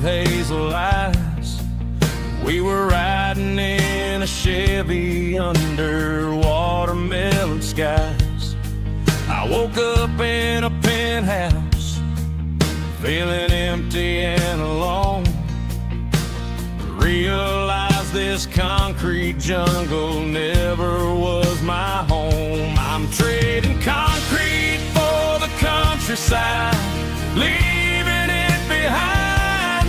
hazel eyes. We were riding in a Chevy under watermelon skies. I woke up in a penthouse, feeling empty and alone. Realized this concrete jungle never was my home. I'm trading concrete for the countryside, leaving it behind,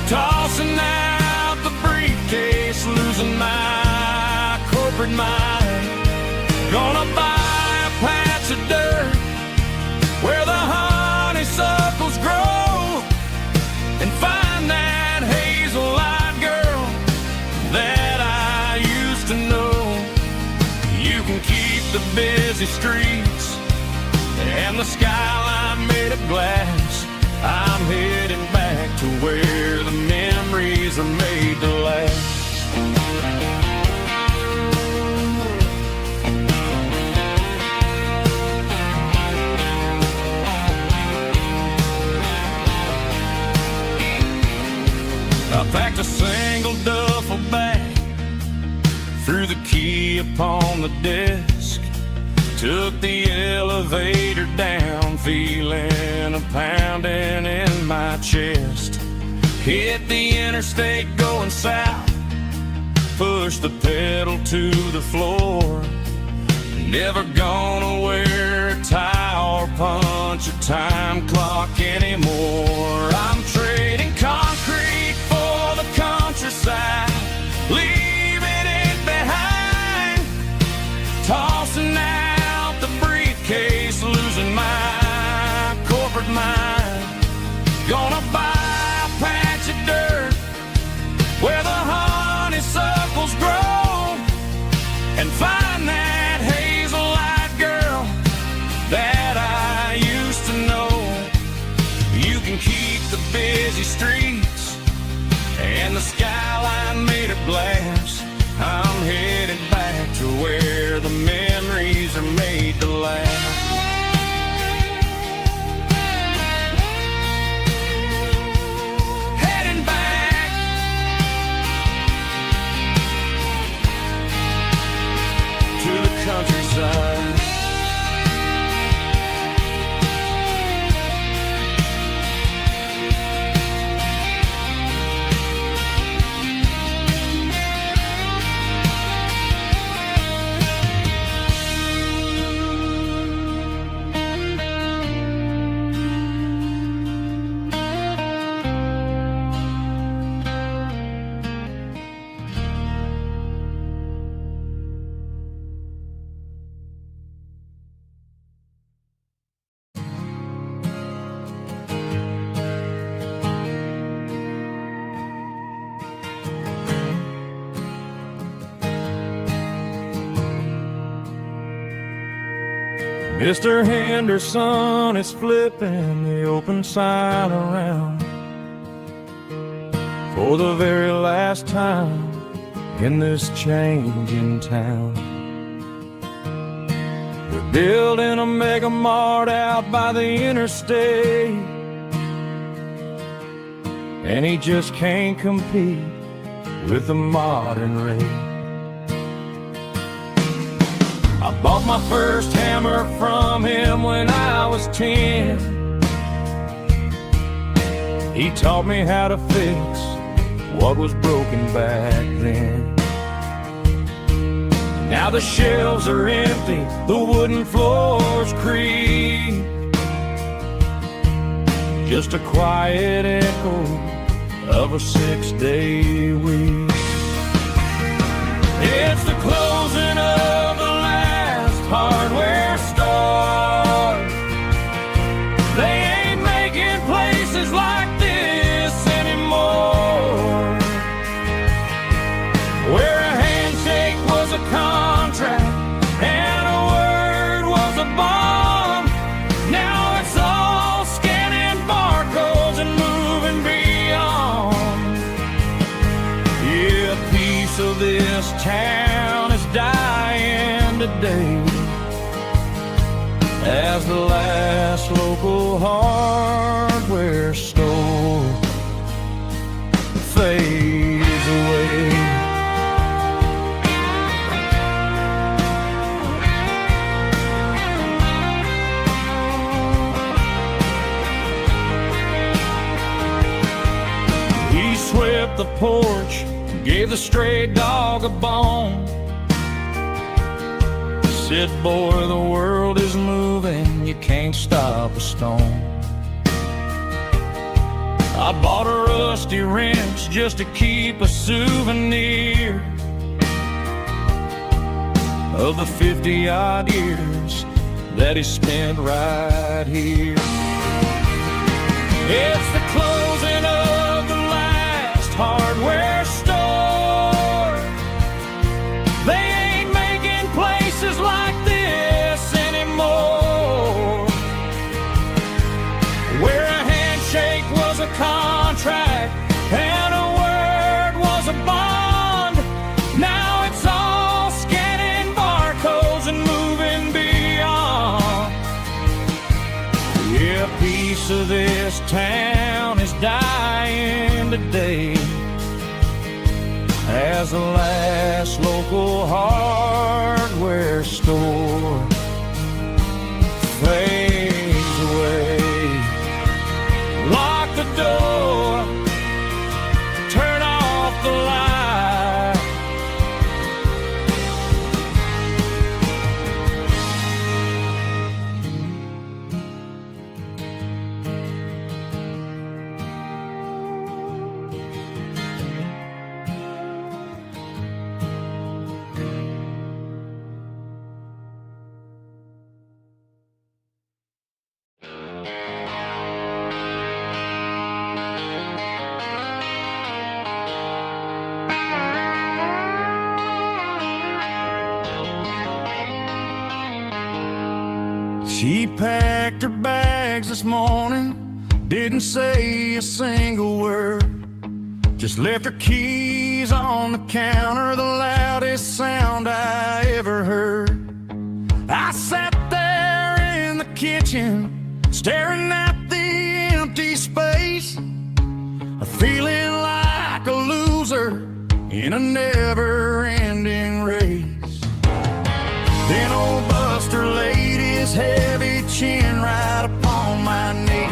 tossing out the briefcase, losing my corporate mind. Gonna buy a patch of dirt where the honeysuckles grow and find that hazel-eyed girl that I used to know. You can keep the busy streets and the skyline made of glass. I'm heading back to where the memories are made to last. I packed a single duffel bag, threw the key upon the desk, took the elevator down, feeling a pounding in my chest. Hit the interstate going south, pushed the pedal to the floor. Never gonna wear a tie or punch a time clock anymore. I'm trading concrete for the countryside, leaving it behind, tossing out the briefcase, losing my corporate mind. Gonna buy a patch of dirt where the honeysuckles grow and find that hazel-eyed girl that I used to know. You can keep the busy streets and the skyline made of glass. I'm headed back to where the memories are made to last. Heading back to the countryside. Mr. Henderson is flipping the open sign around for the very last time in this changing town. They're building a mega mart out by the interstate, and he just can't compete with the modern rate. I bought my first hammer from him when I was 10. He taught me how to fix what was broken back then. Now the shelves are empty, the wooden floors creak, just a quiet echo of a 6-day week. It's the closing of the hardware store. They ain't making places like this anymore, where a handshake was a contract and a word was a bond. Now it's all scanning barcodes and moving beyond. Yeah, a piece of this town is dying today as the last local hardware store swept the porch, gave the stray dog a bone. Said, boy, the world is moving, you can't stop a stone. I bought a rusty wrench just to keep a souvenir of the 50-odd years that he spent right here. It's the closing of the last hardware store. They ain't making places like this anymore, where a handshake was a contract and a word was a bond. Now it's all scanning barcodes and moving beyond. Yeah, a piece of this town is dying today as the last local hardware store fades away. Lock the door, turn off the light. She packed her bags this morning, didn't say a single word, just left her keys on the counter, the loudest sound I ever heard. I sat there in the kitchen, staring at the empty space, feeling like a loser in a never-ending race. Then old Buster laid his heavy chin right upon my knee,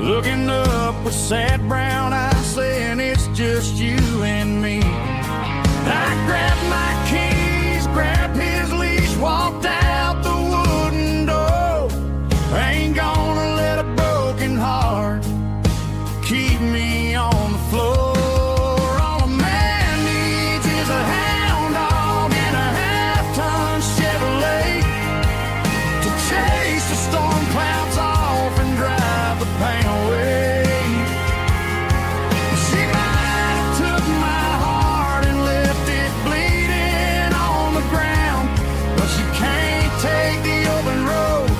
looking up with sad brown eyes, saying it's just you and me. I grabbed my keys, grabbed his leash, walked out the wooden door. I ain't gonna let a broken heart keep me on the floor. All a man needs is a hound dog and a half-ton Chevrolet to chase the storm clouds off and drive the pain away. She might have took my heart and left it bleeding on the ground, but she can't take the open road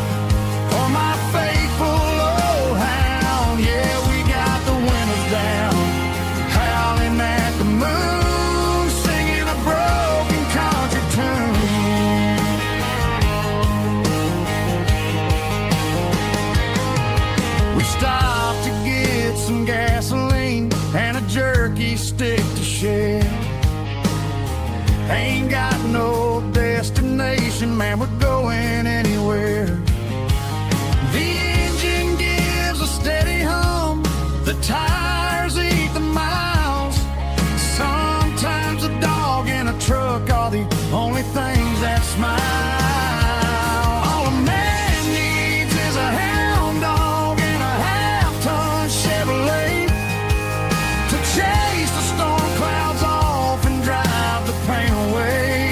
for my faithful old hound. Yeah, we got the windows down, howling at the moon, singing a broken country tune. We stopped to get some gasoline and a jerky stick to share. Ain't got no destination, man, we're going anywhere. The engine gives a steady hum, the tires eat the miles. Sometimes a dog and a truck are the only things that smile. All a man needs is a hound dog and a half-ton Chevrolet to chase the storm clouds off and drive the pain away.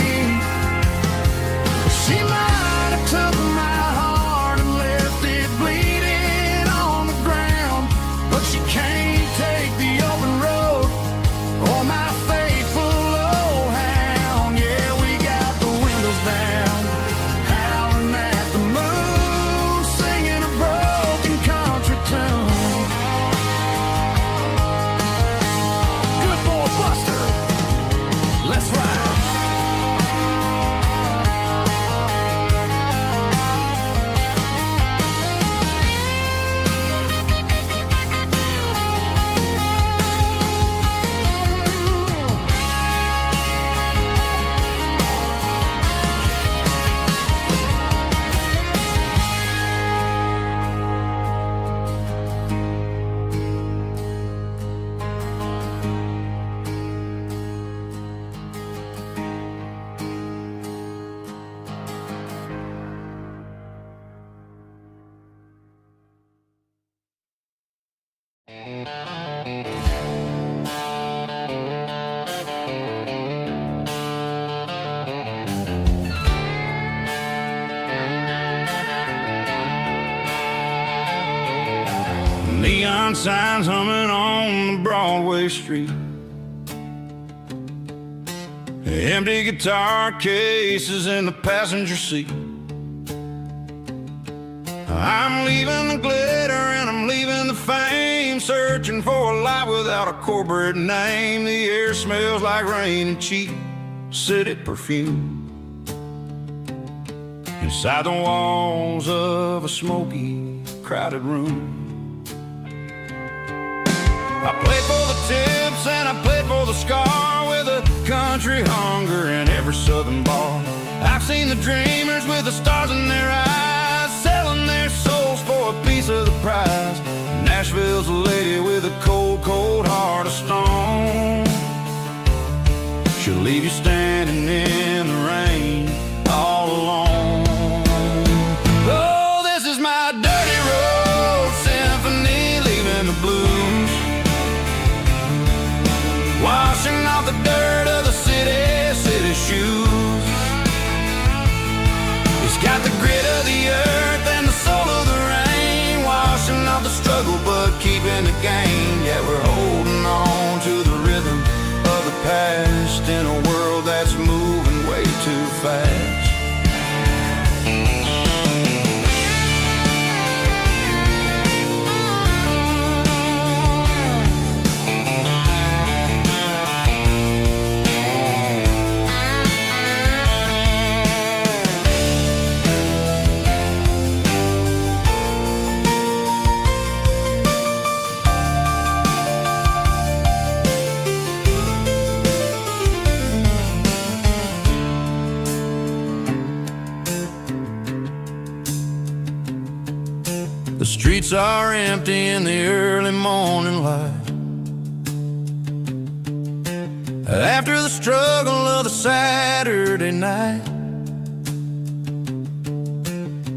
Neon signs humming on the Broadway street, empty guitar cases in the passenger seat. I'm leaving the glitter and I'm leaving the fame, searching for a life without a corporate name. The air smells like rain and cheap city perfume inside the walls of a smoky, crowded room. I played for the tips and I played for the scar, with a country hunger in every southern bar. I've seen the dreamers with the stars in their eyes, selling their souls for a piece of the prize. Nashville's a lady with a cold, cold heart of stone. She'll leave you standing in the rain all alone. Oh, this is my dirty road symphony, leaving the blues, washing off the dirt of the city shoes. It's got the grit of the earth and the soul of the rain, washing off the struggle but keeping the gain. Yeah, we're holding on to the rhythm of the past in a world that's moving way too fast. The streets are empty in the early morning light, after the struggle of the Saturday night.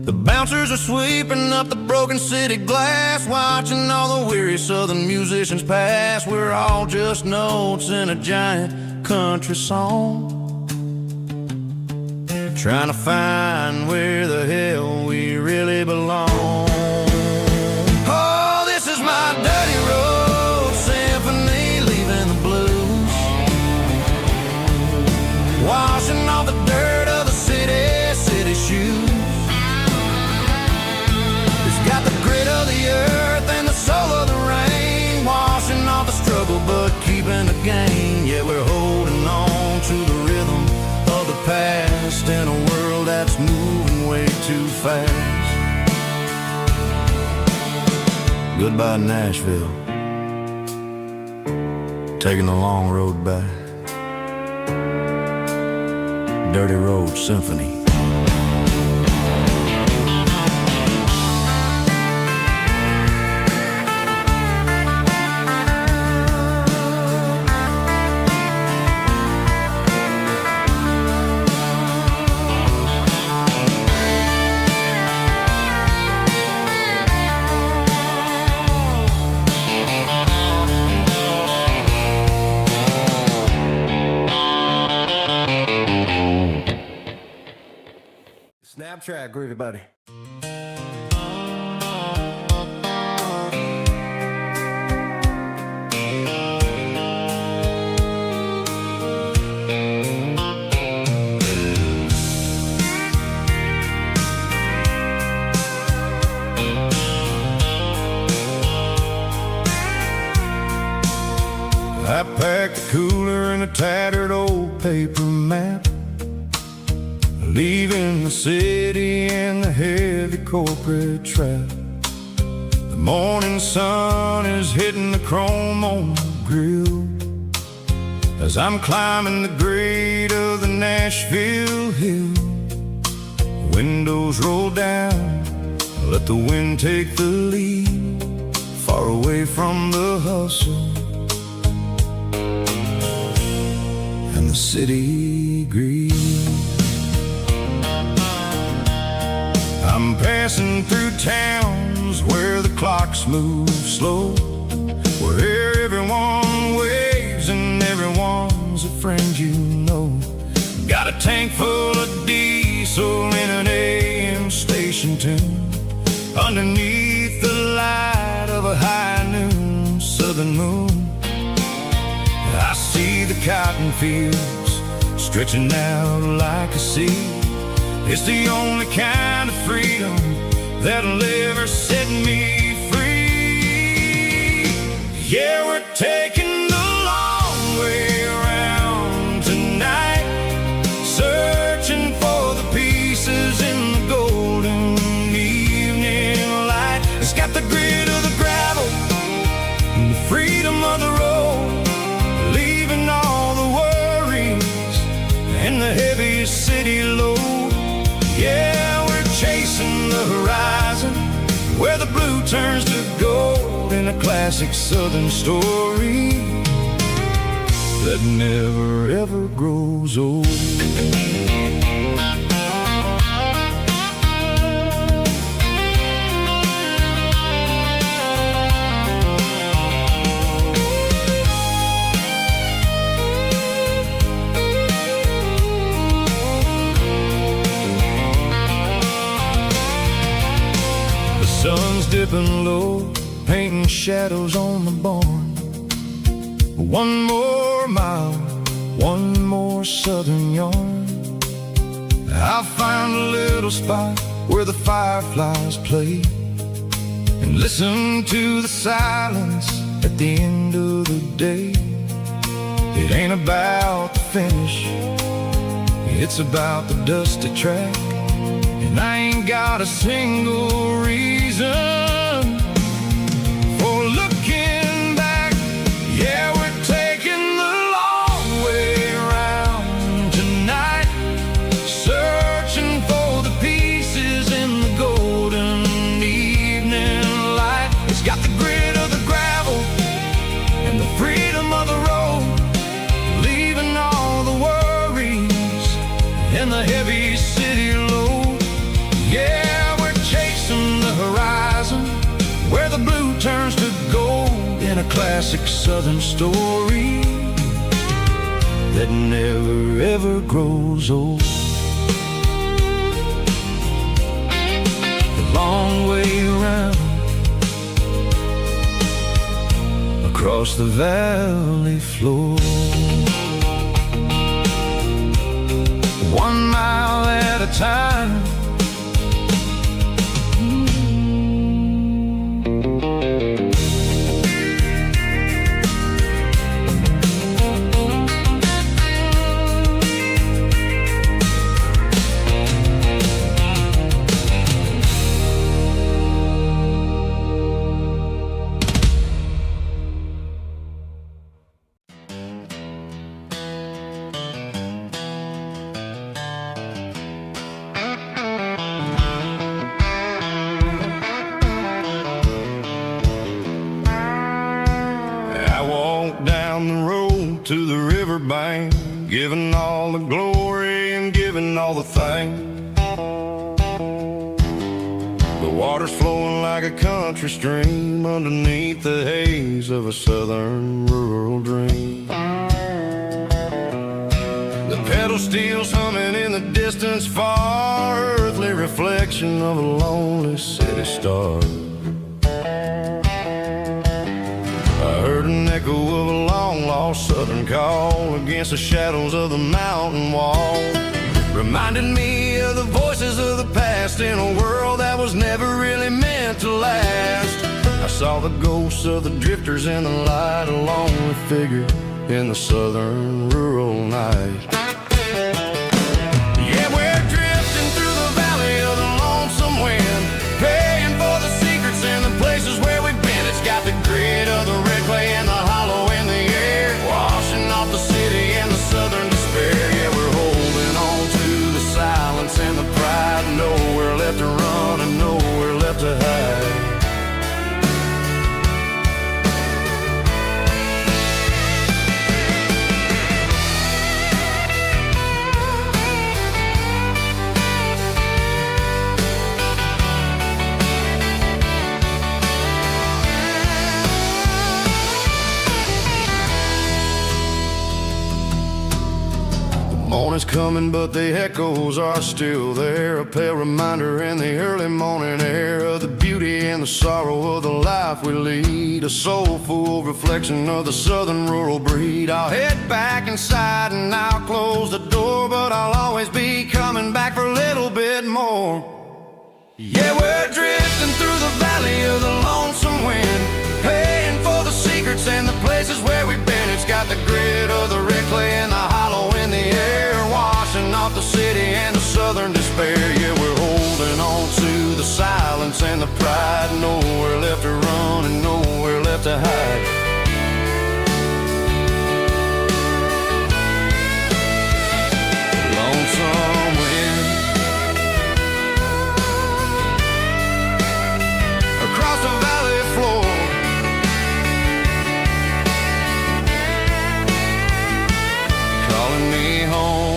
The bouncers are sweeping up the broken city glass, watching all the weary southern musicians pass. We're all just notes in a giant country song, trying to find where the hell we really belong. My dirty road symphony, leaving the blues, washing off the dirt of the city shoes. It's got the grit of the earth and the soul of the rain, washing off the struggle but keeping the gain. Yeah, we're holding on to the rhythm of the past in a world that's moving way too fast. Goodbye, Nashville, taking the long road back. Dirty Road Symphony. Snap track, groovy buddy. I packed a cooler and a tattered old paper map, leaving the city and the heavy corporate trap. The morning sun is hitting the chrome on the grill as I'm climbing the grade of the Nashville hill. Windows roll down, let the wind take the lead, far away from the hustle and the city greed. I'm passing through towns where the clocks move slow, tank full of diesel in an AM station tune, underneath the light of a high noon southern moon. I see the cotton fields stretching out like a sea. It's the only kind of freedom that'll ever set me free. Yeah, we're taking the long way around tonight, searching for the pieces in the golden evening light. It's got the grit of the gravel and the freedom of the road, leaving all the worries and the heaviest city load. Yeah, we're chasing the horizon, where the blue turns to gold, in a classic southern story that never ever grows old. Sun's dipping low, painting shadows on the barn. One more mile, one more southern yarn. I'll find a little spot where the fireflies play, and listen to the silence at the end of the day. It ain't about the finish, it's about the dusty track. And I ain't got a single reason for looking back. Yeah, we're taking the long way around tonight, searching for the pieces in the golden evening light. It's got the grit of the gravel and the freedom of the road, leaving all the worries and the heavy city load. Yeah, we're chasing the horizon, where the blue turns to gold, in a classic southern story that never ever grows old. The long way around, across the valley floor, 1 mile at a time. Down the road to the riverbank, giving all the glory and giving all the thanks. The water's flowing like a country stream underneath the haze of a southern rural dream. The pedal steel's humming in the distance far, earthly reflection of a lonely city star. I heard an echo of a long-lost southern call against the shadows of the mountain wall, reminded me of the voices of the past in a world that was never really meant to last. I saw the ghosts of the drifters in the light, a lonely figure in the southern rural night. Yeah, we're drifting through the valley of the lonesome wind, paying for the secrets and the places where we've been. It's got the grit of the red clay and the hollow in the air, washing off the city and the southern despair. Yeah, we're holding on to the silence and the pride, nowhere left to run and nowhere left to hide. dawn is coming, but the echoes are still there. A pale reminder in the early morning air of the beauty and the sorrow of the life we lead. A soulful reflection of the southern rural breed. I'll head back inside and I'll close the door, but I'll always be coming back for a little bit more. Yeah, we're drifting through the valley of the lonesome wind, paying for the secrets and the places where we've been. It's got the grit of the red clay and the hollow in the air, washing off the city and the southern despair. Yeah, we're holding on to the silence and the pride. Nowhere left to run and nowhere left to hide. Lonesome wind across the valley floor, calling me home.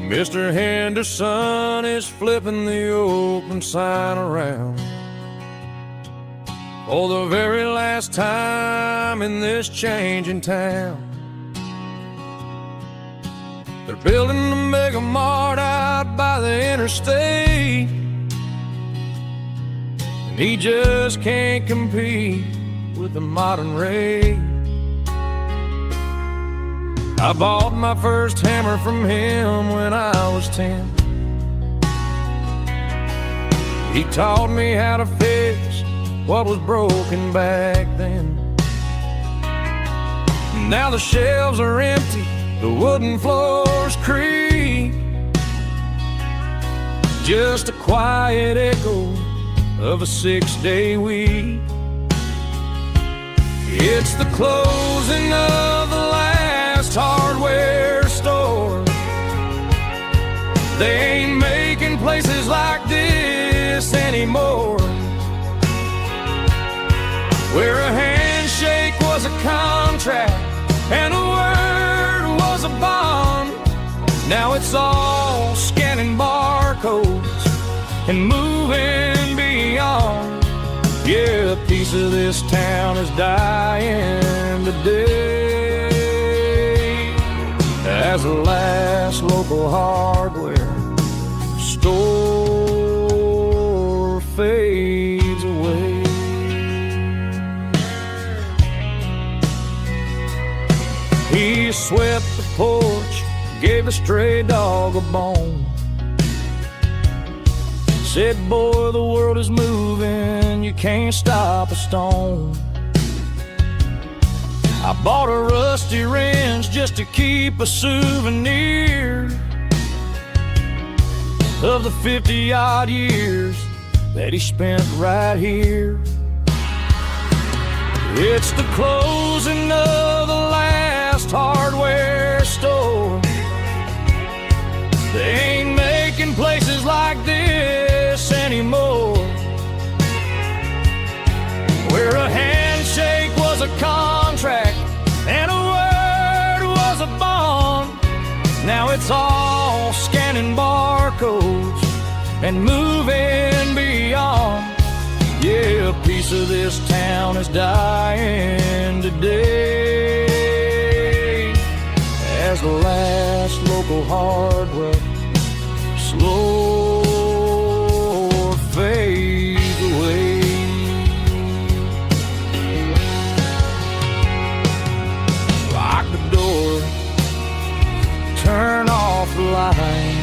Mr. Henderson is flipping the open sign around for the very last time in this changing town. They're building a mega mart out by the interstate, and he just can't compete with the modern rate. I bought my first hammer from him when I was 10. He taught me how to fix what was broken back then. Now the shelves are empty, the wooden floors creak, just a quiet echo of a 6-day week. It's the closing of the last hardware store. They ain't making places like this anymore, where a handshake was a contract and a word was a bond. Now it's all scanning barcodes and moving beyond. Yeah, a piece of this town is dying today as the last local hardware store fades away. He swept the porch, gave a stray dog a bone, said, boy, the world is moving, you can't stop a stone. I bought a rusty wrench just to keep a souvenir of the 50-odd years that he spent right here. It's the closing of the last hardware store. They ain't making places like this anymore, where a handshake was a contract and a word was a bond. Now it's all scanning barcodes and moving beyond. Yeah, a piece of this town is dying today as the last local hardware slow fades away. Lock the door, turn off the light.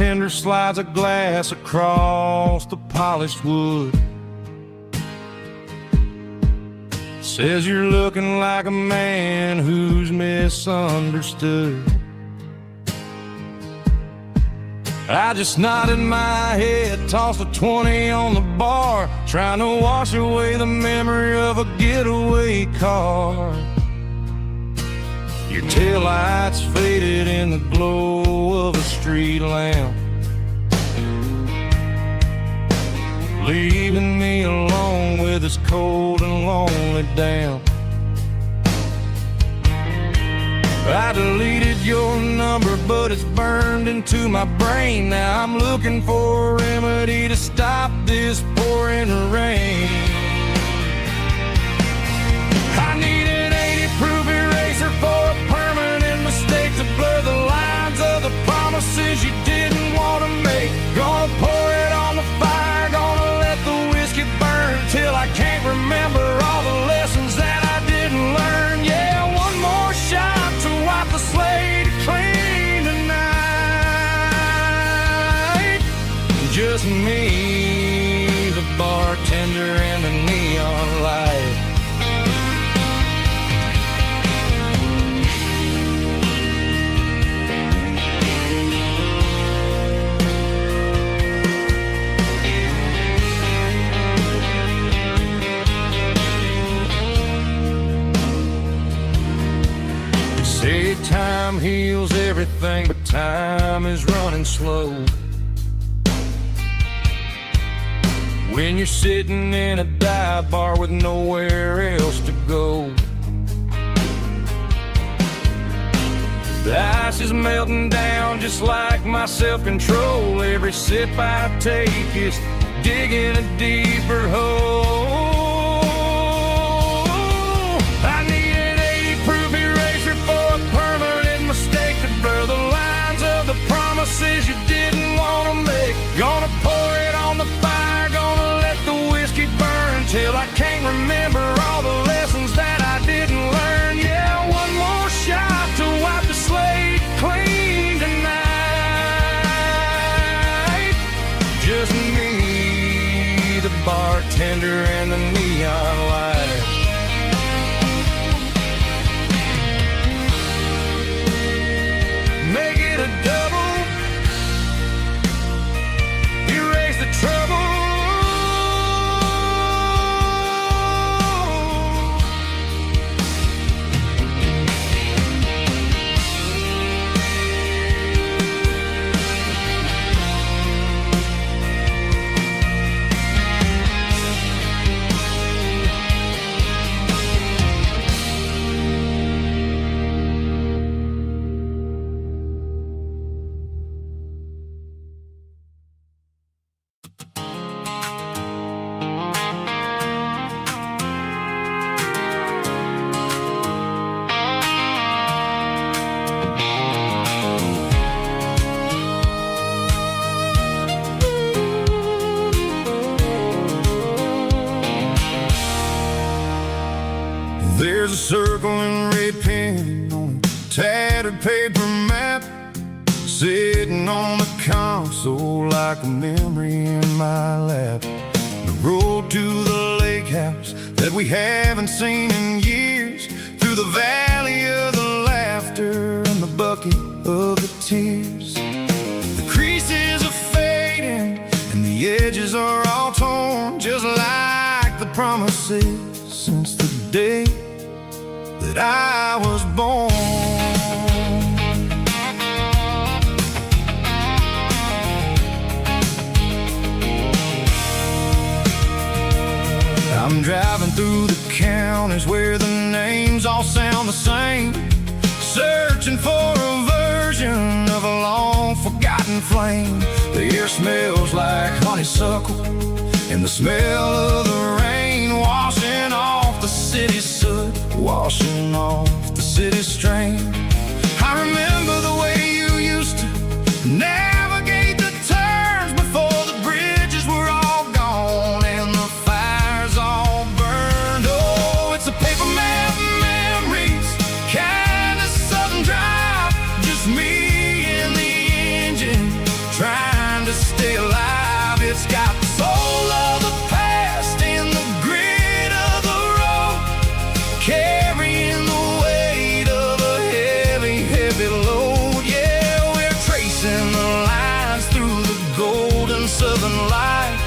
bartender slides a glass across the polished wood. Says you're looking like a man who's misunderstood. I just nodded my head, tossed a 20 on the bar, trying to wash away the memory of a getaway car. Your taillights faded in the glow of a street lamp, leaving me alone with this cold and lonely damp. I deleted your number, but it's burned into my brain. Now I'm looking for a remedy to stop this pouring rain. I need an 80-proof eraser for a permanent mistake to blur the lines of the promises you didn't want to make. Gonna pour it on the fire, gonna let the whiskey burn till I can't remember all the lessons that I didn't learn. Yeah, one more shot to wipe the slate clean tonight. Just me, the bartender, and the neon light. Say time heals everything, but time is running slow. When you're sitting in a dive bar with nowhere else to go, the ice is melting down just like my self-control. Every sip I take is digging a deeper hole. I need an 80-proof eraser for a permanent mistake to blur the lines of the promises you didn't want to make. Gonna pour it on the fire, gonna let the whiskey burn till I can't remember all the lessons that I didn't learn. Yeah, one more shot to wipe the slate clean tonight. Just me, the bartender, and the neon light. Make it a double, erase the trouble. There's a circle and red pen on a tattered paper map, sitting on the console like a memory in my lap. The road to the lake house that we haven't seen in years, through the valley of the laughter and the bucket of the tears. The creases are fading and the edges are all torn, just like the promises since the day that I was born. I'm driving through the counties where the names all sound the same, searching for a version of a long forgotten flame. The air smells like honeysuckle and the smell of the rain washing off the city's soot, washing off the city's strain. I remember the way you used to navigate the turns before the bridges were all gone and the fires all burned. Oh, it's a paper map memories, kind of southern drive, just me and the engine trying It's got the soul of the past and the grit of the road, carrying the weight of a heavy, heavy load. Yeah, we're tracing the lines through the golden southern light,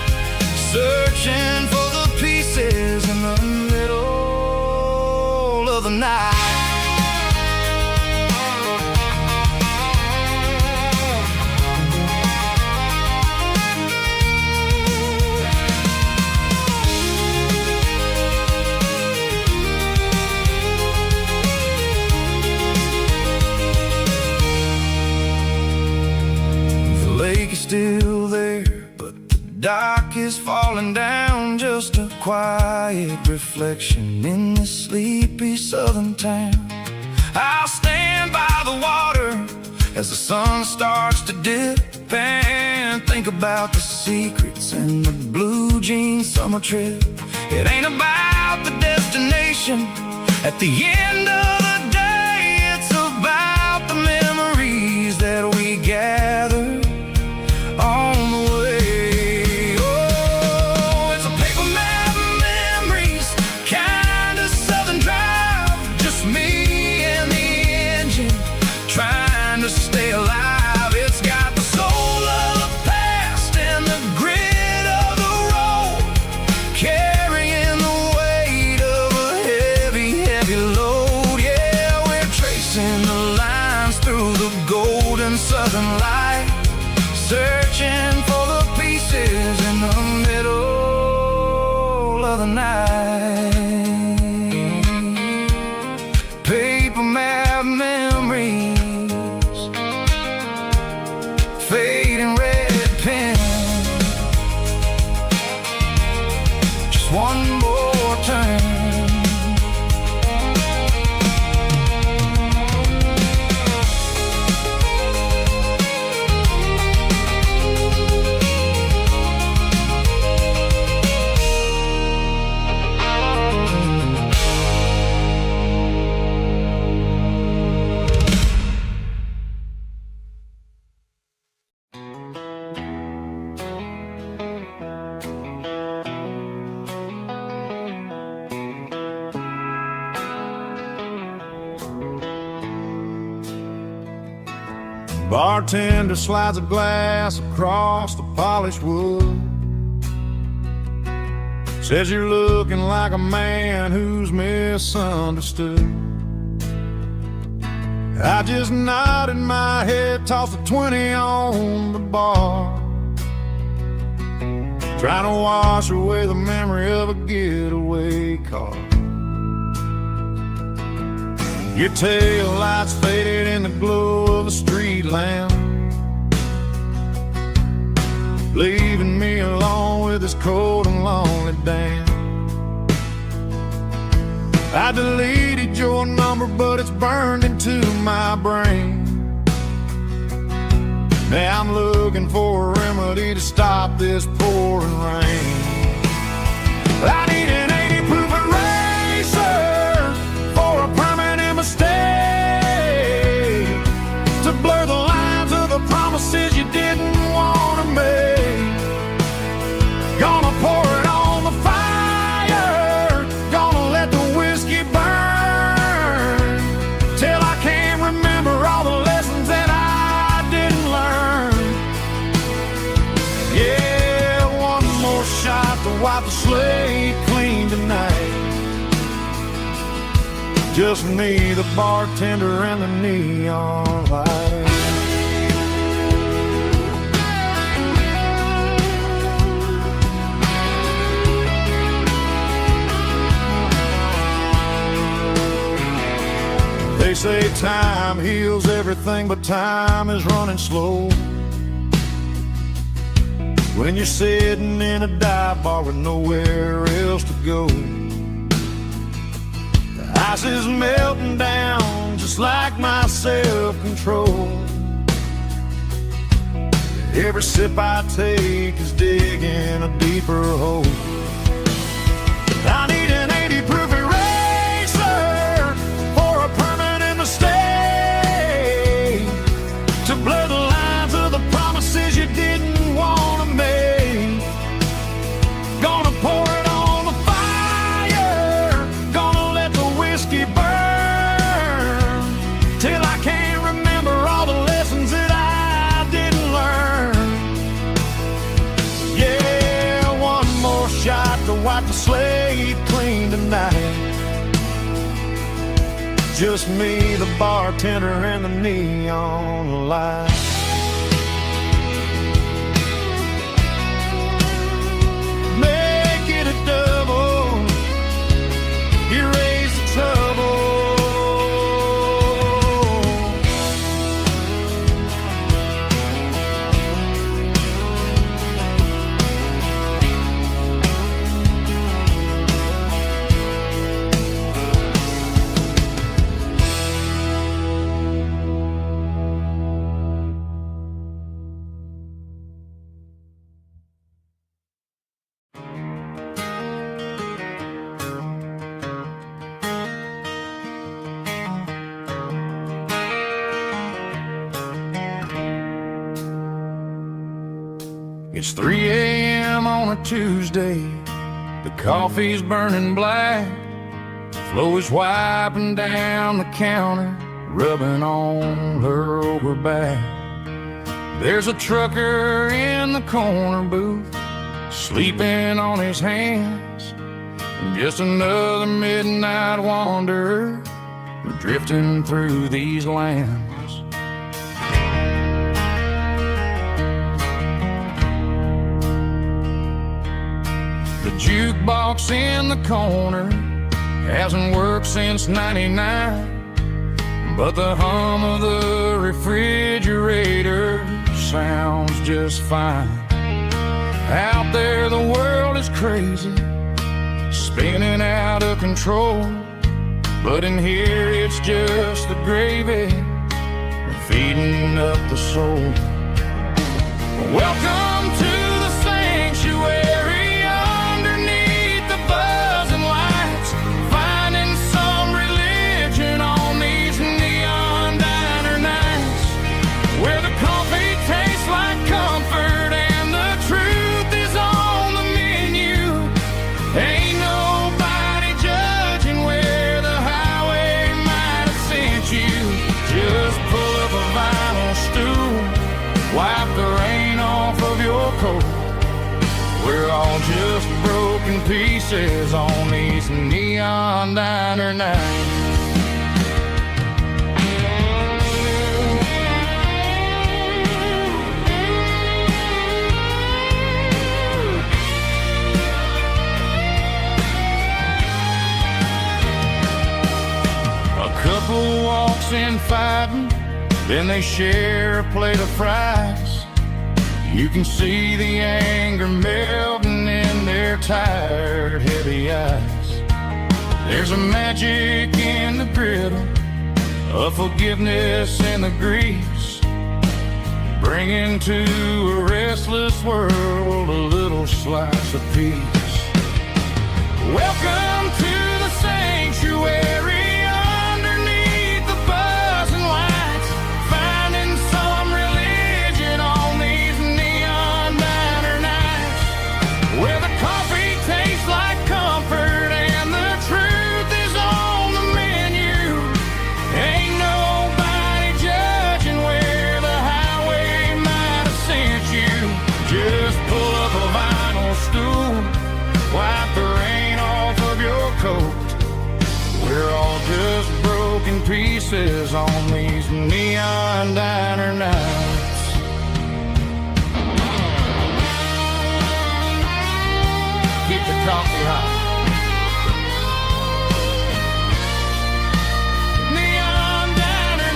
searching for the pieces in the middle of the night. The lake is still there, but the dock is falling down, just a quiet reflection in this sleepy southern town. I'll stand by the water as the sun starts to dip and think about the secrets and the blue jean summer trip. It ain't about the destination at the end of the day, it's about the memories that we gather on the way. Oh, it's a paper map of memories, kind of southern drive, just me and the engine trying to stay alive. It's got the soul of the past and the grit of the road, carrying the weight of a heavy, heavy load. Yeah, we're tracing the lines through the golden southern light, searching for the pieces in the middle of the night. Paper map memories, fading red pen, just one more turn. Bartender slides a glass across the polished wood, says you're looking like a man who's misunderstood. I just nodded my head, tossed a 20 on the bar, trying to wash away the memory of a getaway car. Your tail lights faded in the glow of a street lamp, leaving me alone with this cold and lonely damn. I deleted your number, but it's burned into my brain. Now I'm looking for a remedy to stop this pouring rain. I need an 80 proof eraser for a permanent mistake, to blur the lines of the promises you didn't want to make. Gonna pour it on the fire, gonna let the whiskey burn, till I can't remember all the lessons that I didn't learn. Yeah, one more shot to wipe the slate clean tonight. Just me, the bartender, and the neon light. They say time heals everything, but time is running slow when you're sitting in a dive bar with nowhere else to go. The ice is melting down just like my self-control. Every sip I take is digging a deeper hole. I need an 80 proof eraser for a permanent mistake, to blur the lines of the promises you didn't want to make. wipe the slate clean tonight. Just me, the bartender, and the neon light. Make it a double, erase the trouble. It's 3 a.m. on a Tuesday. The coffee's burning black. Flo is wiping down the counter, rubbing on her over back. There's a trucker in the corner booth, sleeping on his hands. Just another midnight wanderer, drifting through these lands. The jukebox in the corner hasn't worked since '99, but the hum of the refrigerator sounds just fine. Out there the world is crazy, spinning out of control, but in here it's just the gravy feeding up the soul. Welcome to the sanctuary, underneath the buzzing lights, finding some religion on these neon diner nights, where the coffee tastes like comfort and the truth is on the menu. Ain't nobody judging where the highway might have sent you. Just pull up a vinyl stool, wipe the rain off of your coat. We're all just broken pieces on these neon diner nights. A couple walks in fighting, then they share a plate of fries. You can see the anger melting in their tired, heavy eyes. There's a magic in the griddle, a forgiveness in the grease, bringing to a restless world a little slice of peace. Welcome to the sanctuary, underneath the buzzing lights, finding some religion on these neon diner nights, where the coffee tastes like comfort and the truth is on the menu. Ain't nobody judging where the highway might have sent you. Just pull up a vinyl stool, wipe the rain off of your coat. We're all just broken pieces on these neon diner nights. Keep the coffee hot. Neon diner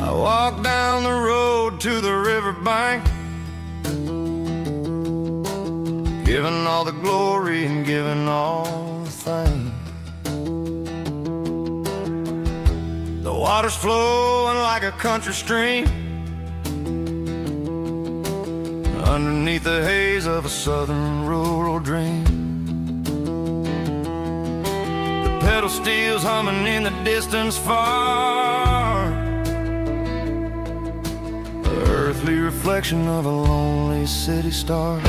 I walk down the road to the riverbank, giving all the glory and giving all the thanks. The water's flowing like a country stream underneath the haze of a southern rural dream. The pedal steel's humming in the distance far, the earthly reflection of a lonely city star.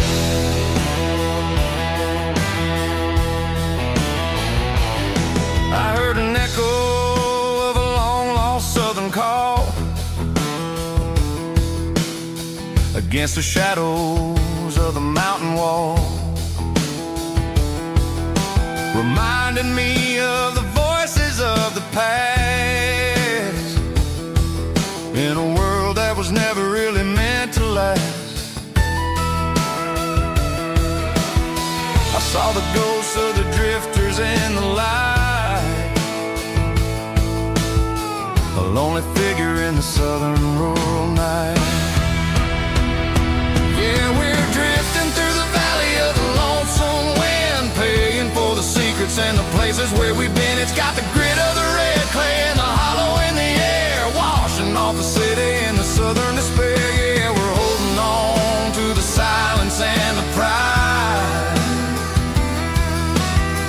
I heard an echo of a long-lost southern call against the shadows of the mountain wall, reminding me of the voices of the past in a world that was never really meant to last. I saw the ghosts of the drifters in the light, a lonely figure in the southern rural night. Yeah, we're drifting through the valley of the lonesome wind, paying for the secrets and the places where we've been. It's got the grit of the red clay and the hollow in the air, washing off the city in the southern despair. Yeah, we're holding on to the silence and the pride.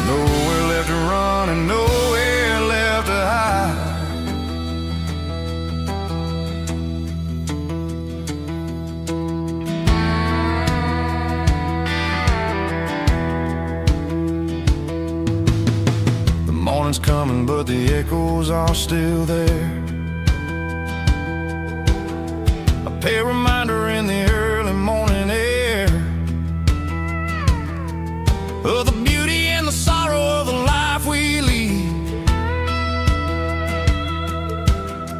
Nowhere left to run and nowhere left to hide. Morning's coming, but the echoes are still there. A pale reminder in the early morning air of the beauty and the sorrow of the life we lead,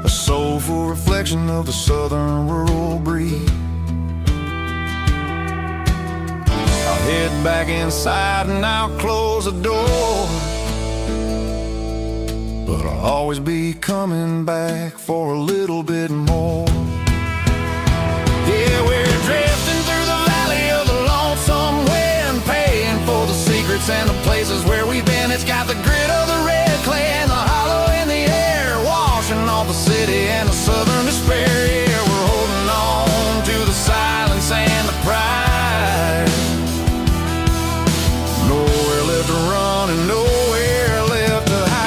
a soulful reflection of the southern rural breed. I'll head back inside and I'll close the door, but I'll always be coming back for a little bit more. Yeah, we're drifting through the valley of the lonesome wind, paying for the secrets and the places where we've been. It's got the grit of the red clay and the hollow in the air, washing off the city and the southern despair. Yeah, we're holding on to the silence and the pride. Nowhere left to run and nowhere left to hide.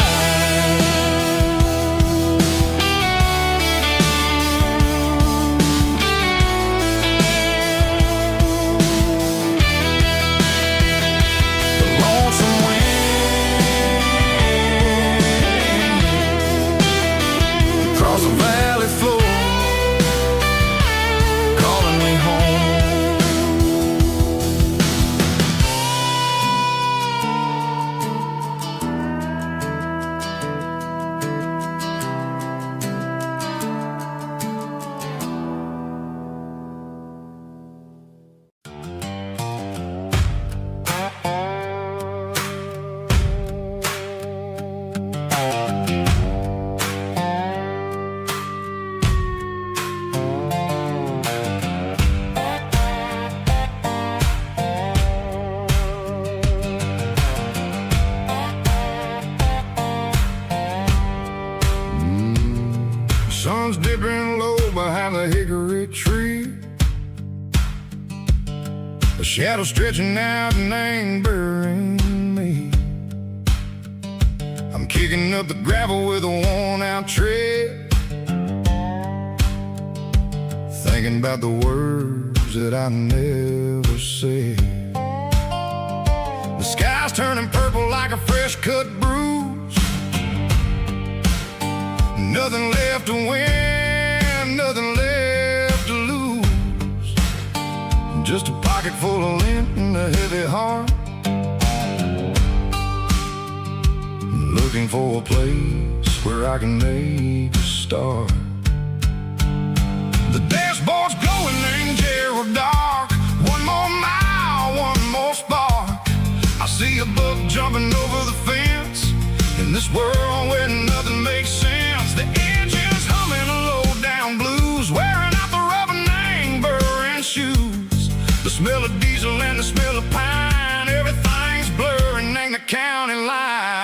Sun's dipping low behind the hickory tree, a shadow stretching out and angering me. I'm kicking up the gravel with a worn-out tread, thinking about the words that I never said. The sky's turning purple like a fresh-cut bruise, nothing left to win, nothing left to lose, just a pocket full of lint and a heavy heart, looking for a place where I can make a start. The dashboard's glowing angel dark, one more mile, one more spark. I see a buck jumping over the fence in this world where nothing makes sense. The engine's humming a low-down blues, wearing out the rubber-nang burring shoes. The smell of diesel and the smell of pine, everything's blurring, ain't the county line.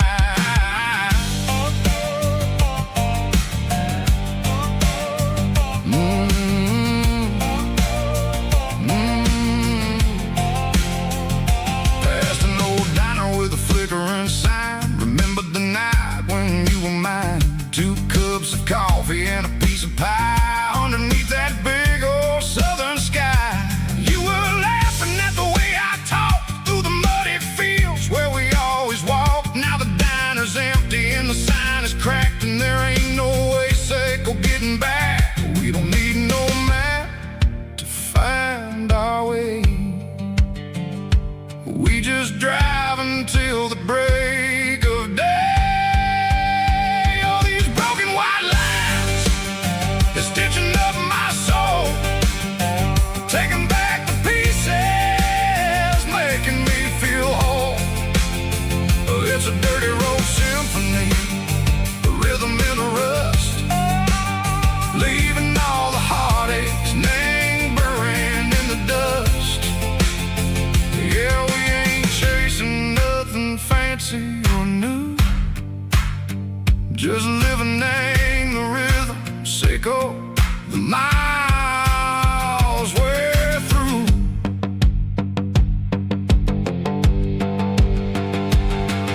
cups of coffee and a piece of pie underneath that big old southern sky. You were laughing at the way I talked through the muddy fields where we always walked. Now the diner's empty and the sign is cracked, and there ain't no way Seco getting back. We don't need no map to find our way. We just drive until the break of day. Oh, these broken white lines is stitching up my soul, taking back the pieces, making me feel whole. It's a dirty road symphony, a rhythm in the rust, leaving all the heartaches lingering in the dust. Yeah, we ain't chasing nothing fancy or new, just living in the rhythm, Seco, the miles we're through.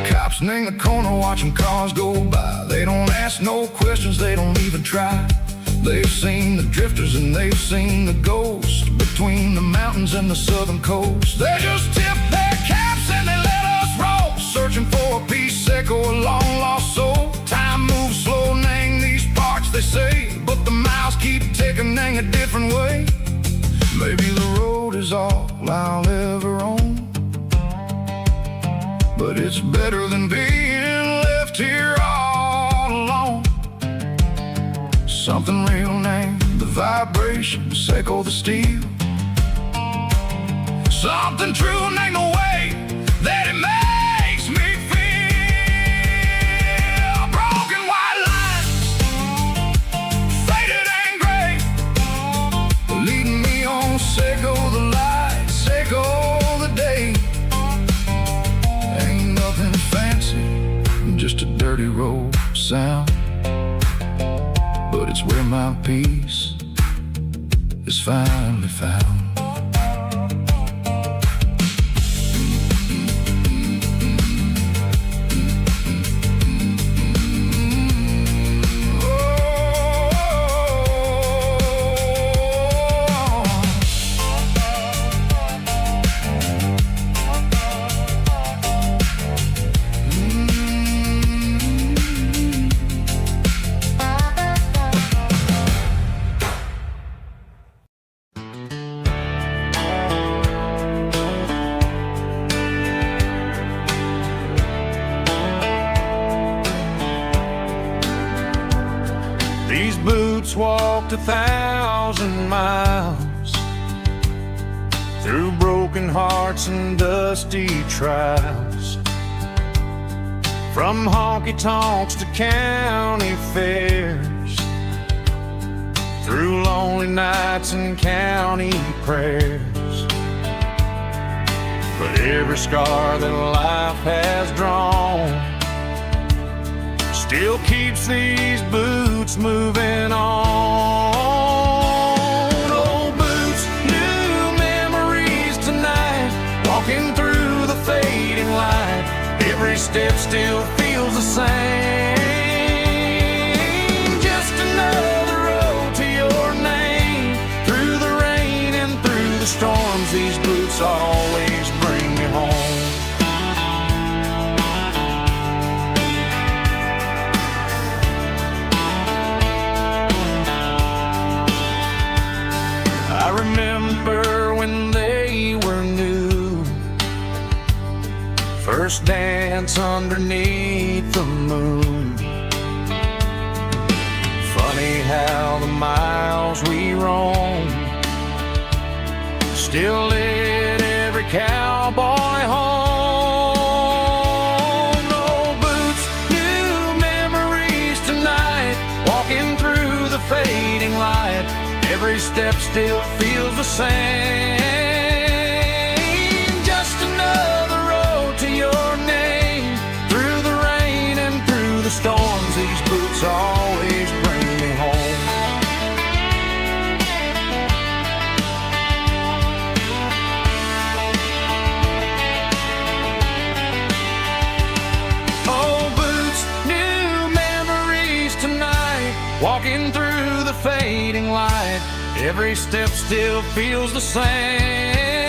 Cops in the corner watching cars go by. They don't ask no questions, they don't even try. They've seen the drifters and they've seen the ghosts between the mountains and the southern coast. They just tip their caps and they let us roll, searching for a piece, Seco, a long lost soul. Time moves slow in these parts, they say, but the miles keep ticking a different way. Maybe the road is all I'll ever own, but it's better than being left here all alone. Something real named the vibration, Seco the steel. Something true named the way that it makes me feel. Broken white lines, faded and gray, leading me on, Seco the light, Seco the day. Ain't nothing fancy, just a dirty road sound, but it's where my peace is finally found. These boots walked 1,000 miles through broken hearts and dusty trials, from honky-tonks to county fairs, through lonely nights and county prayers. But every scar that life has drawn still keeps these boots moving on. Old boots, new memories tonight, walking through the fading light. Every step still feels the same. Just another road to your name. Through the rain and through the storms, these boots always bring me home. I remember when they were new, first dance underneath the moon. Funny how the miles we roam still lit every cowboy home. Old boots, new memories tonight, walking through the fading light. Every step still feels the same. Just another road to your name. Through the rain and through the storms, these boots always bring me home. Old boots, new memories tonight, Walking through the fading light, every step still feels the same.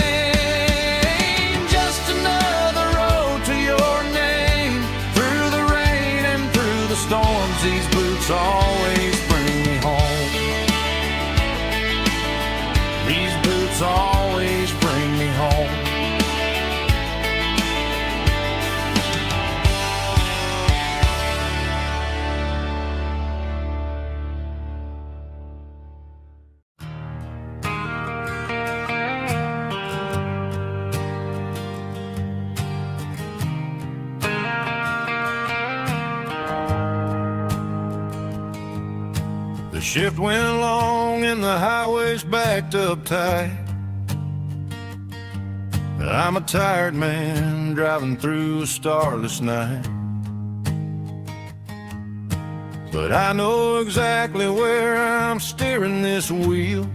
Just another road to your name. Through the rain and through the storms, these boots always bring me home. These boots always bring me home. The shift went long and the highway's backed up tight. I'm a tired man driving through a starless night. But I know exactly where I'm steering this wheel,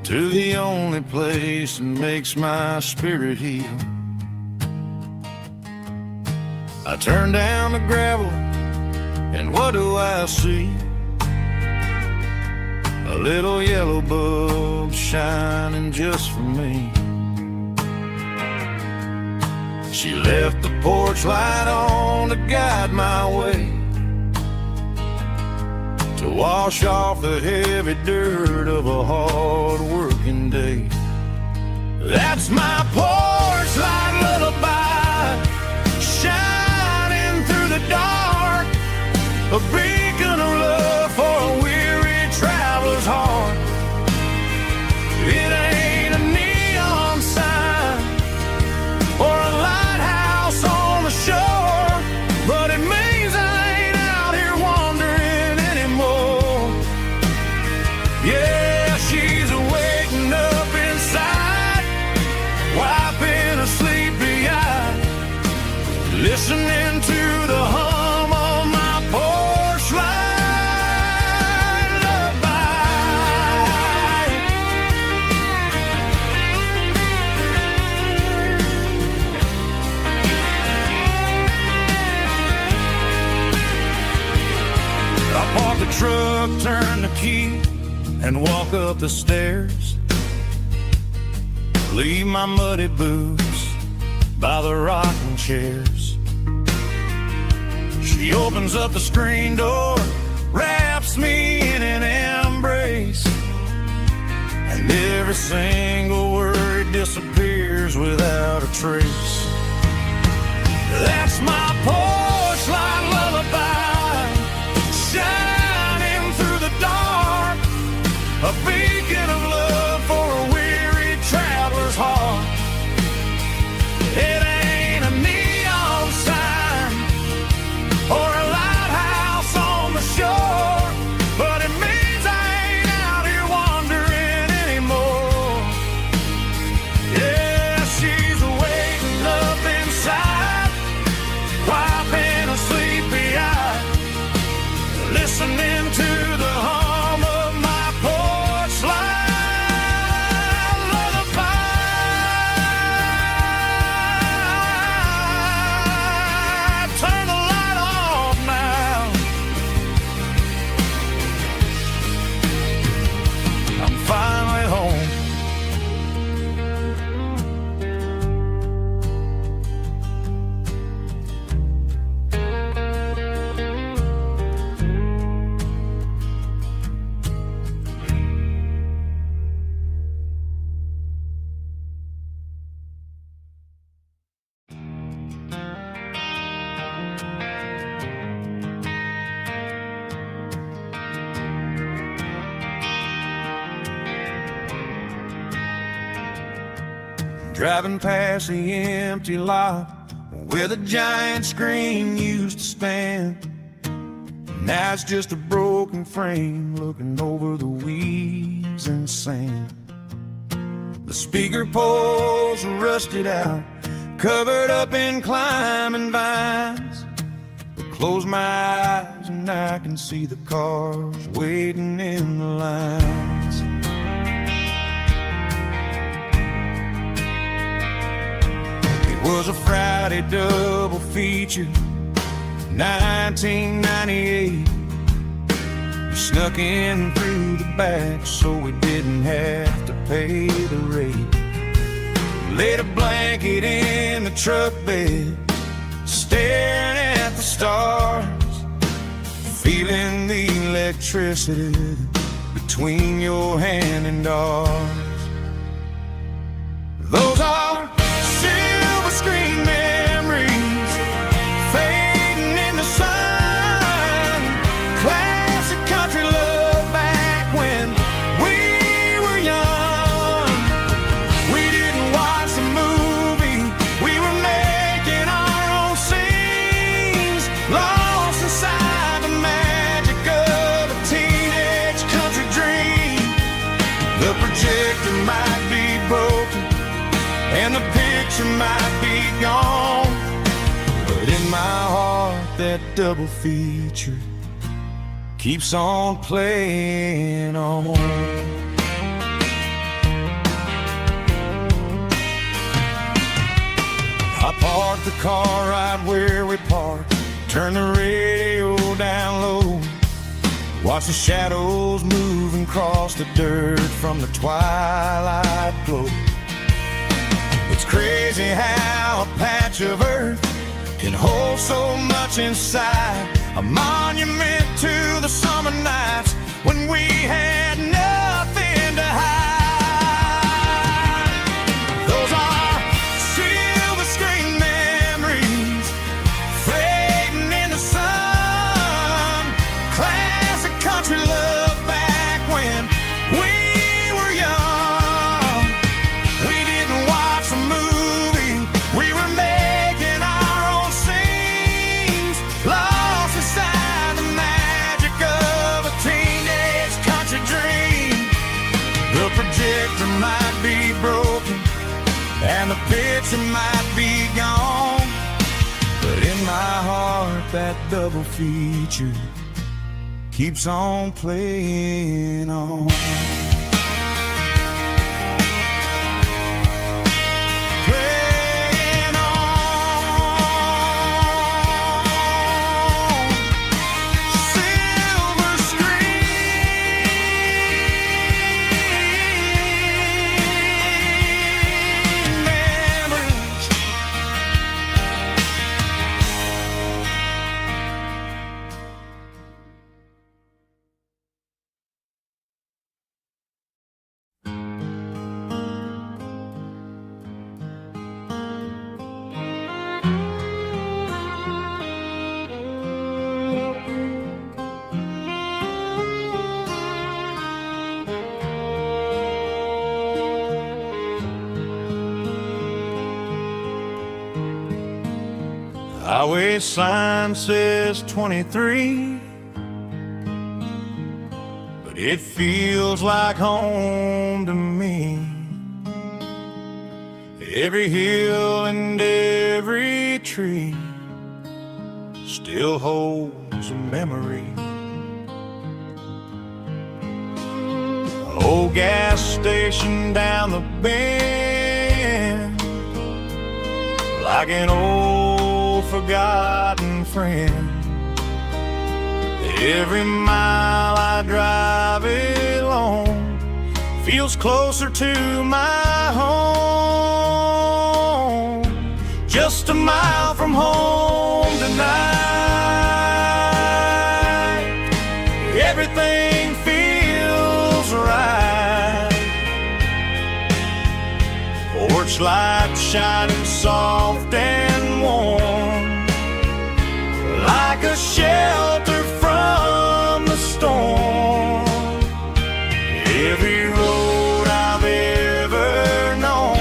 to the only place that makes my spirit heal. I turn down the gravel, and what do I see? A little yellow bulb shining just for me. She left the porch light on to guide my way, to wash off the heavy dirt of a hard-working day. That's my porch light lullaby, shining through the dark, a beacon of love for a weary traveler's heart. It ain't a neon sign or a lighthouse on the shore, but it means I ain't out here wandering anymore. Yeah, she's waking up inside, wiping a sleepy eye, listening to the hum of my porch light lullaby. I park the truck, turn the key, and walk up the stairs. Leave my muddy boots by the rocking chairs. She opens up the screen door, wraps me in an embrace, and every single word disappears without a trace. That's my porch light lullaby, shining through the dark, a beacon of love for a weary traveler's heart. It ain't a neon sign or a lighthouse on the shore, but it means I ain't out here wandering anymore. Yeah, she's waking up inside, wiping a sleepy eye, listening to the hum of my porch light lullaby. Turn the light off now. I'm finally home. Driving past the empty lot where the giant screen used to stand. Now it's just a broken frame looking over the weeds and sand. The speaker poles are rusted out, covered up in climbing vines. I close my eyes and I can see the cars waiting in the lines. It was a Friday double feature, 1998. Snuck in through the back so we didn't have to pay the rate. Laid a blanket in the truck bed, staring at the stars, feeling the electricity between your hand and ours. Those are silver screen memories fading in the sun. Classic country love back when we were young. We didn't watch the movie, we were making our own scenes, lost inside the magic of a teenage country dream. The projector might be broken and the picture might be gone, but in my heart that double feature keeps on playing on. I parked the car right where we parked, turned the radio down low, watched the shadows moving across the dirt from the twilight glow. It's crazy how a patch of earth can hold so much inside, a monument to the summer nights when we had nothing to hide. Those are silver screen memories fading in the sun. Classic country love back when we were young. We didn't watch the movie, we were making our own scenes, lost inside the magic of a teenage country dream. The projector might be broken and the picture might be gone, but in my heart that double feature keeps on playing on. Playing on. Silver screen memories. Highway sign says 23, but it feels like home to me. Every hill and every tree still holds a memory. Old gas station down the bend, like an old forgotten friend. Every mile I drive it alone feels closer to my home. Just a mile from home tonight, everything feels right. Porch light shining soft and warm, like a shelter from the storm. Every road I've ever known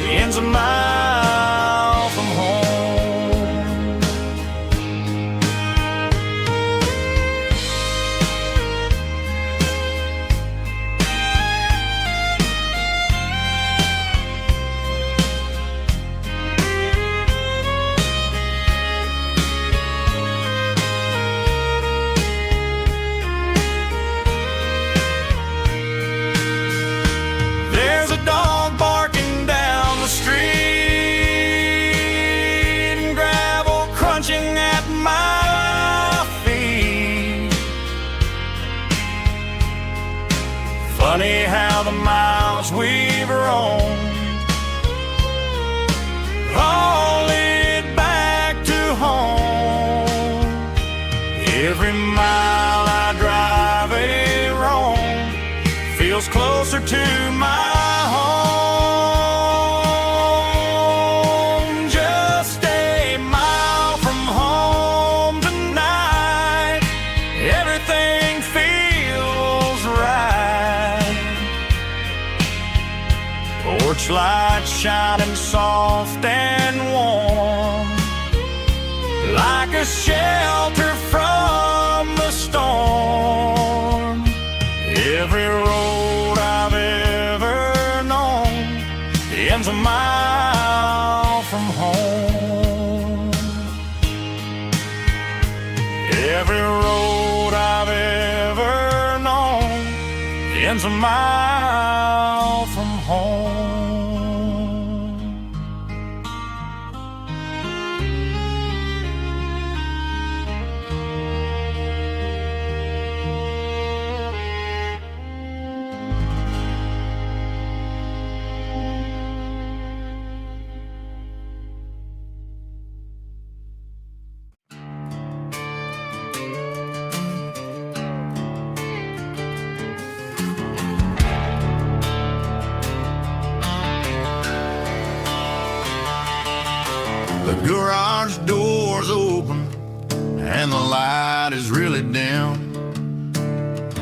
ends a mile from home. porch light shining soft and warm, like a shelter from the storm. Every road I've ever known ends a mile from home. Every road I've ever known ends a mile from home. The garage door's open and the light is really dim.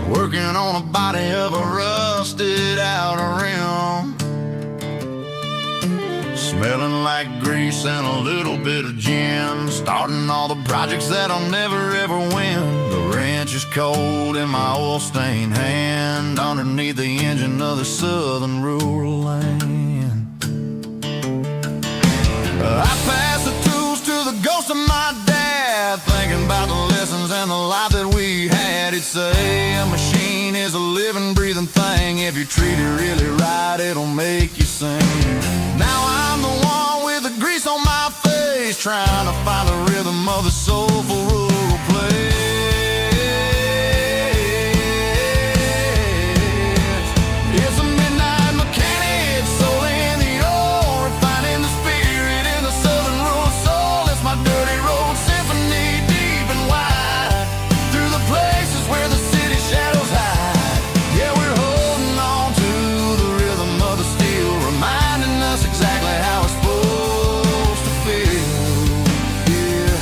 Working on a body of a rusted out rim, smelling like grease and a little bit of gin. Starting all the projects that I'll never ever win. The wrench is cold in my oil stained hand, underneath the engine of the southern rural land. I pass the tools to the ghost of my dad, thinking about the lessons and the life that we had. He'd say a machine is a living, breathing thing. If you treat it really right, it'll make you sing. Now I'm the one with the grease on my face, trying to find the rhythm of the soulful rural place. It's a midnight mechanic, soul in the ore, refining the spirit in the southern rural soul. It's my dirty road symphony, deep and wide, through the places where the city shadows hide. Yeah, we're holding on to the rhythm of the steel, reminding us exactly how it's supposed to feel. Yeah.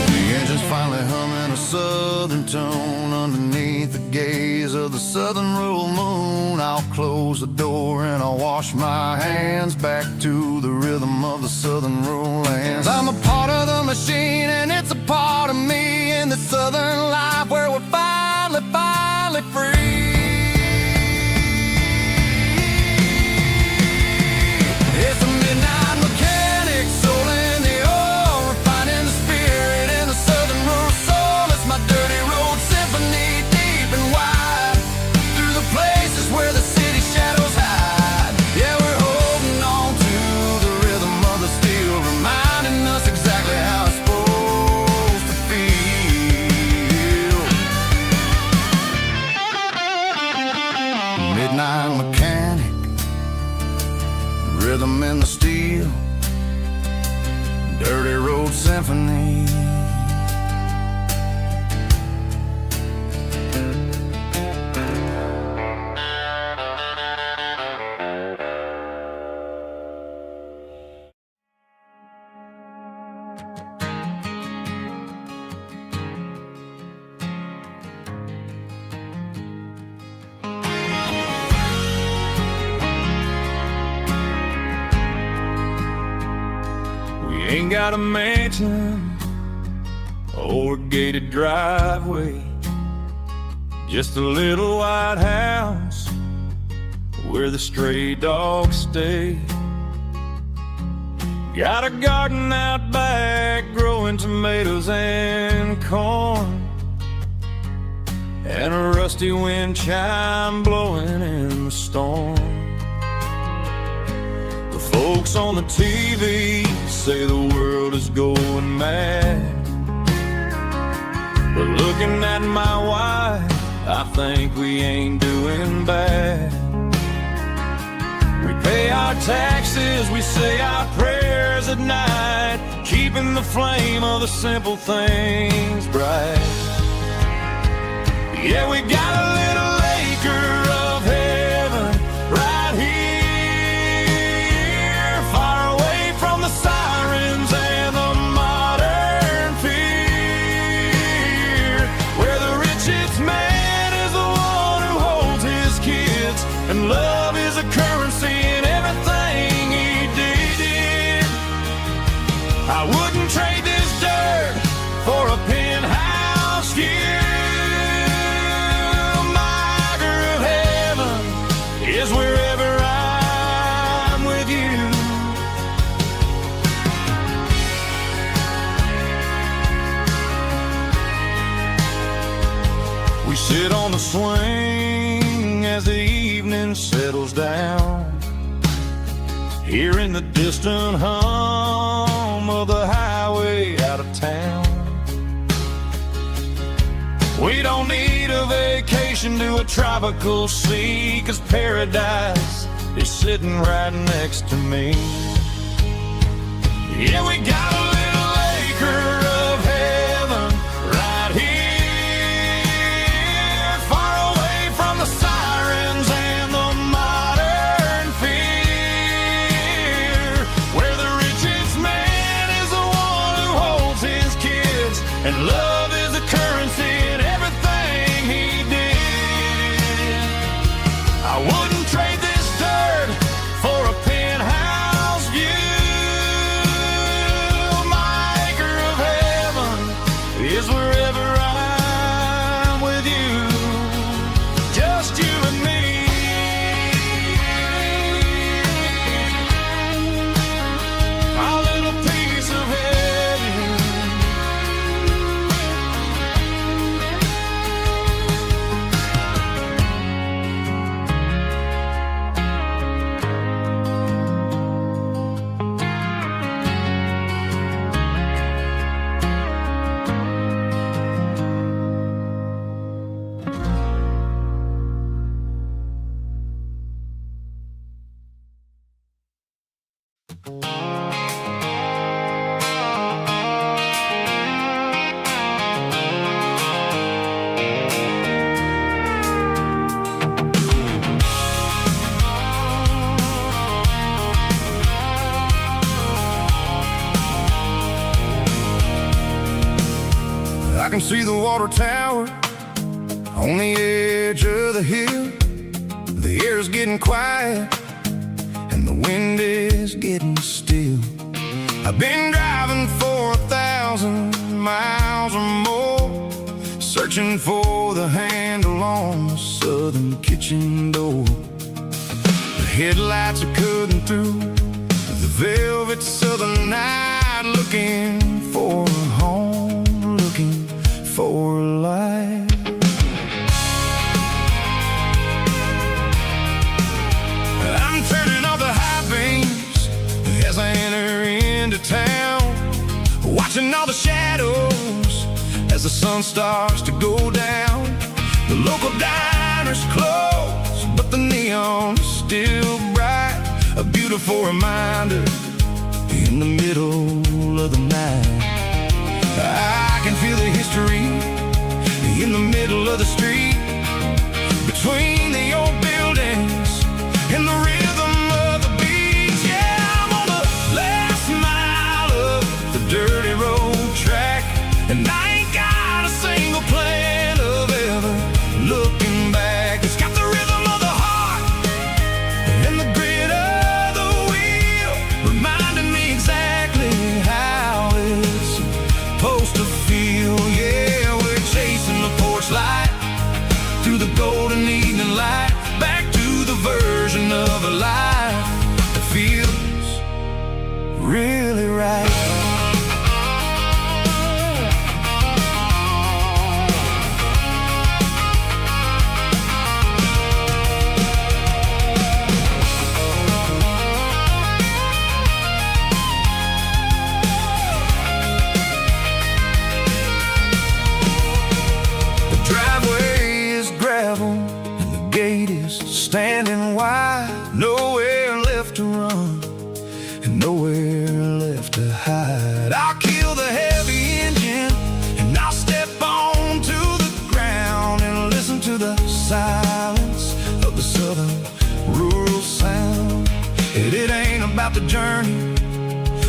The engine's finally humming a southern tone underneath the gaze of the southern rural moon. I'll close the door and I'll wash my hands back to the rhythm of the southern rural lands. I'm a part of the machine and it's a part of me in the southern life where we're finally free. It's a midnight mechanic, soul in the ore, refining the spirit in the southern rural soul. It's my dirty road symphony, deep and wide, through the places where the city shadows hide. Yeah, we're holding on to the rhythm of the steel, reminding us exactly how it's supposed to feel. Midnight mechanic, rhythm in the steel, dirty road symphony. Ain't got a mansion or a gated driveway, just a little white house where the stray dogs stay. Got a garden out back growing tomatoes and corn, and a rusty wind chime blowing in the storm. The folks on the TV say the world is going mad, but looking at my wife, I think we ain't doing bad. We pay our taxes, we say our prayers at night, keeping the flame of the simple things bright. Yeah, we got a little acre of heaven right We sit on the swing as the evening settles down, hearing the distant hum of the highway out of town. We don't need a vacation to a tropical sea, 'cause paradise is sitting right next to me. Yeah, we got a little acre of heaven right here, far away from the sirens and the modern fear, where the richest man is the one who holds his kids, and love is the currency in everything he did. I wouldn't trade this dirt for a penthouse view. My acre of heaven is wherever I'm with you, just you and me. My little piece of heaven. I can see the water tower on the edge of the hill. The air's getting quiet and the wind is getting still. I've been driving for 1,000 miles or more, searching for the handle on the southern kitchen door. The headlights are cutting through the velvet southern night, looking for a home, looking for life. I'm turning off the high beams as I enter into town, watching all the shadows as the sun starts to go down. The local diner's closed, but the neon is still bright, a beautiful reminder in the middle of the night. I can feel the history in the middle of the street, between the old buildings and the rhythm of the beats. Yeah, I'm on the last mile of the dirty road track, and I ain't got a single plan of ever looking back. It's got the rhythm of the heart and the grit of the wheel, reminding me exactly how it's supposed to feel. Yeah, we're chasing the porch light through the golden evening light, back to the version of a life that feels really right. Standing wide, nowhere left to run and nowhere left to hide. I'll kill the heavy engine and I'll step onto the ground and listen to the silence of the southern rural sound. It ain't about the journey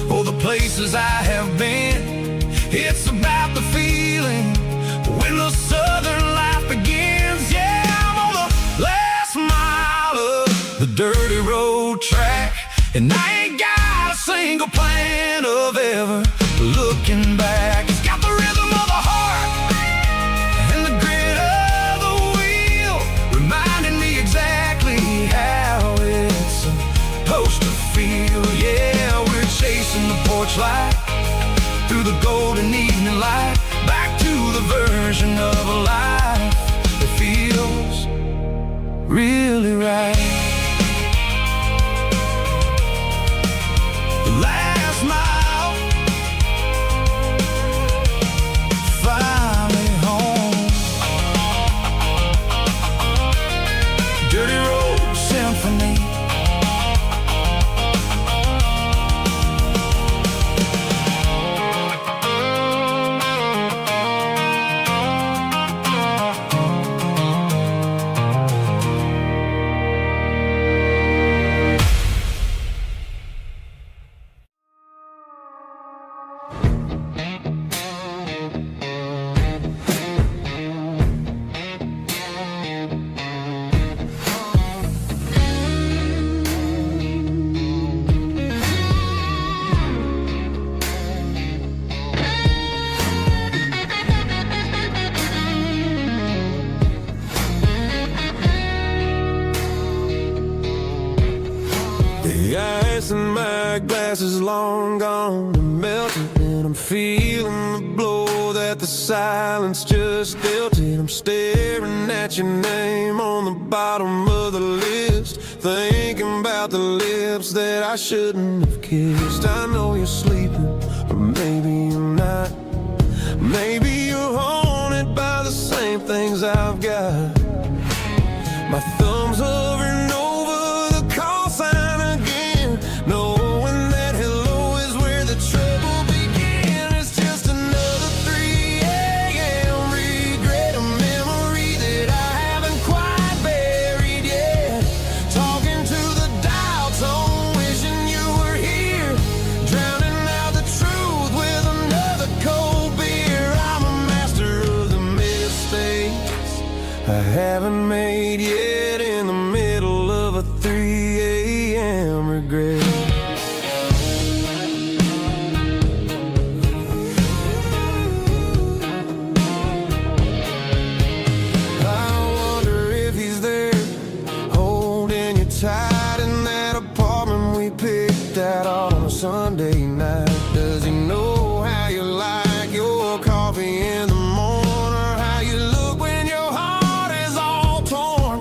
or the places I have been, it's about the feeling when the southern life begins. Yeah, I'm on the last mile of the dirty road track, and I ain't got a single plan of ever looking back. It's got the rhythm of the heart and the grit of the wheel, reminding me exactly how it's supposed to feel. Yeah, we're chasing the porch light through the golden evening light, back to the version of a life my glass is long gone and melted, and I'm feeling the blow that the silence just dealt it. I'm staring at your name on the bottom of the list, thinking about the lips that I shouldn't have kissed. I know you're sleeping, or maybe you're not. Maybe you're haunted by the same things I've got. My thumb's hovering over the call sign again, knowing that hello is where the trouble began. It's just another 3 a.m. regret, a memory that I haven't quite buried yet. Talking to the dial tone, wishing you were here, drowning out the truth with another cold beer. I'm a master of the mistakes I haven't made yet, in the middle of a 3 a.m. regret. I wonder if he's there, holding you tight in that apartment we picked out on a Sunday night. Does he know how you like your coffee in the morning, or how you look when your heart is all torn?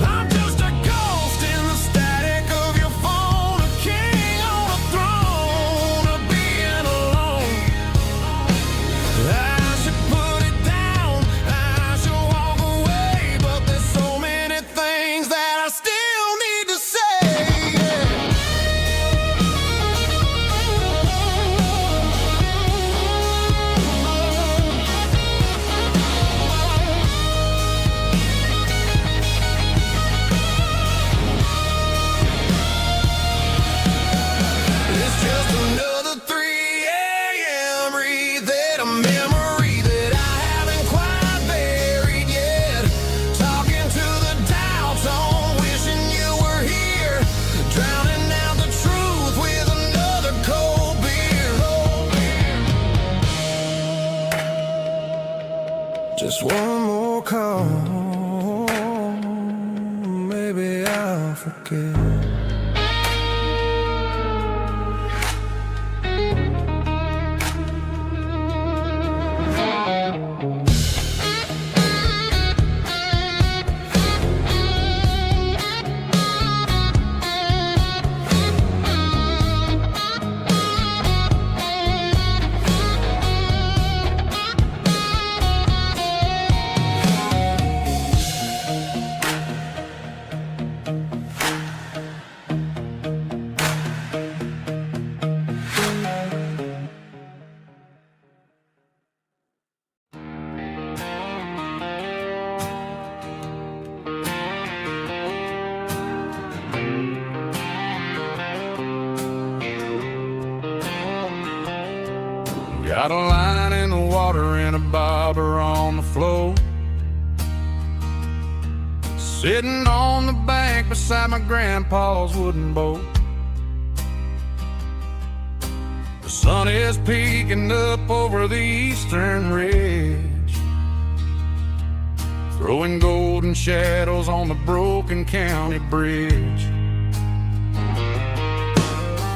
I'm just a ghost in the static of your phone, a king on a throne of being alone. I should put it down, I should walk away, but there's so many things that I still need to say. It's just another 3 a.m. read, a memory that I haven't quite buried yet. Talking to the dial tone, wishing you were here, drowning out the truth with another cold beer. Just one more call, maybe I'll forget. Got a line in the water and a bobber on the floor, sitting on the bank beside my grandpa's wooden boat. The sun is peeking up over the eastern ridge, throwing golden shadows on the broken county bridge.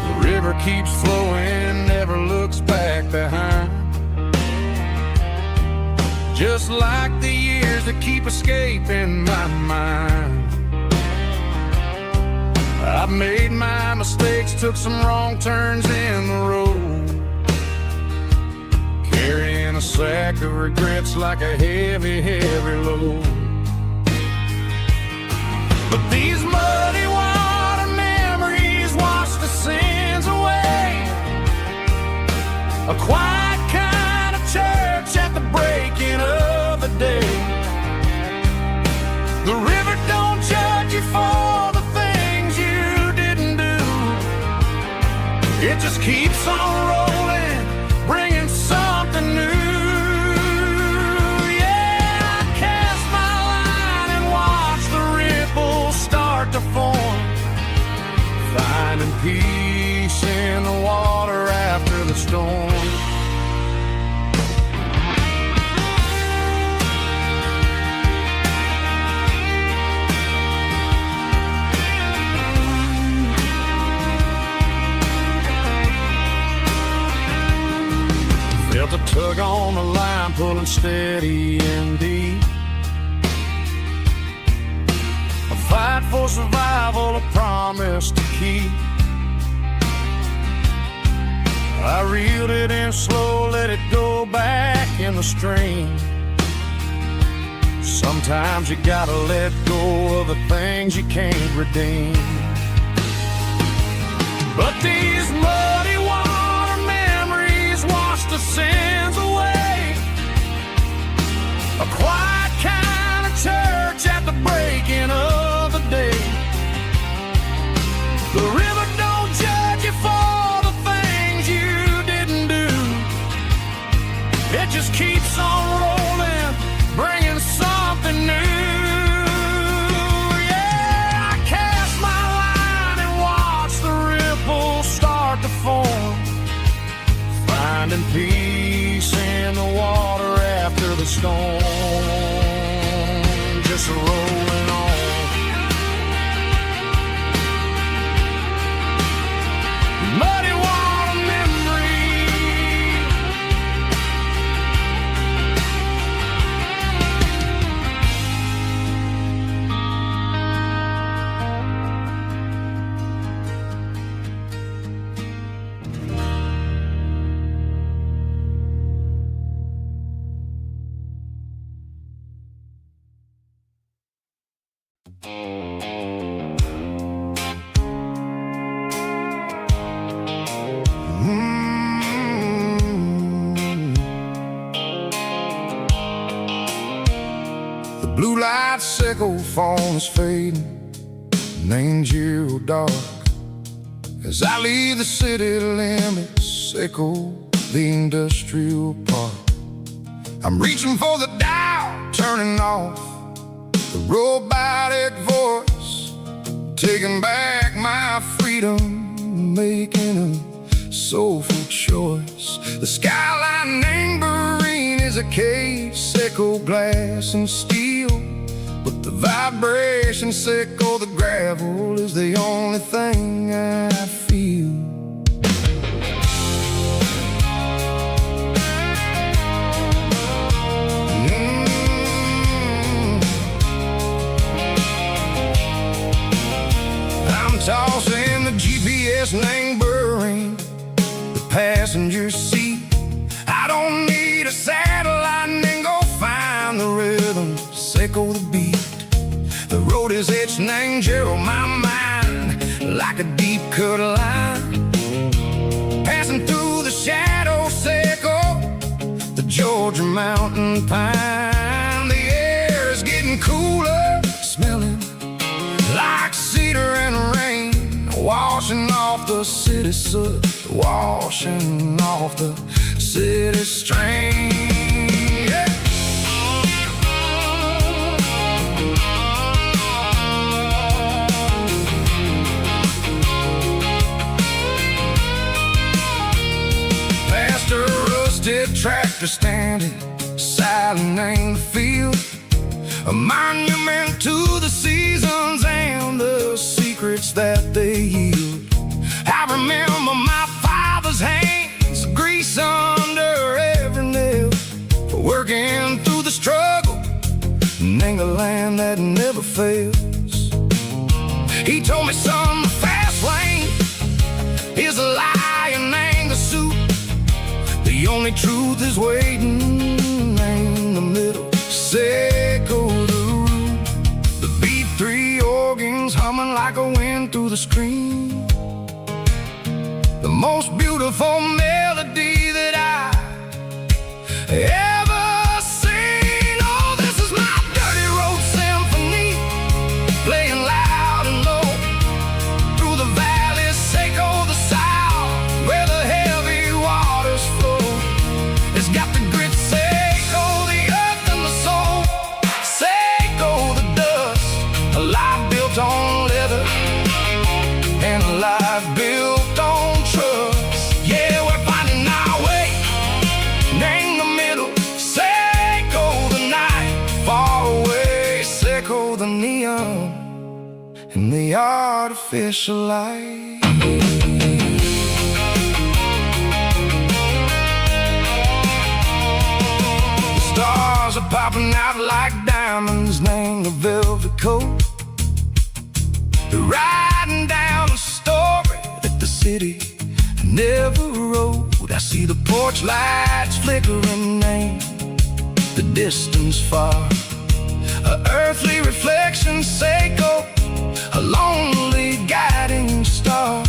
The river keeps flowing, never looks back behind, just like the years that keep escaping my mind. I've made my mistakes, took some wrong turns in the road, carrying a sack of regrets like a heavy, heavy load. But these muddy water memories wash the sins away. A quiet kind of church at the breaking of the day. The river don't judge you for the things you didn't do. It just keeps on rolling, bringing something new. Yeah, I cast my line and watch the ripples start to form, finding peace in the water after the storm. tug on the line, pulling steady and deep. A fight for survival, a promise to keep. I reeled it in slow, let it go back in the stream. Sometimes you gotta let go of the things you can't redeem. But these muddy water memories wash the sins away. A quiet kind of church at the breaking of the day. The river don't judge you for the things you didn't do. It just keeps on rolling, bringing something new. To form, finding peace in the water after the storm, just rolling on. Muddy water memory. The blue light sickle phone is fading, named zero dark. As I leave the city limits, echo the industrial park. I'm reaching for the dial, turning off the robotic voice, taking back my freedom, making a soulful choice. The skyline named Marine is a case, echo glass and steel, but the vibration sickle, the gravel is the only thing I feel. Tossing the GPS named Burring, the passenger seat. I don't need a satellite and go find the rhythm, echo the beat. The road is etched named Gerald, my mind, like a deep cut line. Passing through the shadows, echo the Georgia mountain pine. The air is getting cooler, smelling like cedar and rain, washing off the city soot, washing off the city strain. Yeah. Past a rusted tractor standing, silent in the field, a monument to the seasons and the secrets that they yield. I remember my father's hands, grease under every nail, for working through the struggle, and the land that never fails. He told me, son, the fast lane is a lie and the suit. The only truth is waiting in the middle. Echo the root, the B3 organs humming like a wind through the screen. The most beautiful melody that I ever seen. Oh, this is my dirty road symphony, playing loud and low through the valleys, echo the south, where the heavy waters flow. It's got the grit, echo the earth and the soul. A life built on leather and a life built on trust. Yeah, we're finding our way in the middle. Echo the night far away, echo the neon and the artificial light. stars are popping out like diamonds, named the velvet coat. They're riding down a story that the city never wrote. I see the porch lights flickering in the distance far. A earthly reflection, Seiko, a lonely guiding star.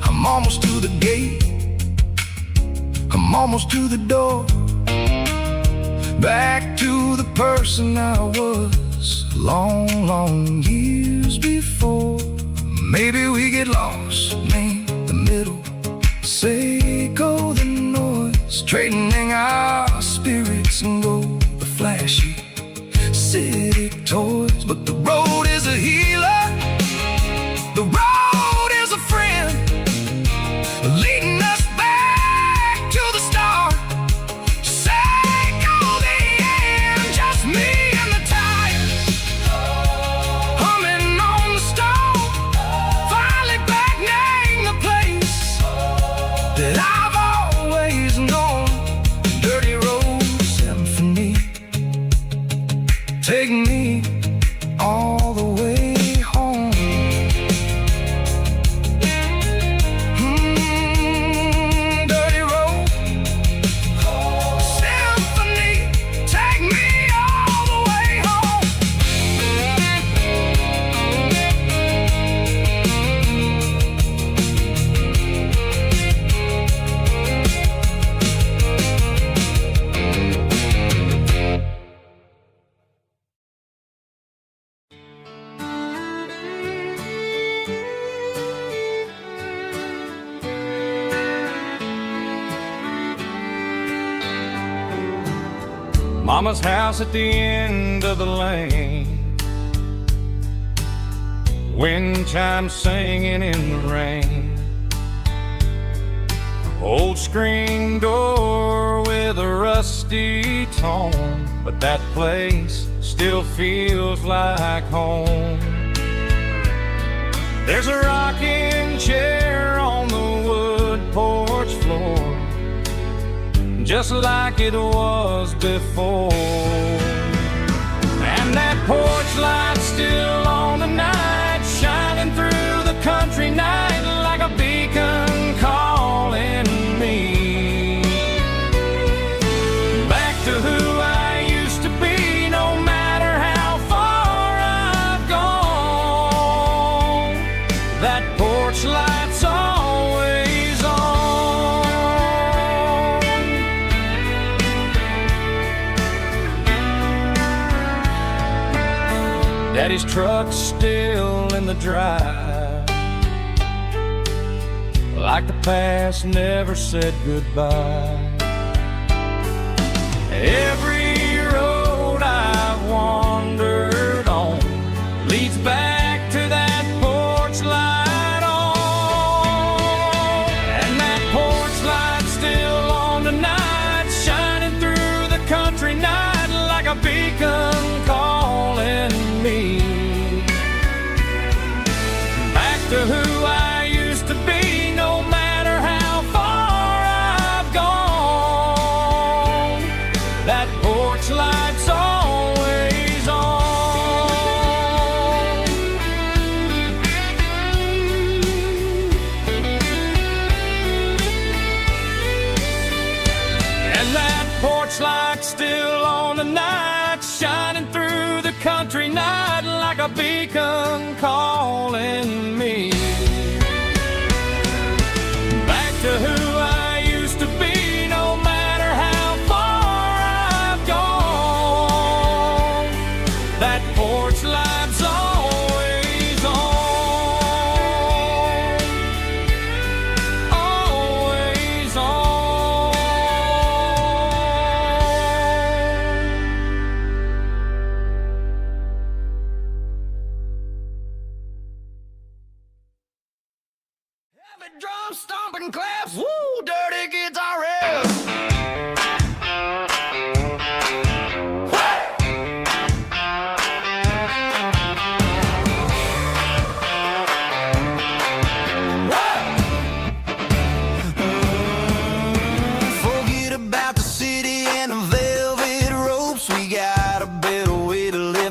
I'm almost to the gate, I'm almost to the door. Back to the person I was long, long years before. Maybe we get lost, me, the middle, Seiko, the noise, trading our spirits and go the flashy city toys. But the road is a healer, the road is a friend, leading us back to the start. Seiko, the end, just me and the tires, humming on the stove, finally back name the place that I've always known. Dirty road symphony, take me all the way home. Dirty road symphony, take me all the way home. Mama's house at the end of the lane, wind chimes singing in the rain. Old screen door with a rusty tone, but that place still feels like home. There's a rocking chair on the wood porch floor, just like it was before. And that porch light's still on tonight, shining through the country night like a beacon calling me back to who I used to be. No matter how far I've gone, that porch light's always on. Daddy's truck's still in the drive, like the past never said goodbye. Every road I've wandered on leads back to that porch light on. And that porch light's still on tonight, shining through the country night like a beacon calling me back to who I used to be. No matter how far I've gone, that porch light's always on. And that porch light's still on tonight, shining through the country night like a beacon calling me back to who I used to be. No matter how far I've gone, that porch light's always on, always on. Heavy drum stomping claps, woo, dirty guitar riff. Forget about the city and the velvet ropes. We got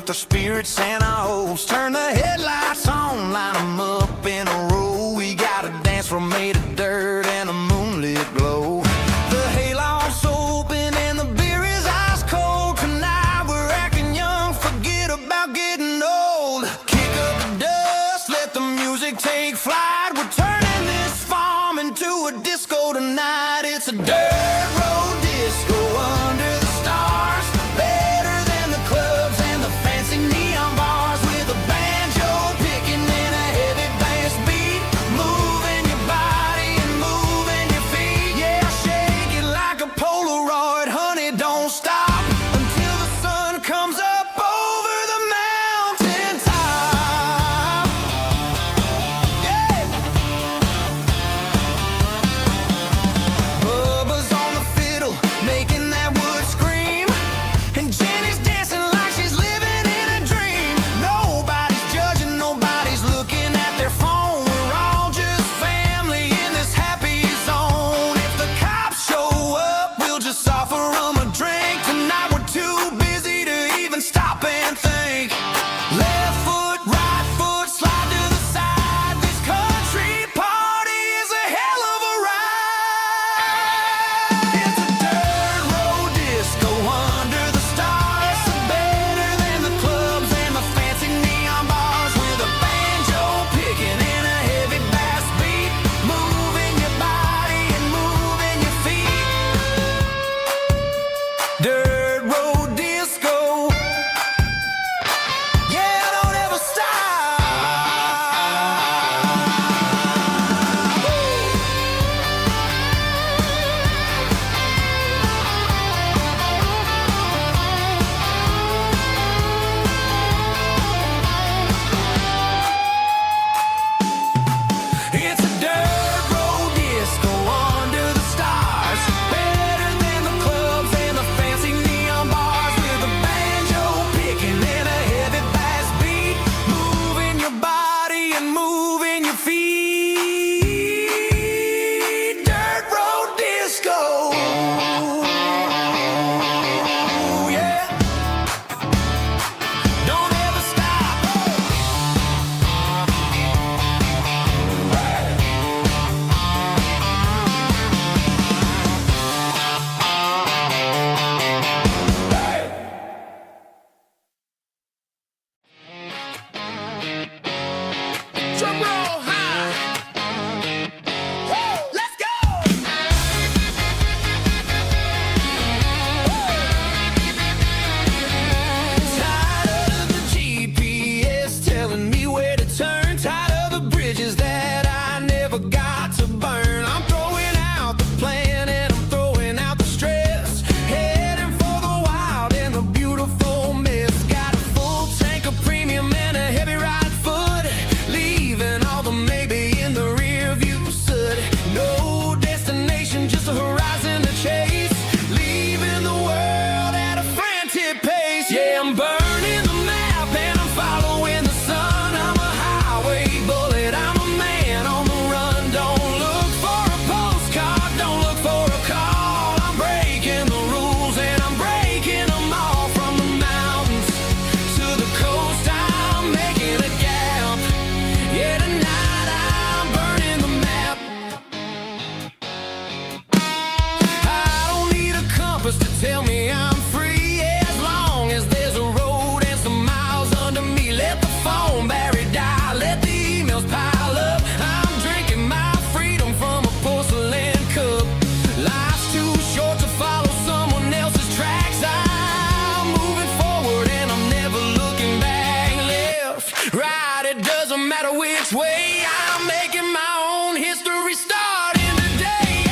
with our spirits and our hopes. Turn the headlights on, line them up in a row. We got a dance floor made of dirt and a moonlit glow. The hayloft's open and the beer is ice cold. Tonight we're acting young, forget about getting old. Kick up the dust, let the music take flight. We're turning this farm into a disco tonight. It's a dirt road disco under the stars. Better than the clubs and the fancy neon bars. With a banjo picking and a heavy bass beat. Moving your body and moving your feet. Yeah, shake it like a Polaroid, honey, don't stop until the sun comes up over the mountain top. Yeah. Bubba's on the fiddle, making that wood scream. And Jenny's dancing like she's living in a dream. Nobody's judging, nobody's looking at their phone. We're all just family in this happy zone. If the cops show up, we'll just offer them a drink. Tonight we're too busy to even stop and think. Left foot, right foot, slide to the side. This country party is a hell of a ride. It's a dirt road disco under the stars. Better than the clubs and the fancy neon bars. With a banjo picking and a heavy bass beat. Moving your body and moving your feet. Dirt road disco. Yeah, don't ever stop. It's a dirt road disco under the stars. Better than the clubs and the fancy neon bars. With a banjo picking and a heavy bass beat. Moving your body and moving your feet. Dirt road disco. Yeah. Don't ever stop. Drum roll high. Woo, let's go. Tired of the GPS telling me where to turn. Tired of the bridges that I never got to burn. I'm throwing out the plan and I'm throwing out the stress. Heading for the wild and the beautiful mist. Got a full tank of premium and a heavy right foot. Leaving all the maybe in the rear view soot. No destination, just a horizon to chase. Leaving the world at a frantic pace. Yeah, I'm burning the map and I'm following the sun. I'm a highway bullet, I'm a man on the run. Don't look for a postcard, don't look for a call. I'm breaking the rules and I'm breaking them all. From the mountains to the coast, I'm making a gap. Yeah, tonight I'm burning the map. I don't need a compass to tell me I'm free. As long as there's a road and some miles under me. Let the phone battery die, let the emails pile up. I'm drinking my freedom from a porcelain cup. Life's too short to follow someone else's tracks. I'm moving forward and I'm never looking back. Left, right, it doesn't matter which way. I'm making my own history starting today.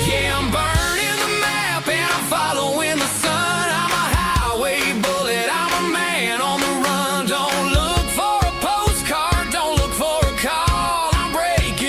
Yeah, I'm burning the map and I'm following the sun. I'm a highway bullet, I'm a man on the run. Don't look for a postcard, don't look for a call. I'm breaking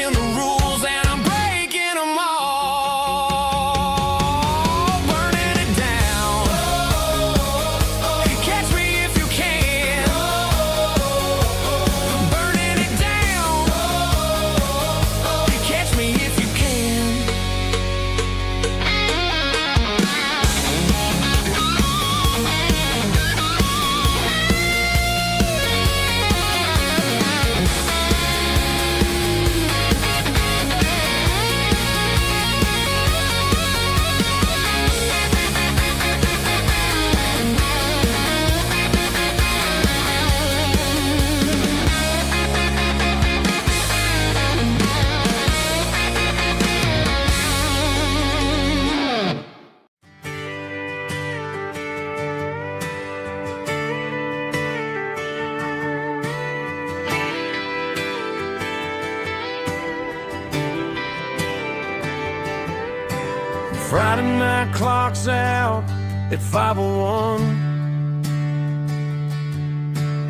Friday night clock's out at 5:01.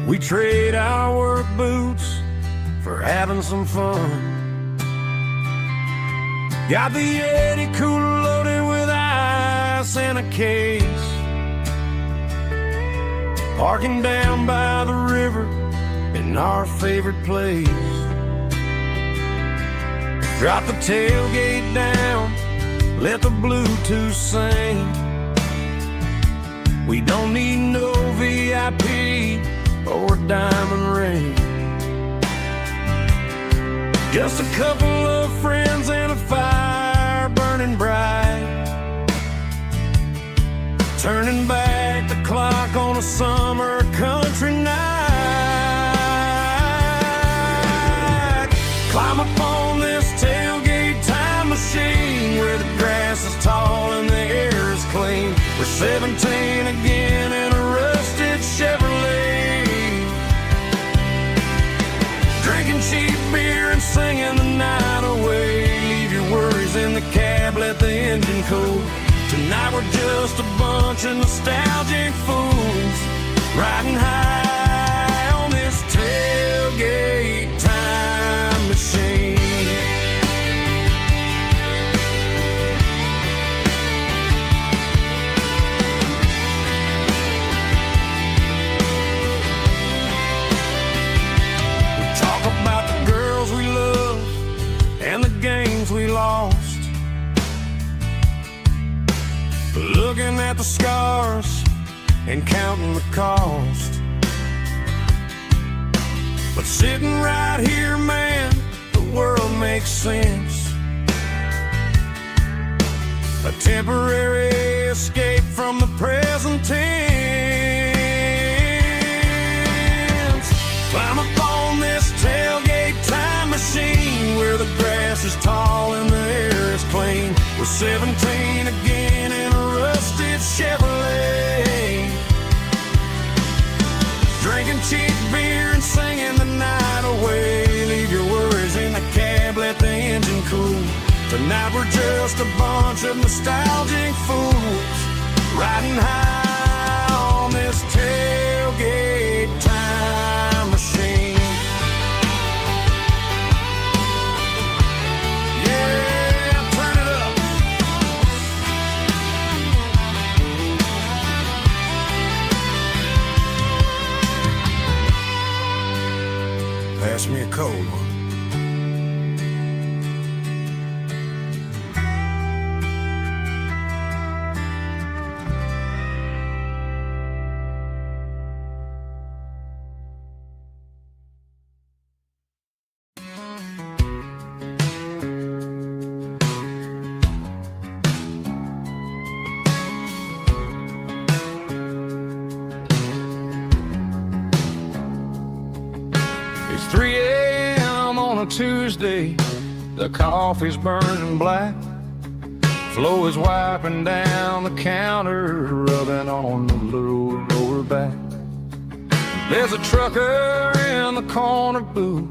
We trade our work boots for having some fun. Got the Yeti cooler loaded with ice and a case. Parking down by the river in our favorite place. Drop the tailgate down, let the Bluetooth sing. We don't need no VIP or diamond ring. Just a couple of friends and a fire burning bright, turning back the clock on a summer country night. Climb up on this tailgate time machine where the grass is tall and the air is clean. We're 17 again in a rusted Chevrolet, drinking cheap beer and singing the night away. Leave your worries in the cab, let the engine cool. Tonight we're just a bunch of nostalgic fools, riding high on this tailgate time machine. We talk about the girls we love and the games we lost, looking at the scars and counting the cost. But sitting right here, man, the world makes sense. A temporary escape from the present tense. Climb up on this tailgate time machine where the grass is tall and the air is clean. We're 17 again in a rusted Chevrolet, drinking cheap beer and singing the night away. Leave your worries in the cab, let the engine cool. Tonight we're just a bunch of nostalgic fools, riding high on this tailgate time machine. Pass me a cold one. It's 3 a.m. on a Tuesday, the coffee's burning black. Flo is wiping down the counter, rubbing on the little lower back. There's a trucker in the corner booth,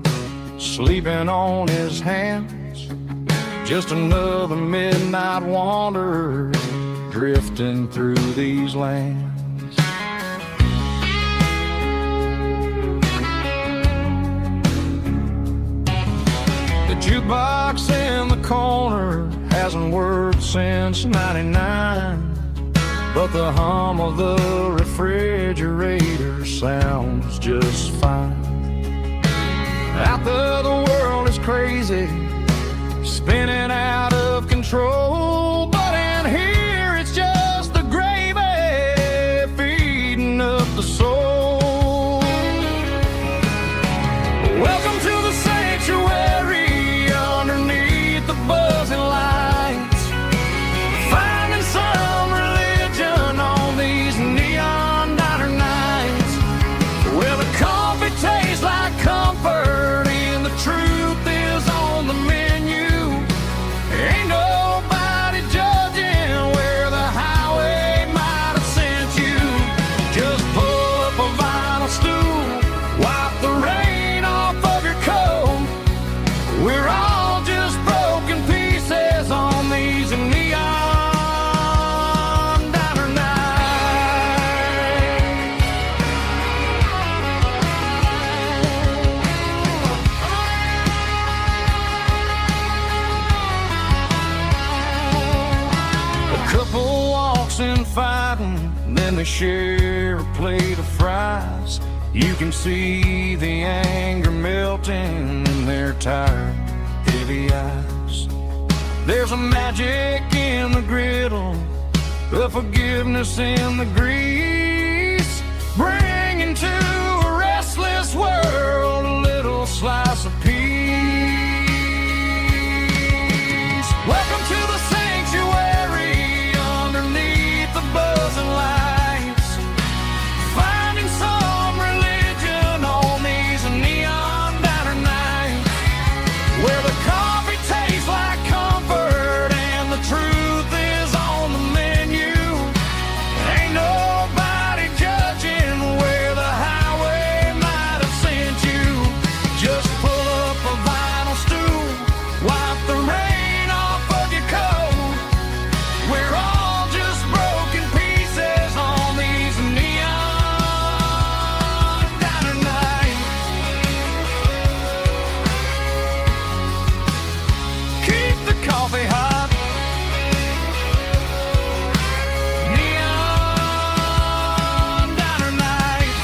sleeping on his hands. Just another midnight wanderer, drifting through these lands. The jukebox in the corner hasn't worked since '99, but the hum of the refrigerator sounds just fine. Out there the world is crazy, spinning out of control, but in here it's just the gravy feeding up the soul. Welcome to the sanctuary underneath the buzzing lights, finding some religion on these neon diner nights. Well, the coffee tastes like comfort and the truth is on the menu. Ain't nobody then they share a plate of fries. You can see the anger melting in their tired, heavy eyes. There's a magic in the griddle, a forgiveness in the grease, bringing to a restless world a little slice of peace. Welcome to the sanctuary underneath the buzzing lights, finding some religion on these neon diner nights, where the coffee tastes like comfort and the truth is on the menu. Ain't nobody judging where the highway might have sent you. Just pull up a vinyl stool, wipe the rain off of your coat. We're all just broken pieces on these neon diner nights. Keep the coffee hot. Neon diner nights.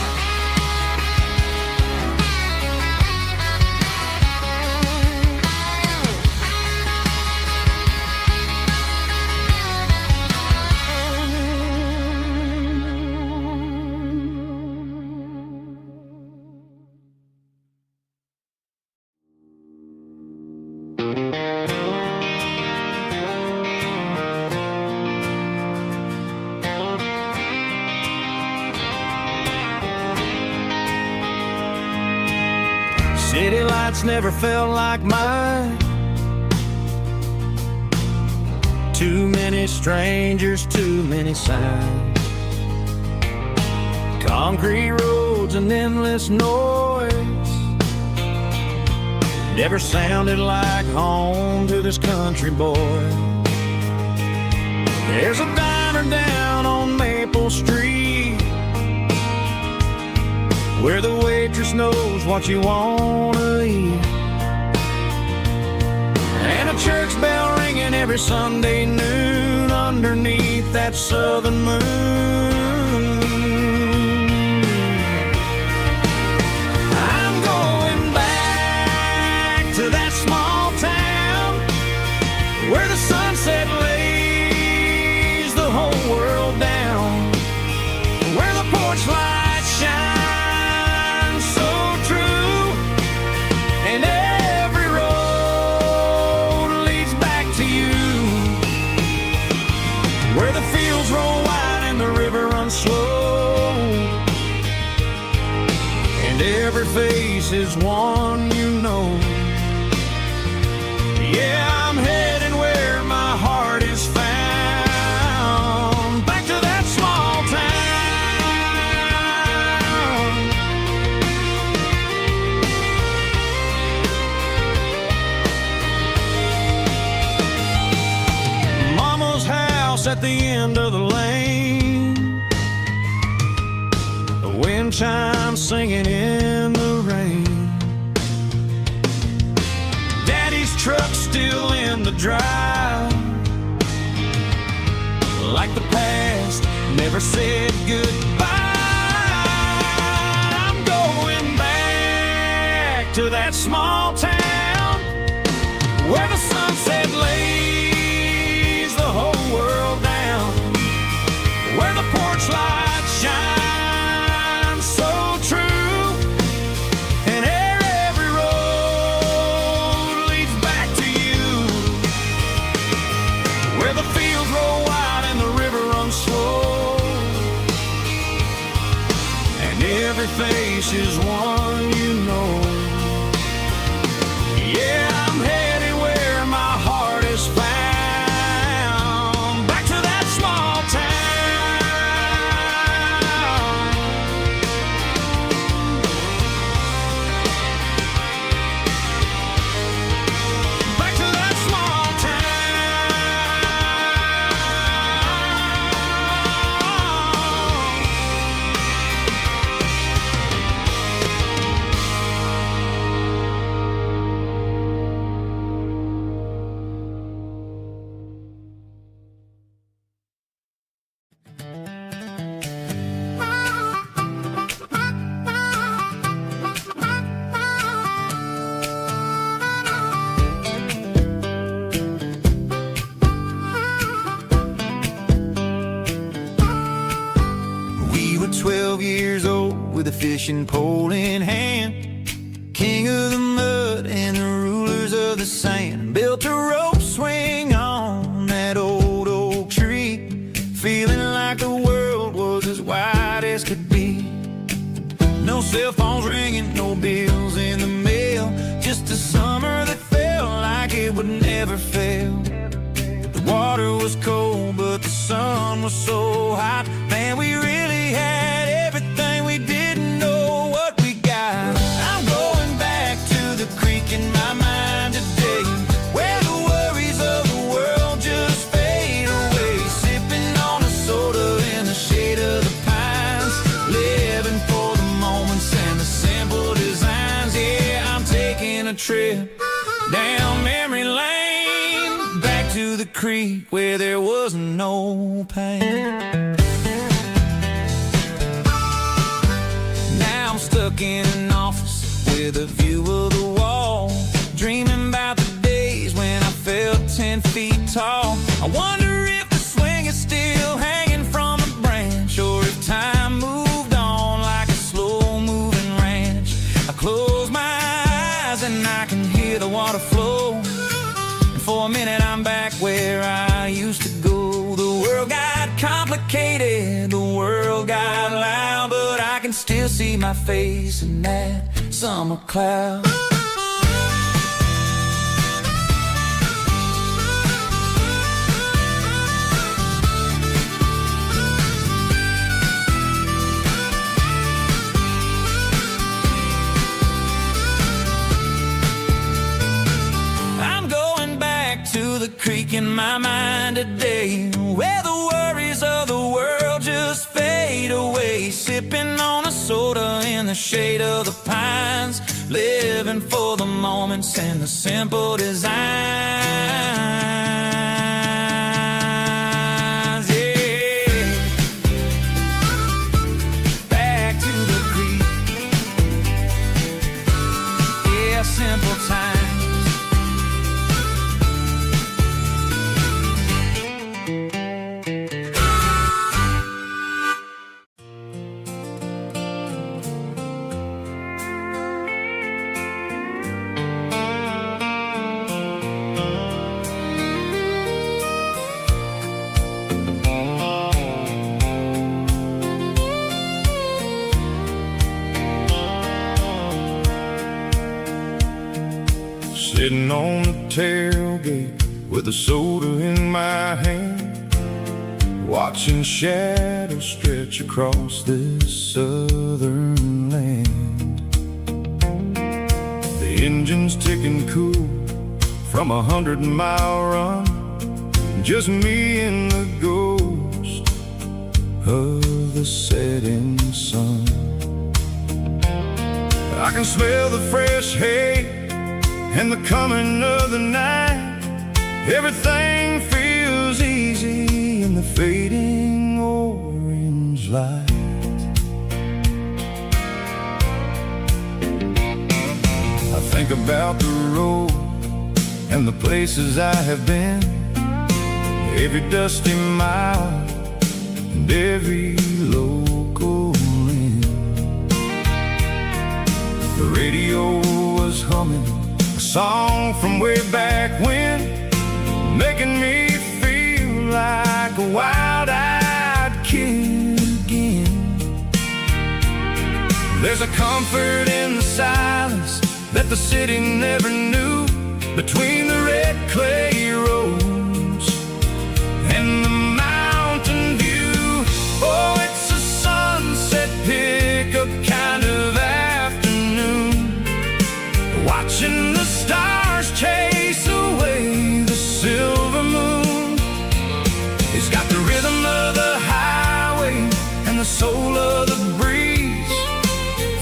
City lights never felt like mine. Too many strangers, too many signs. Concrete roads and endless noise never sounded like home to this country boy. There's a diner down on Maple Street where the waitress knows what you wanna eat, and a church bell ringing every Sunday noon underneath that southern moon. I'm going back to that small town where the sunset lays the whole world down, where the porch lights shine so true, and every road leads back to you, where the fields roll wide and the river runs slow, and every face is one you know. Yeah, I'm heading where my heart is found, back to that small town. Mama's house at the end of the lane, the wind chimes singing in the rain. Daddy's truck still in the drive, like the past never said goodbye. I'm going back to that small town where the sunset lays the whole world down, where the porch lights shine so true, and every road leads back to you, where the fields roll wide and the river runs slow, and every face is one you know. Yeah, I'm headed where my heart is found, back to that small town. Back to that small town. pole in hand. King of the mud and the rulers of the sand built a rope swing on that old oak tree, feeling like the world was as wide as could be. No cell phones ringing, no bills in the mail, just a summer that felt like it would never fail. The water was cold, but the sun was so hot. Man, we really had everything, we didn't know what we got. I'm going back to the creek in my mind today, where the worries of the world just fade away, sipping on a soda in the shade of the pines, living for the moments and the simple designs. Yeah, I'm taking a trip down memory lane, back to the creek where there was no pain. Now I'm stuck in an office with a view of the wall, dreaming about the days when I felt 10 feet tall. I wonder if the swing is still hanging from a branch, or if time moved on like a slow-moving ranch. I close my eyes and I can hear the water flow, and for a minute I'm back where I used to go. The world got complicated, the world got loud, but I can still see my face in that summer cloud. I'm going back to the creek in my mind today, where the worries of the world just fade away, sipping on a soda in the shade of the pines, living for the moments and the simple designs. Yeah, back to the creek. Yeah, simple times. Sitting on the tailgate with a soda in my hand, watching shadows stretch across this southern land. The engine's ticking cool from 100-mile run, just me and the ghost of the setting sun. I can smell the fresh hay and the coming of the night. Everything feels easy in the fading orange light. I think about the road and the places I have been, every dusty mile and every local inn. The radio was humming a song from way back when, making me feel like a wild-eyed kid again. There's a comfort in the silence that the city never knew, between the red clay roads and the mountain view. Oh, it's a sunset pickup kind of afternoon, watching the stars chase away the silver moon. It's got the rhythm of the highway and the soul of the breeze,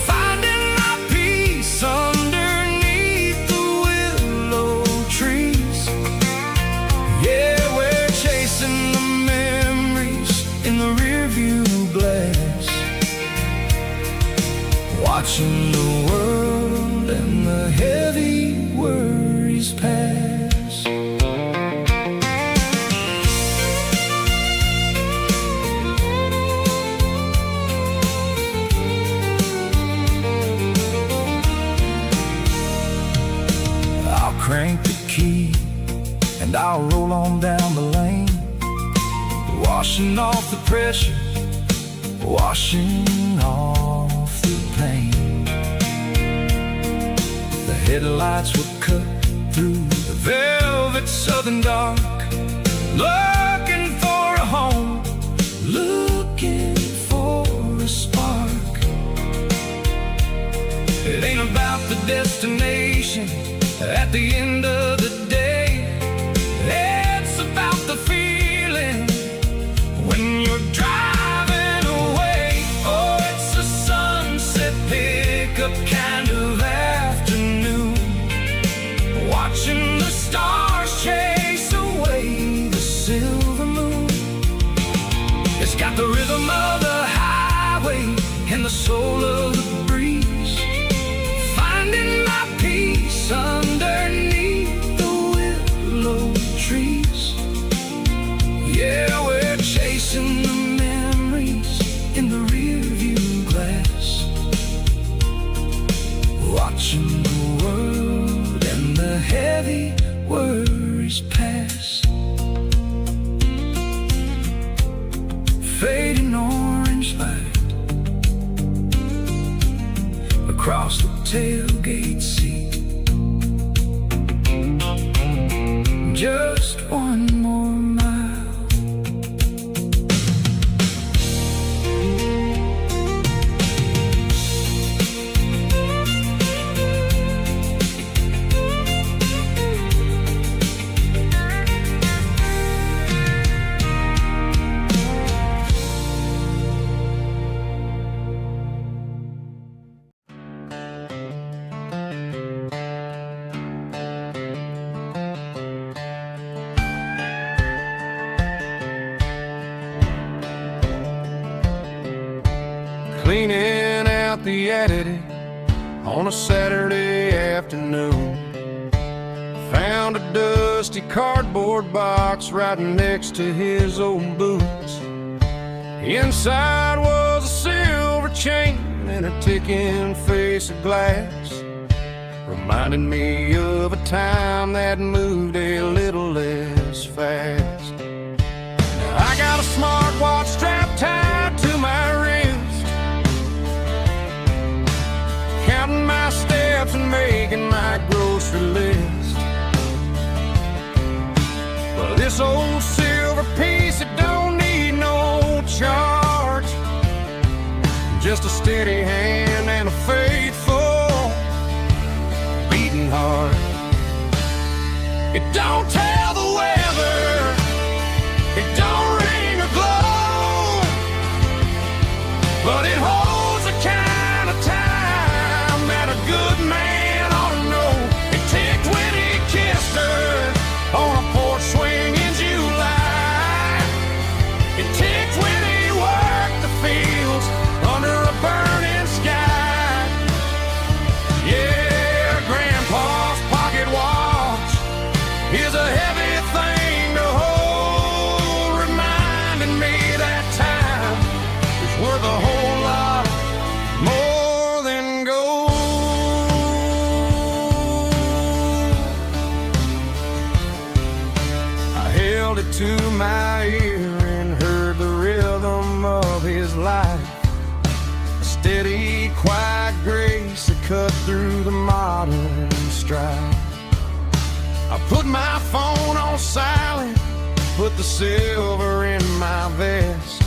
finding my peace underneath the willow trees. Yeah, we're chasing the memories in the rearview glass, watching the world and the heavy worries pass. and I'll roll on down the lane, washing off the pressure, washing off the pain. The headlights will cut through the velvet southern dark, looking for a home, looking for a spark. It ain't about the destination at the end of the day, it's about the feeling when you're driving away. Oh, it's a sunset pickup kind of afternoon, watching the stars chase away the silver moon. It's got the rhythm of the highway and the soul of the breeze, finding my peace underneath the willow trees. Yeah, we're chasing the memories in the rearview glass, watching the world and the heavy worries pass. Fading orange light across the tailgate seat. Just one more mile. Cleaning out the attic on a Saturday afternoon, found a dusty cardboard box right next to his old boots. Inside was a silver chain and a ticking face of glass, reminding me of a time that moved a little less fast. I got a smartwatch strapped tied to my wrist, counting my steps and making my grocery list. Well, this old silver piece, it don't need no charge, just a steady hand and a faithful beating heart. It don't tell the weather, it don't ring or glow, but it holds the kind of time that a good man ought to know. It ticked when he kissed her on a porch swing in July. It ticked when he worked the fields under a burning sky. Yeah, Grandpa's pocket watch is a heavy thing to hold, reminding me that time is worth a whole lot more than gold. I held it to my ear and heard the rhythm of his life, a steady, quiet grace that cut through the modern strife. I put my phone on silent, put the silver in my vest,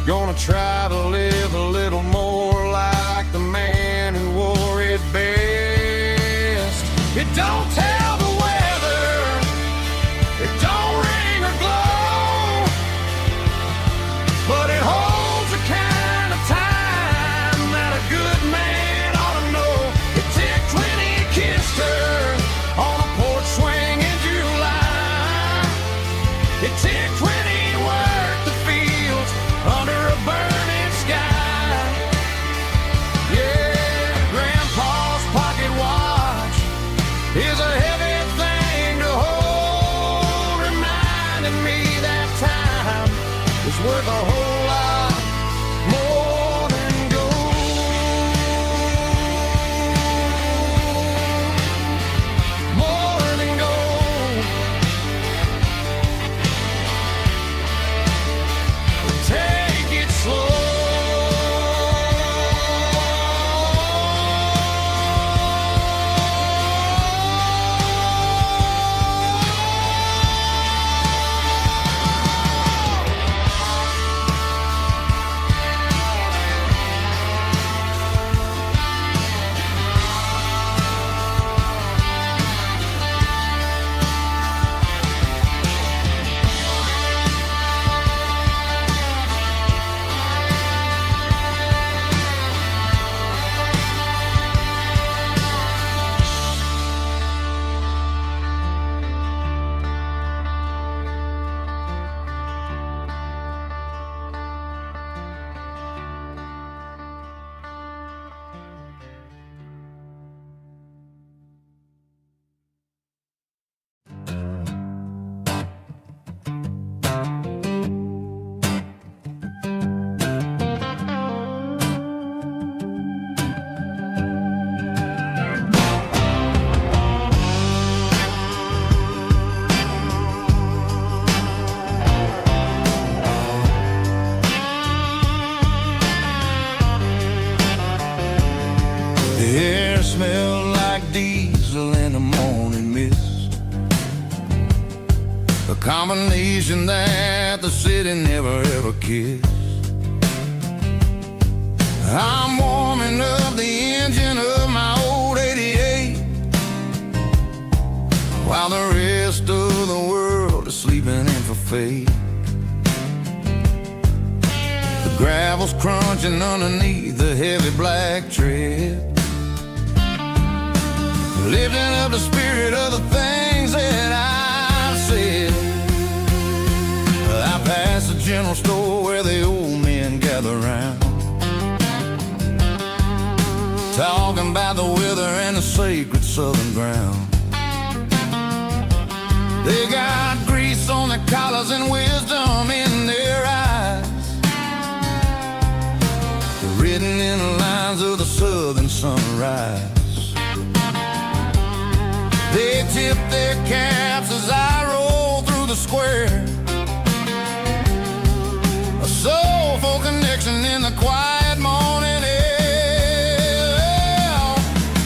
gonna try to live a little more like the man who wore it best. It don't tell the weather, it don't ring or glow, but it holds the kind of time that a good man ought to know. It ticked when he kissed her on a porch swing in July. It ticked when he worked the fields under a burning sky. Yeah, Grandpa's pocket watch is a heavy The air smelled like diesel in the morning mist, a combination that the city never ever kissed. I'm warming up the engine of my old 88, while the rest of the world is sleeping in for fate. The gravel's crunching underneath the heavy black tread, lifting up the spirit of the things that I've said. I passed the general store where the old men gather round, talking about the weather and the sacred southern ground. They got grease on their collars and wisdom in their eyes, written in the lines of the southern sunrise. They tip their caps as I roll through the square, a soulful connection in the quiet morning air.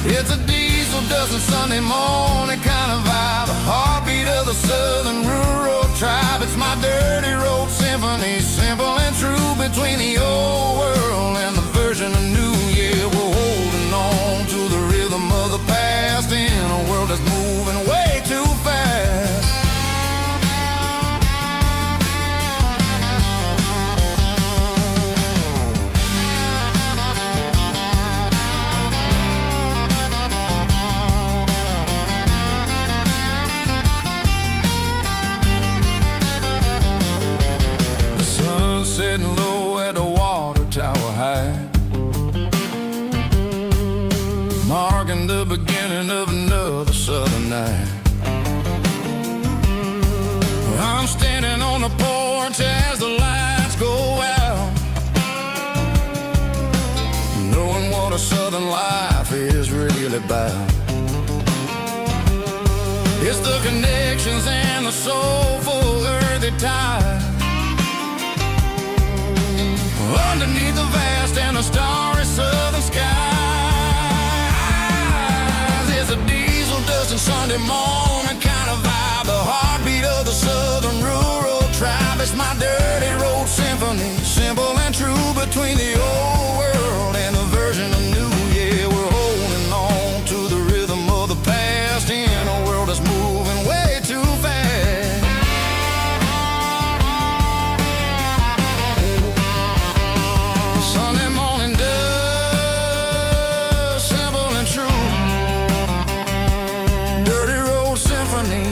It's a diesel dusting Sunday morning kind of vibe, the heartbeat of the southern rural tribe. It's my dirty road symphony, simple and true, between the old world and the version of new. Yeah, we're holding on to the rhythm of the past in a world that's moving way too fast. The sun setting low at the water tower high, marking the beginning of another southern night. I'm standing on the porch as the lights go out, knowing what a southern life is really about. It's the connections and the soulful earthy ties, underneath the vast and the starry southern skies. It's a diesel dusting Sunday morning kind of vibe, the heartbeat of the southern rural tribe. It's my dirty road symphony, simple and true, between the old world and the version of new. Yeah, we're holding on to the rhythm of the past in a world that's moving way too fast. Sunday morning dust, simple and true, dirty road symphony.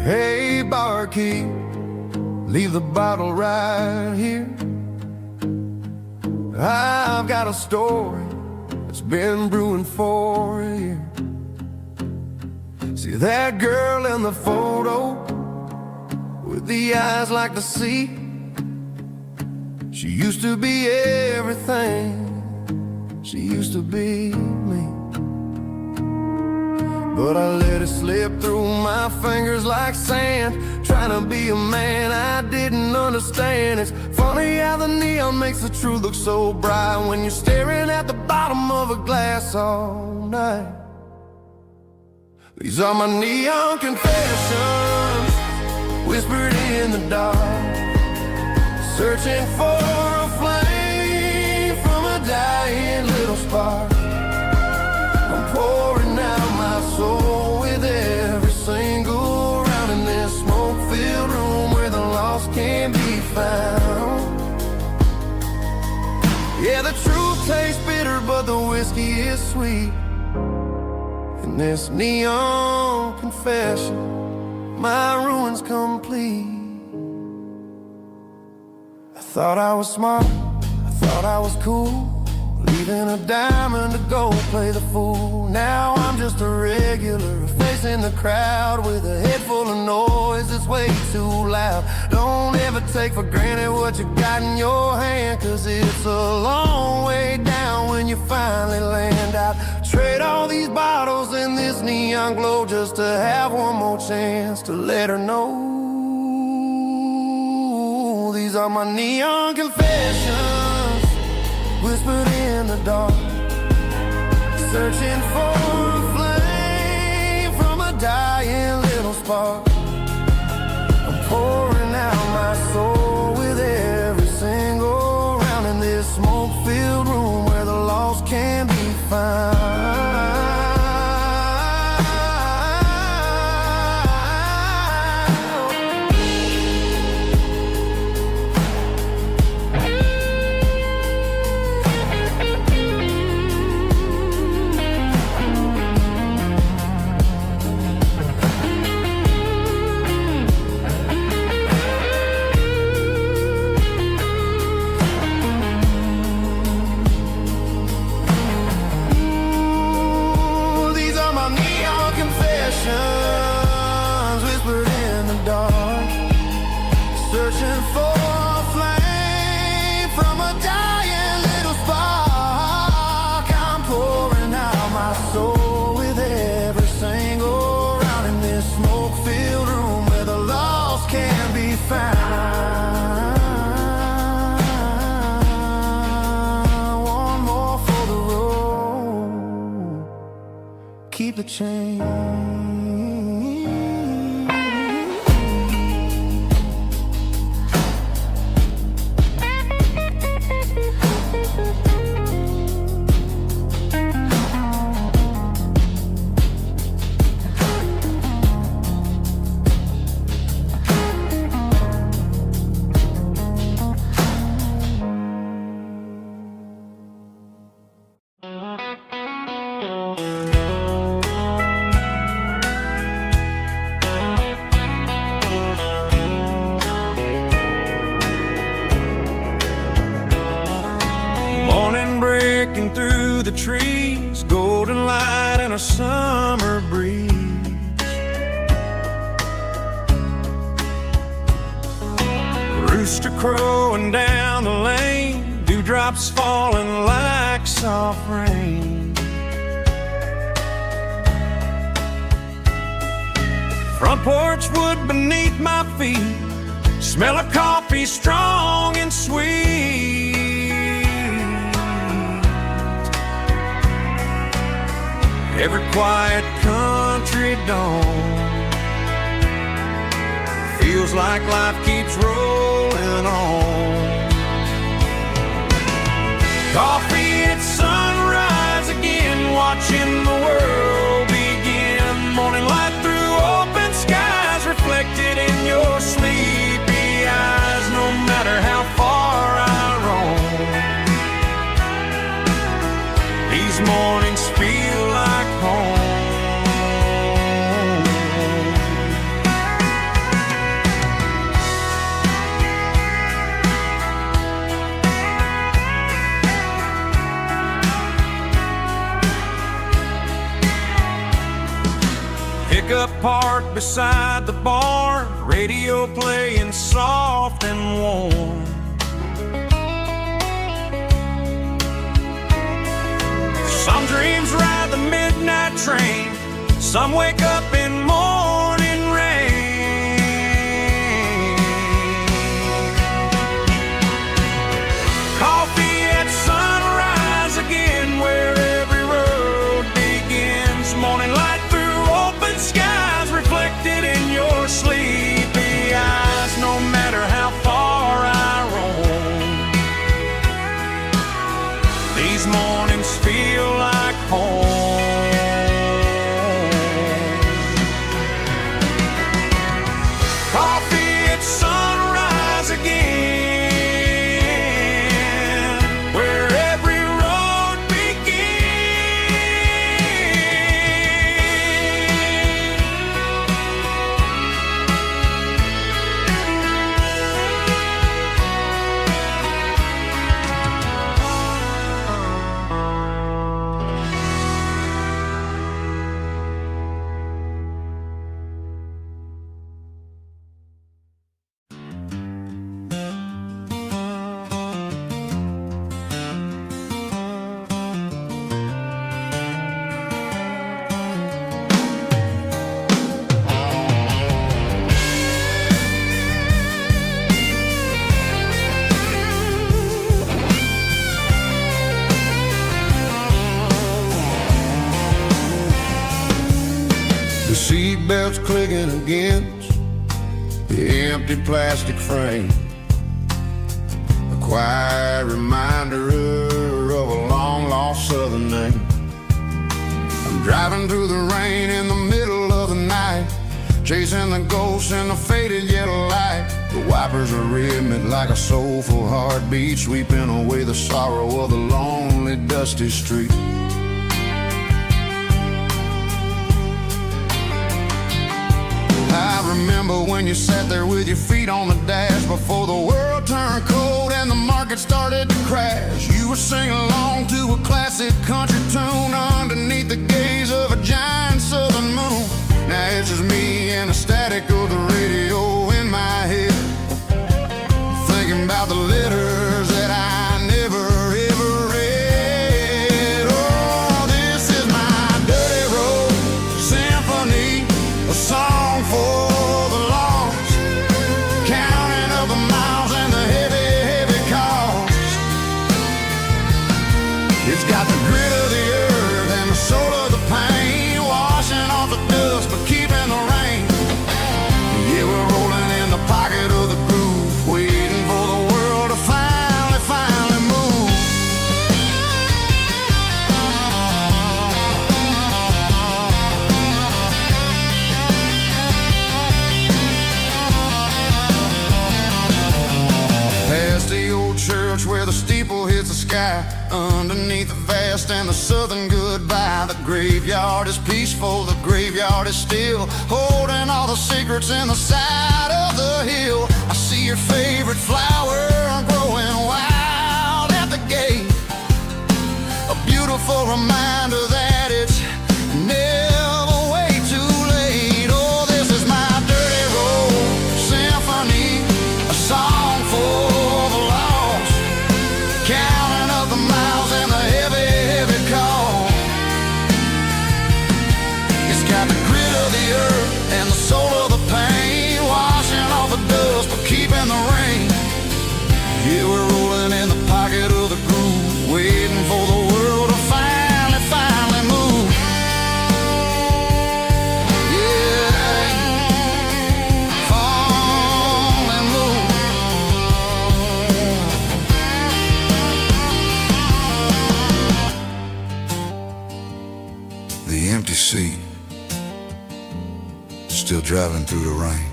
Hey, barkeep, leave the bottle right here. I've got a story that's been brewing for a year. See that girl in the photo with the eyes like the sea? She used to be everything, she used to be me. But I let it slip through my fingers like sand, trying to be a man I didn't understand. It's funny how the neon makes the truth look so bright when you're staring at the bottom of a glass all night. These are my neon confessions, whispered in the dark, searching for a flame from a dying little spark. I'm pouring out my soul with every single round in this smoke-filled room where the lost can be found. Yeah, the truth tastes bitter, but the whiskey is sweet. In this neon confession, my ruin's complete. I thought I was smart, I thought I was cool, leaving a diamond to go play the fool. Now I'm just a regular, facing the crowd with a head full of noise that's way too loud. Don't ever take for granted what you got in your hand, 'cause it's a long way down when you finally land out. Trade all these bottles and this neon glow just to have one more chance to let her know. These are my neon confessions, whispered in the dark, searching for a flame from a dying little spark. I'm pouring out my soul with every single round in this smoke-filled room where the lost can be found. Whispered in the dark, searching for a flame from a dying little spark. I'm pouring out my soul with every single round in this smoke-filled room where the lost can be found. One more for the road, keep the change. Through the trees, golden light and a summer breeze. Rooster crowing down the lane, dewdrops falling like soft rain. Front porch wood beneath my feet, smell of coffee strong and sweet. Every quiet country dawn feels like life keeps rolling on. Coffee at sunrise again, watching the world begin. Morning light through open skies, reflected in your sleepy eyes. No matter how far I roam, these mornings feel like home. Pickup parked beside the barn, radio playing soft and warm. Some dreams ride the midnight train, some wake up in morning rain. Coffee at sunrise again, where every road begins. Morning light through open seatbelts clicking against the empty plastic frame. A quiet reminder of a long-lost southern name. I'm driving through the rain in the middle of the night, chasing the ghosts in the faded yellow light. The wipers are rhythmic like a soulful heartbeat, sweeping away the sorrow of the lonely, dusty street. I remember when you sat there with your feet on the dash before the world turned cold and the market started to crash. You were singing along to a classic country tune underneath the gaze of a giant southern moon. Now it's just me and the static of the radio in my head, thinking about the letters that I never ever read. Oh, this is my dirty road symphony, a song for the lost, counting up the miles and the heavy, heavy cost. It's got the grit of the earth and the soul of the pain, washing off the dust but keeping the rain. Yeah, we're rolling in the pocket of the groove, waiting for the world to finally move. Past the old church where the steeple hits the sky, underneath the vast and the southern goodbye. The graveyard is peaceful, the graveyard is still, holding all the secrets in the side of the hill. I see your favorite flower growing wild at the gate, a beautiful reminder that it's never way too late. Oh, this is my dirty road symphony, a song for the lost, counting up the miles and the heavy, heavy call. It's got the grit of the earth and the soul of the pain, washing off the dust but keeping the rain. Yeah, we're rolling in the pocket of the groove, waiting for the world to finally move. Yeah, finally move. The empty seat, still driving through the rain.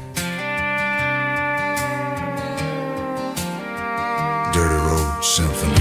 Dirty road symphony.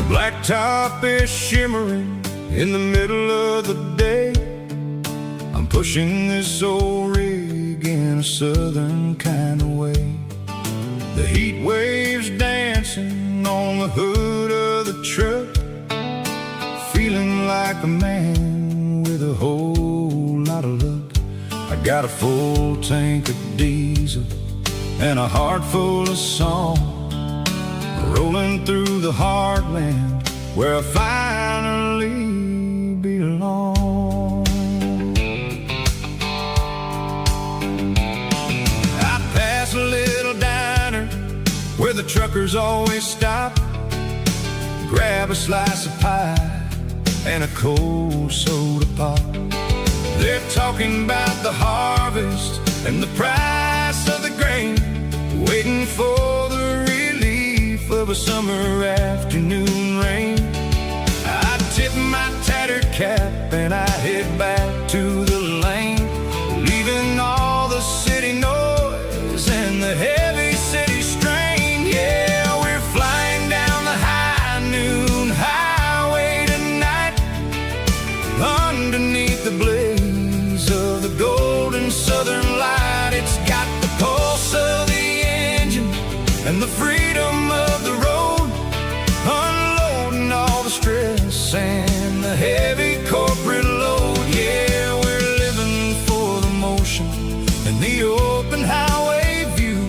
Blacktop is shimmering in the middle of the day. I'm pushing this old rig in a southern kind of way. The heat waves dancing on the hood of the truck, feeling like a man with a whole lot of luck. I got a full tank of diesel and a heart full of song, rolling through the heartland where I finally belong. I pass a little diner where the truckers always stop, grab a slice of pie and a cold soda pop. They're talking about the harvest and the price of the grain, waiting for the relief of a summer afternoon rain. I tip my tattered cap and I head back to the lane, leaving all the city noise and the heavy city strain. Yeah, we're flying down the high noon highway tonight, underneath the blaze of the golden southern light. It's got the pulse of the engine and the freedom of the road, unloading all the stress and the heavy corporate load. Yeah, we're living for the motion and the open highway view,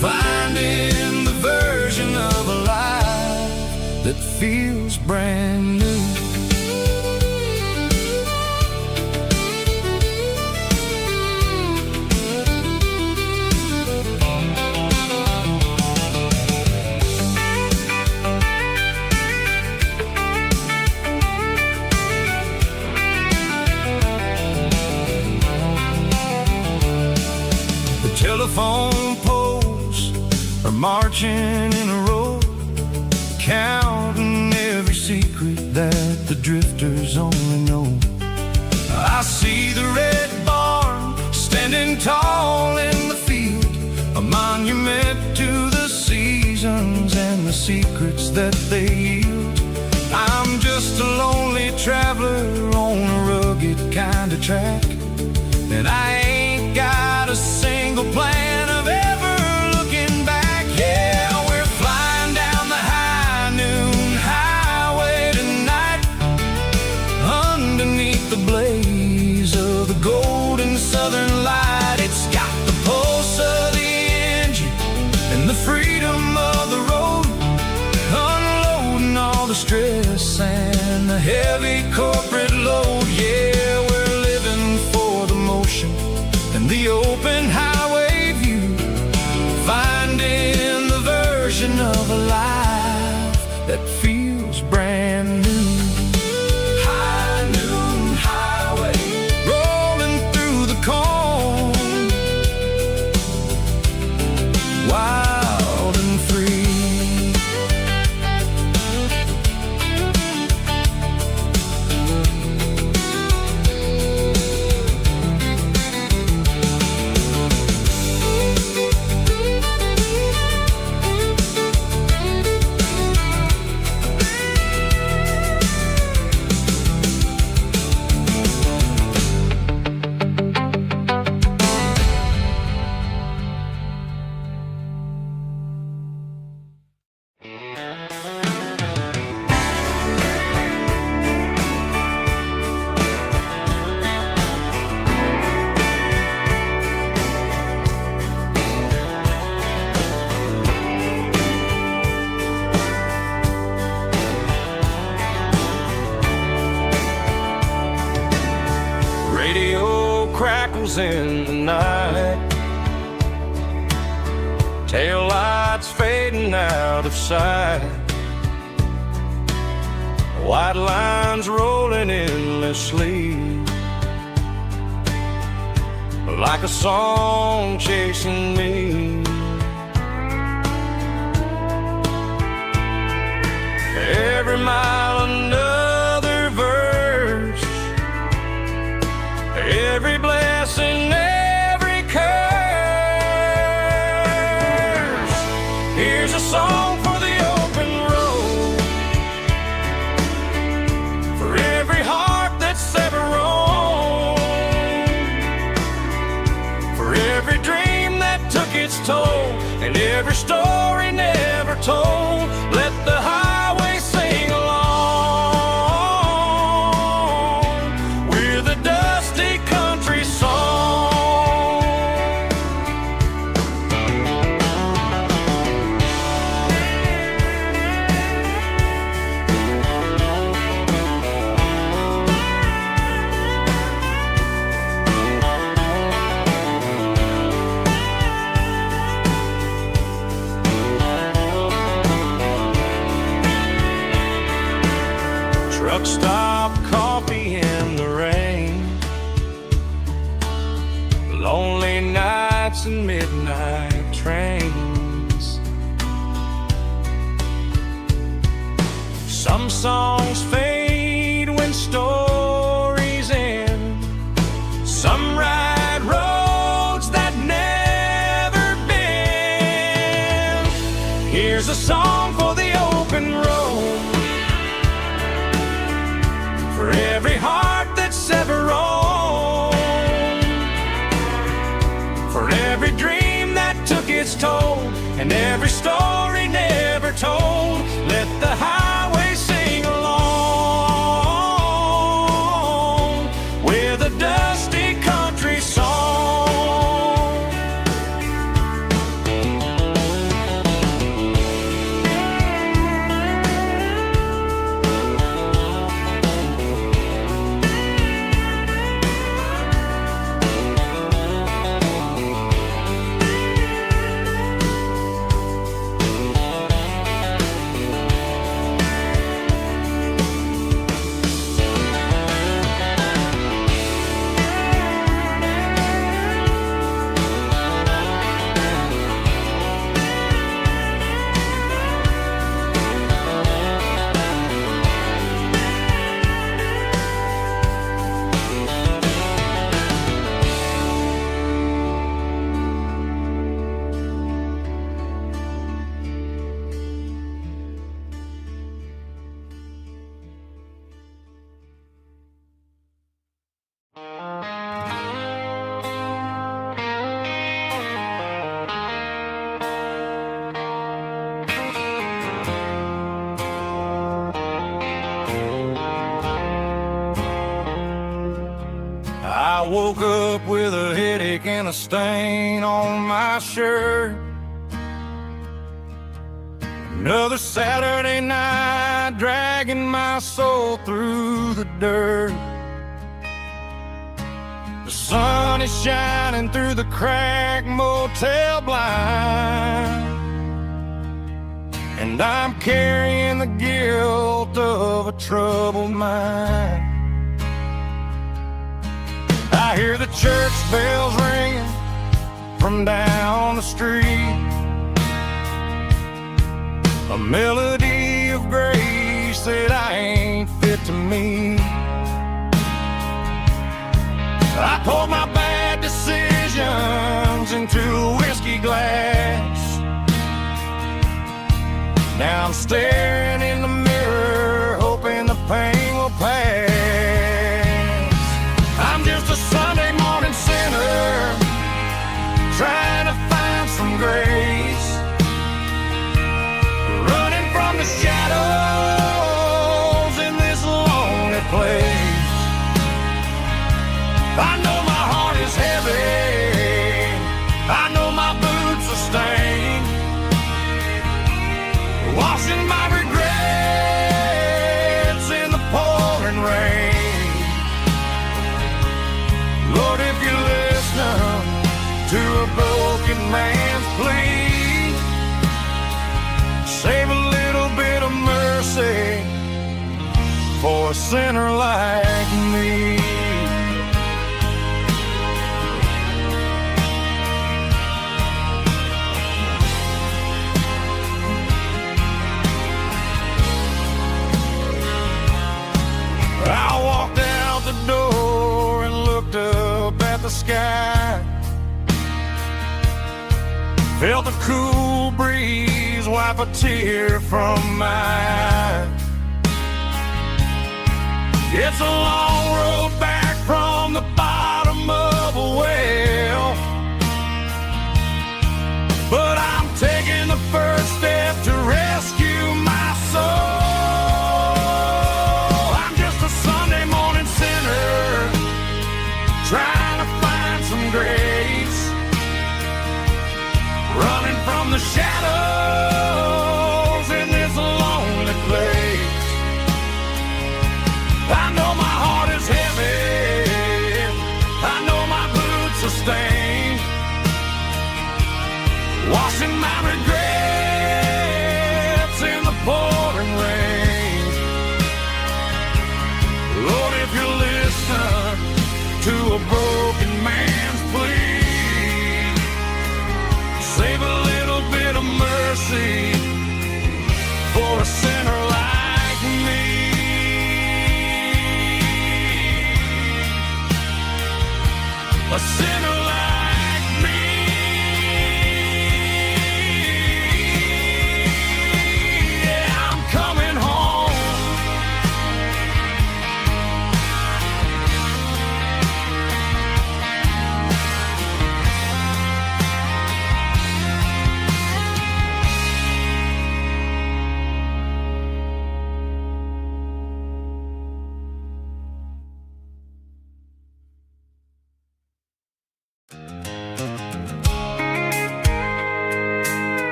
finding the version of a life that feels brand new. Telephone poles are marching in a row, counting every secret that the drifters only know. I see the red barn standing tall in the field, a monument to the seasons and the secrets that they yield. I'm just a lonely traveler on a rugged kind of track, and I ain't got a single plan of ever looking back. Yeah, we're flying down the high noon highway tonight, underneath the blaze of the golden southern light. It's got the pulse of the engine and the freedom of the road, unloading all the stress and the heavy corporate load. Yeah, we're living for the motion and the open highway view, finding the version of a life that feels brand new. High noon highway, rolling through the corn, wild and free. Radio crackles in the night, tail lights fading out of sight, white lines rolling endlessly, like a song chasing me. Every mile another verse, every blessing, every curse. Here's a song for the open road, for every heart that's ever roamed, for every dream that took its toll, and every story never told. Let the highway sing along with a dusty country song. stop coffee in the rain, lonely nights and midnight trains. Some songs fade when stories end, some ride roads that never bend. Here's a song for the open road, for every heart that's ever roamed, for every dream that took its toll, and every story never told. Let the highway sing along with a dusty country song. I woke up with a headache and a stain on my shirt. Another Saturday night dragging my soul through the dirt. The sun is shining through the cracked motel blind, and I'm carrying the guilt of a troubled mind. I hear the church bells ringing from down the street, a melody of grace that I ain't fit to meet. I poured my bad decisions into a whiskey glass. Now I'm staring in the mirror, hoping the pain will pass. I'm just a Sunday morning sinner, trying to find some grace, running from the shadows in this lonely place. I know my heart is heavy, I know my boots are stained, washing my regrets in the pouring rain. Lord, if you're listening to a broken man's plea, save a little bit of mercy for a sinner like me. I walked out the door and looked up at the sky, felt the cool breeze wipe a tear from my eye. It's a long road back from the bottom of a well, but I'm taking the first step to rescue my soul. Trying to find some grace, running from the shadows in this lonely place. I know my heart is heavy, I know my boots are stained, washing my regrets in the pouring rain. a sinner like me. Yeah, I'm coming home.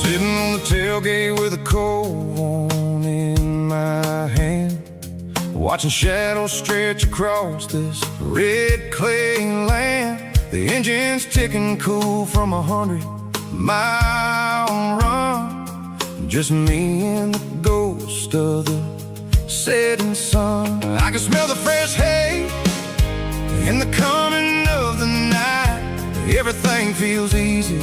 Sitting on the tailgate with a cold one in my hand, watching shadows stretch across this red clay land. The engine's ticking cool from 100-mile run. Just me and the ghost of the setting sun. I can smell the fresh hay and the coming of the night. Everything feels easy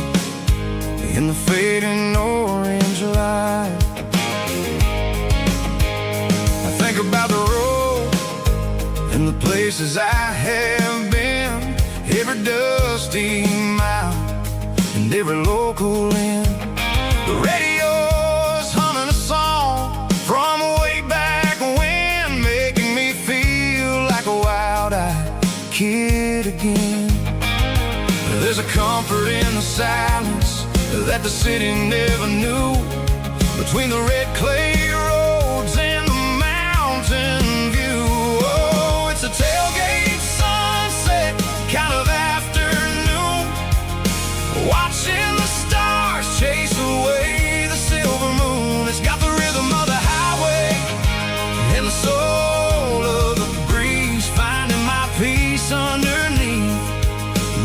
in the fading orange light. I think about the road and the places I have been, every dusty mile and every local inn. The radio's humming a song from way back when, making me feel like a wild-eyed kid again. There's a comfort in the silence that the city never knew, between the red clay roads and the mountain view. Oh, it's a tailgate sunset kind of afternoon, watching the stars chase away the silver moon. It's got the rhythm of the highway and the soul of the breeze, finding my peace underneath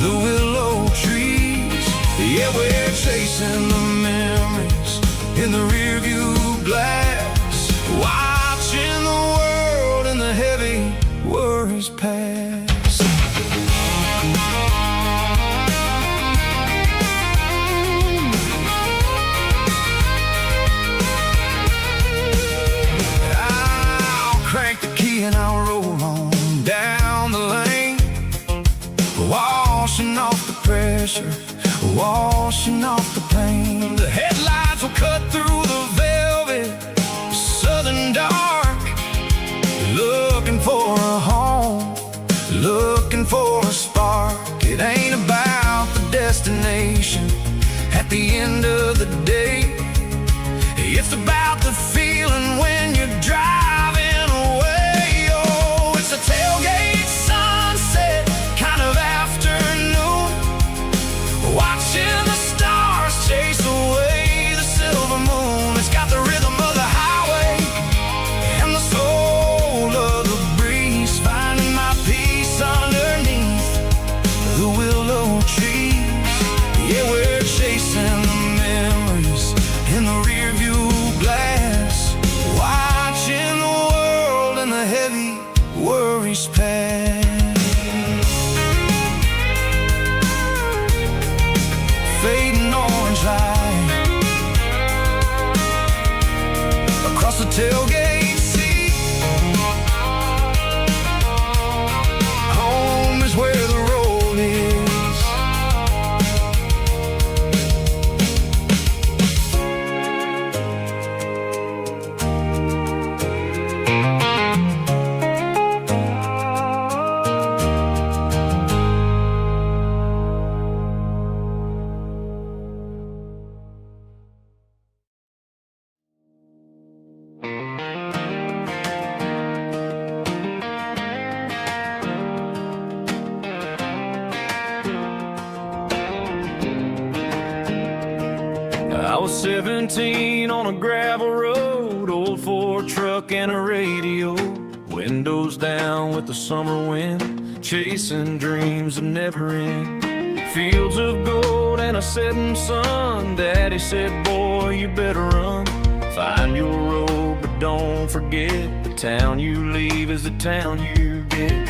the willow trees. Yeah, we're chasing the memories in the rearview glass, watching the world and the heavy worries pass. I'll crank the key and I'll roll on down the lane, washing off the pressure, washing off the pain. The headlights will cut through the velvet southern dark, looking for a home, looking for a spark. It ain't about the destination at the end of the day, it's about the feeling when you're driving away. Oh, it's a tailgate sunset kind of afternoon, watching the stars chase away the silver moon. It's got the rhythm of the highway and the soul of the breeze, finding my peace underneath the willow trees. Yeah, we're chasing the memories in the rearview glass, watching the world and the heavy worries pass. Fading orange light across the tailgate seat. Home is where the road is. I was 17 on a gravel road, old Ford truck and a radio, windows down with the summer wind, chasing dreams that never end. Fields of gold and a setting sun. Daddy said, boy, you better run, find your road, but don't forget, the town you leave is the town you get.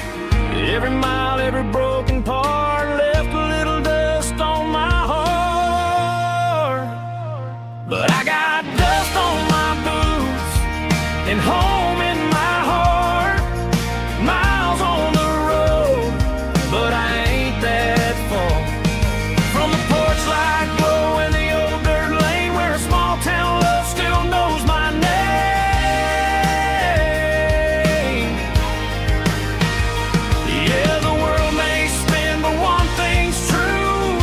Every mile, every broken part left a little dust on my heart. But I got dust on my boots and home in my heart. Miles on the road, but I ain't that far from the porch light glow and the old dirt lane where a small town love still knows my name. Yeah, the world may spin, but one thing's true.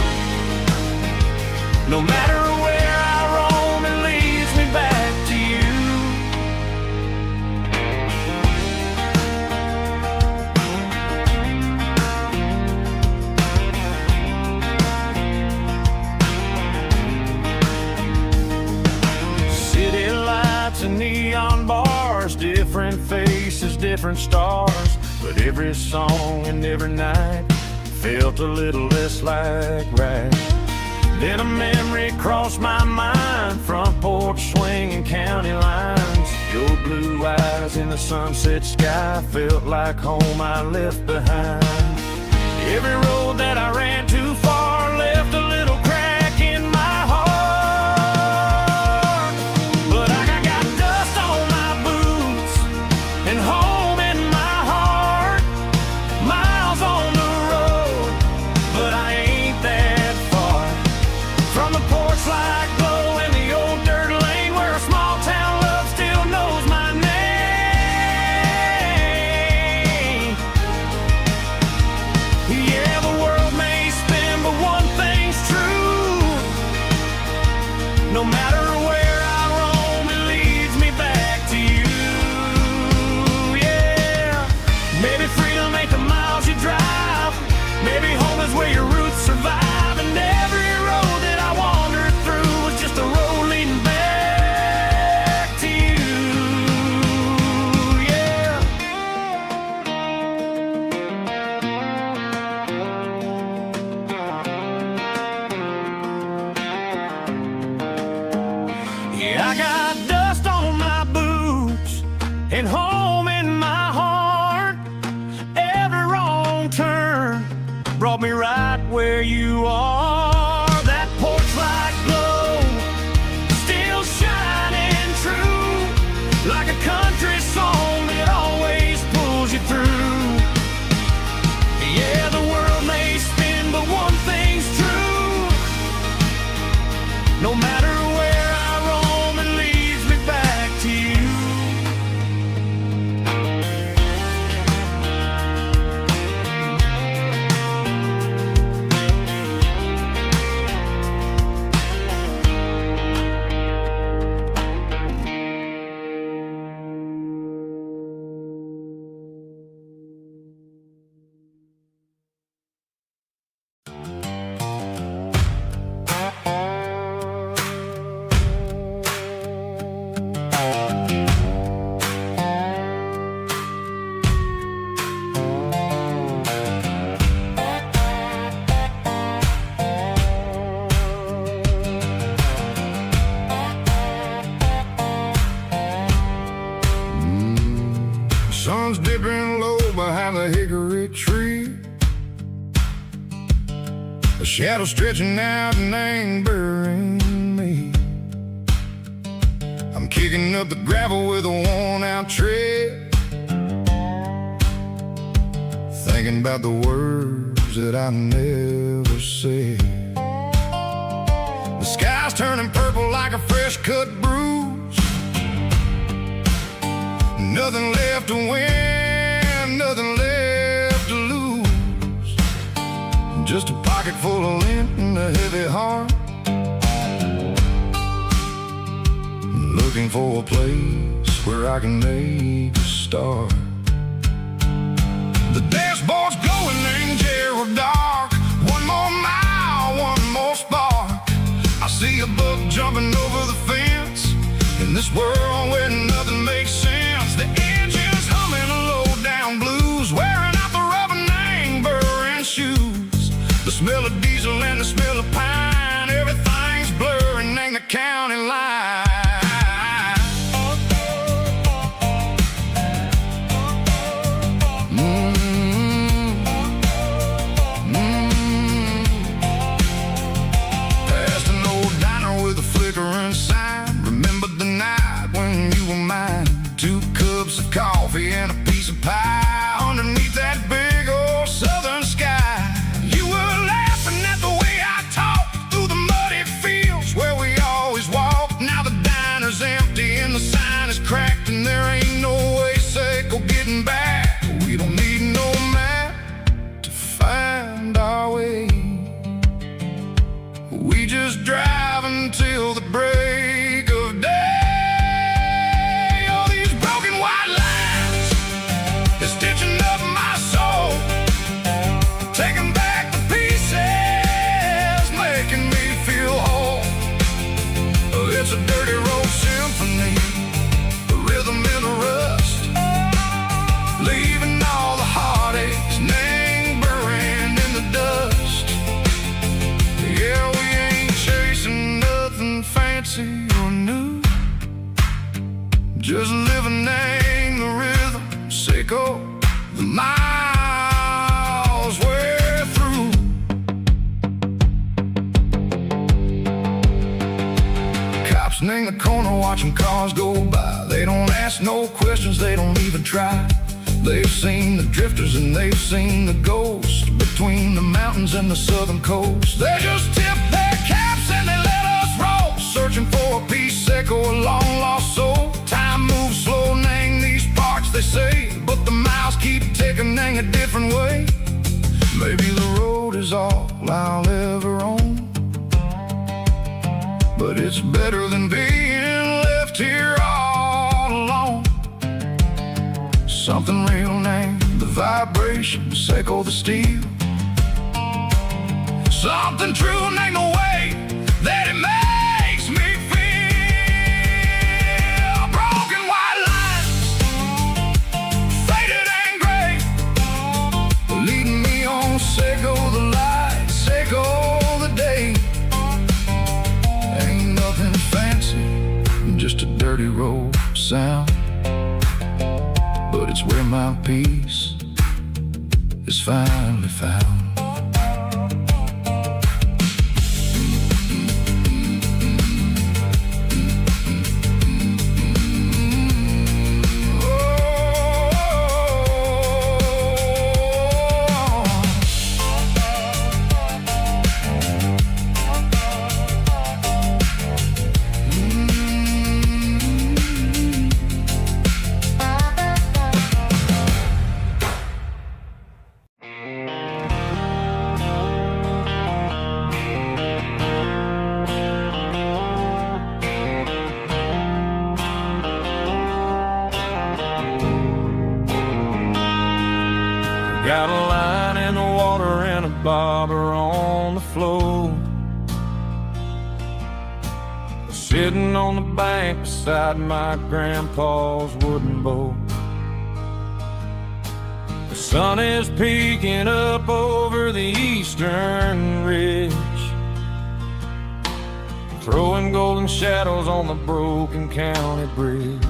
No matter where I roam, it leads me back to you. City lights and neon bars, different faces, different stars. But every song and every night felt a little less like right. Then a memory crossed my mind, front porch swinging county lines. Your blue eyes in the sunset sky felt like home I left behind. Every road that I ran too far left a little crack in my heart. But I got dust on my boots and home in my heart. Miles on the road, but I ain't that far from the porch light glow and the old dirt lane where a small town love still knows my name. Yeah, the world may spin, but one thing's true. No matter where I roam, it leads me back to you. Yeah, maybe freedom ain't the miles you drive. Maybe home is where your roots survive. And every road that I wandered through was just a road leading back to you. Yeah. Yeah, I got dust on my boots and home in my heart. Every wrong turn brought me right where you are. That porch light glow still shining true, like a country song that always pulls you through. Yeah, the world may spin, but one thing's true. No matter where I roam, it leads me back to you. Sun's dipping low behind the hickory tree. A shadow stretching out and ain't burying me. I'm kicking up the gravel with a worn-out tread, thinking about the words that I never said. The sky's turning purple like a fresh-cut bruise. Nothing left to win, nothing left to lose. Just a pocket full of lint and a heavy heart, looking for a place where I can make a start. The dashboard's glowing in Gerald dark. One more mile, one more spark. I see a buck jumping over the fence in this world where nothing makes sense. The engine's humming a low-down blues, wearing out the rubber name burring shoes. The smell of diesel and the smell of pine, everything's blurring in the county line. cups of coffee and a piece of pie underneath that big old southern sky. You were laughing at the way I talked through the muddy fields where we always walked. Now the diner's empty and the sign is cracked, and there ain't no way Seco getting back. We don't need no map to find our way. We just drive until the break of day. Oh, these broken white lines is stitching up my soul, taking back the pieces, making me feel whole. It's a dirty road symphony, the rhythm in the rust, leaving all the heartaches lingering in the dust. Yeah, we ain't chasing nothing fancy or new, just living in the rhythm, Seco, the miles we're through. Cops in the corner watching cars go by. They don't ask no questions, they don't even try. They've seen the drifters and they've seen the ghosts between the mountains and the southern coast. They just tip their caps and they let us roll, searching for a piece, Seco, a long lost soul. Time moves slow, nang these parts, they say, but the miles keep ticking, nang a different way. Maybe the road is all I'll ever own, but it's better than being left here all alone. Something real named the vibration, Seco the steel. Something true named the way that it makes me feel. Broken white lines, faded and gray, leading me on, Seco the light, Seco the day. Ain't nothing fancy, just a dirty road sound, but it's where my peace is finally found. Got a line in the water and a bobber on the floor, sitting on the bank beside my grandpa's wooden boat. The sun is peeking up over the eastern ridge, throwing golden shadows on the broken county bridge.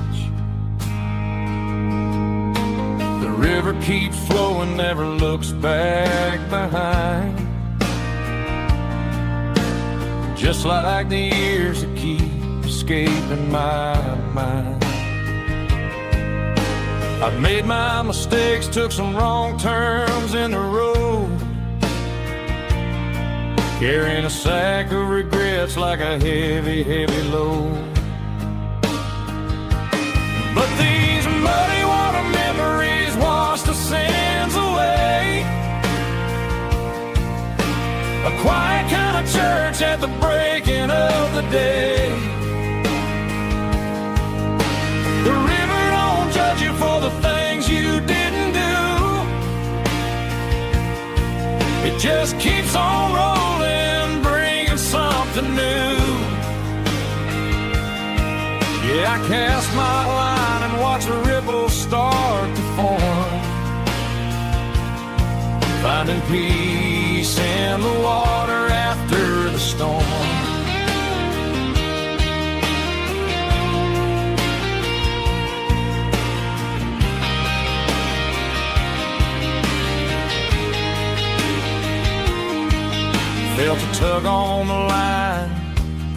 The river keeps flowing, never looks back behind, just like the years that keep escaping my mind. I've made my mistakes, took some wrong turns in the road, carrying a sack of regrets like a heavy, heavy load. But these muddy water memories wash the sins away. A quiet kind of church at the breaking of the day. The river don't judge you for the things you didn't do. It just keeps on rolling, bringing something new. Yeah, I cast my line and watch the ripples start to form, finding peace in the water after the storm. Felt a tug on the line,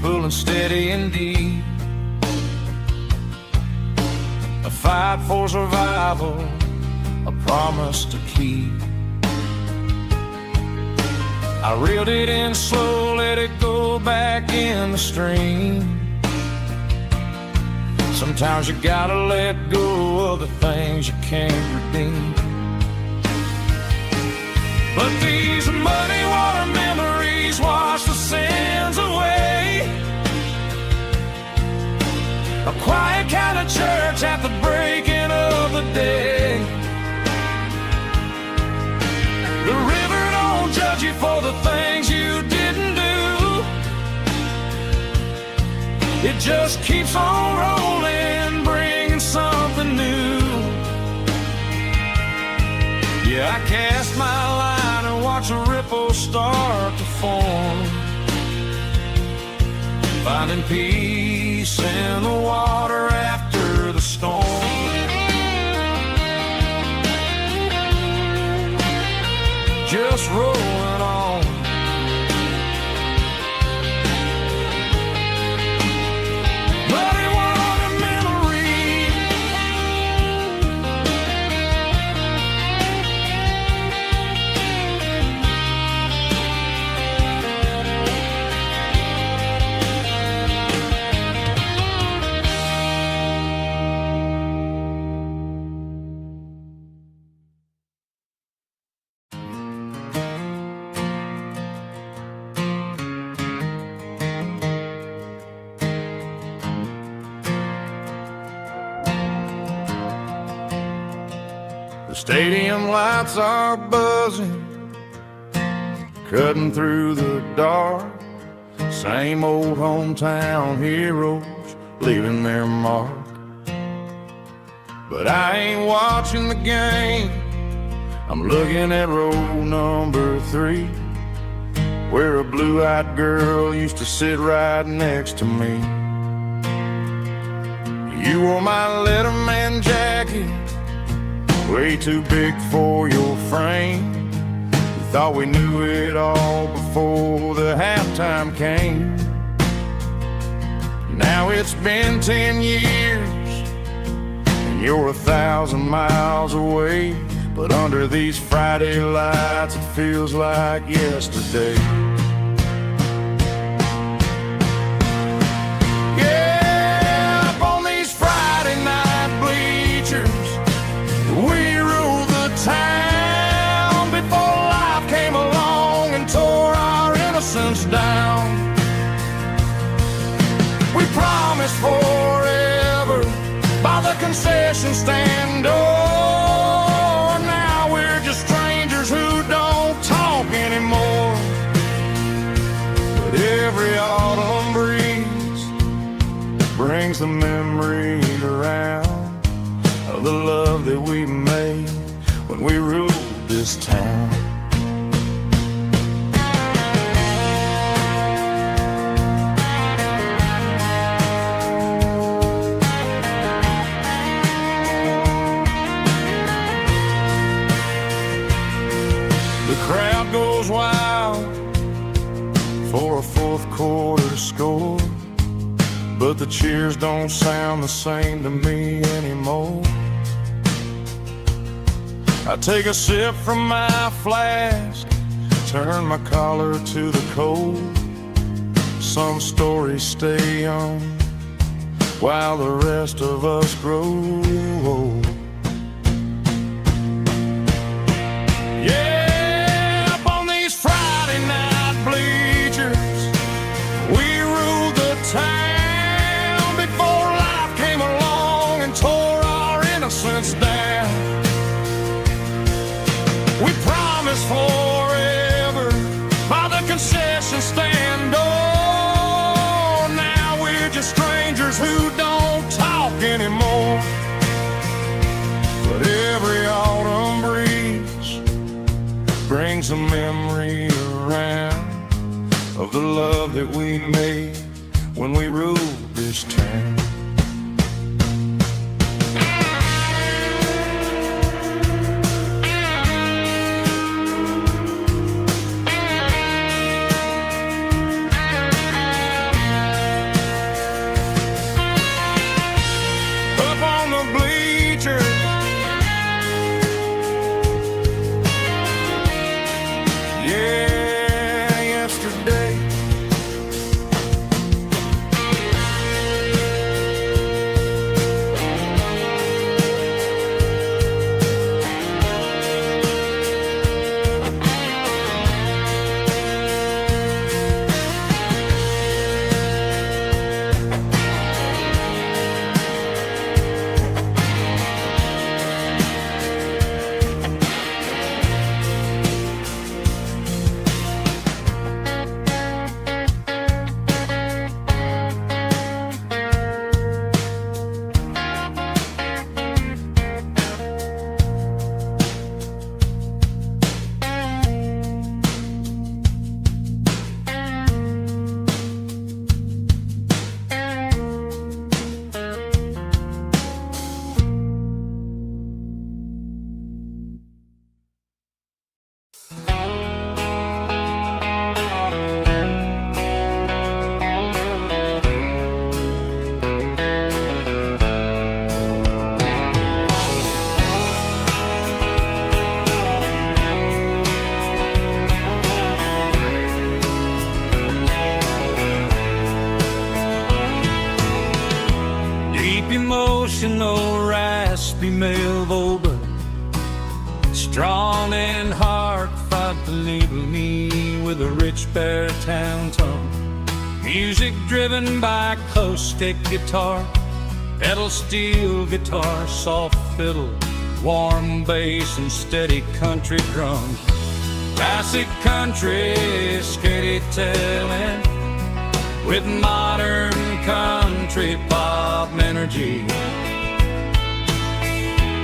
pulling steady and deep. fight for survival, a promise to keep. I reeled it in slow, let it go back in the stream. Sometimes you gotta let go of the things you can't redeem. But these muddy water memories wash the sins away. A quiet kind of church at the breaking of the day. The river don't judge you for the things you didn't do. It just keeps on rolling, bringing something new. Yeah, I cast my line and watch a ripple start to form, finding peace in the water after the storm. Just rolling on. Muddy water memory. The stadium lights are buzzing, cutting through the dark. Same old hometown heroes leaving their mark. But I ain't watching the game, I'm looking at row number 3, where a blue-eyed girl used to sit right next to me. You wore my Letterman jacket, way too big for your frame. We thought we knew it all before the halftime came. Now it's been 10 years and you're 1,000 miles away, but under these Friday lights it feels like yesterday. Yeah, up on these Friday night bleachers, we ruled the town before life came along and tore our innocence down. We promised forever by the concession stand door. Now we're just strangers who don't talk anymore. But every autumn breeze brings the memory around of the love that we made when we ruled this town. The crowd goes wild for a fourth quarter score, but the cheers don't sound the same to me anymore. I take a sip from my flask, turn my collar to the cold. Some stories stay young while the rest of us grow old. Yeah, up on these Friday night bleachers, we ruled the town before life came along and tore our innocence down. We promised forever by the concession stand door. Now we're just strangers who don't talk anymore. But every autumn breeze brings a memory around of the love that we made when we ruled this town. Up on the bleachers, crispy mellow, but strong and hard fought to label me with a rich baritone tone. Music driven by acoustic guitar, pedal steel guitar, soft fiddle, warm bass and steady country drum. Classic country storytelling with modern country pop energy.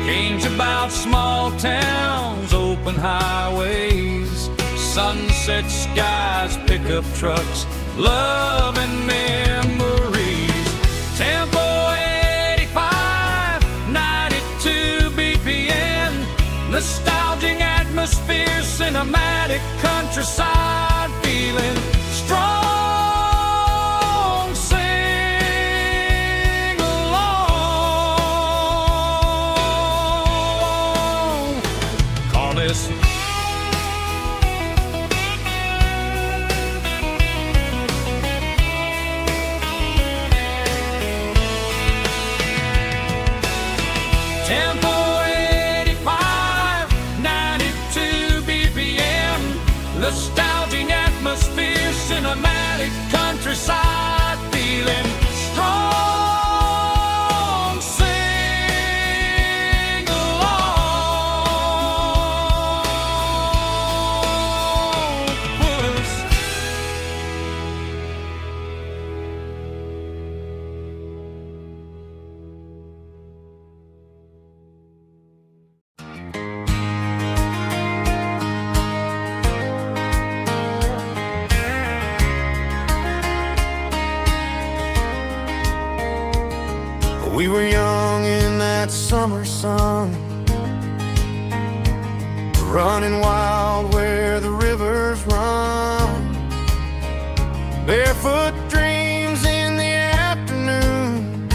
Games about small towns, open highways, sunset skies, pickup trucks, love and memories. Tempo 85, 92 BPM, nostalgic atmosphere, cinematic countryside feeling strong. Sing along. Call this Tempo 85, 92 BPM, nostalgic atmosphere, cinematic countryside feeling strong. Sing along with us. We were young in that summer sun, running wild where the rivers run. Barefoot dreams in the afternoon,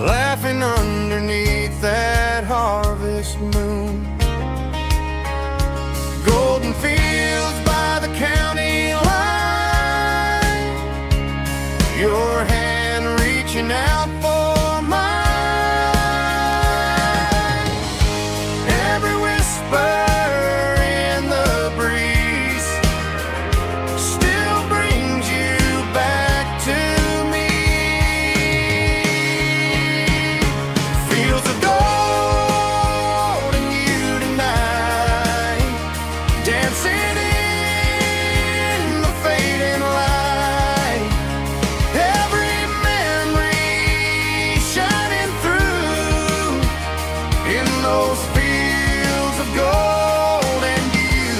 laughing underneath that harvest moon. Golden fields by the county line, your hand reaching out for mine. Every whisper in the breeze still brings you back to me. Fields of gold and you tonight, dancing in the fading light. Every memory shining through in those fields of gold and you.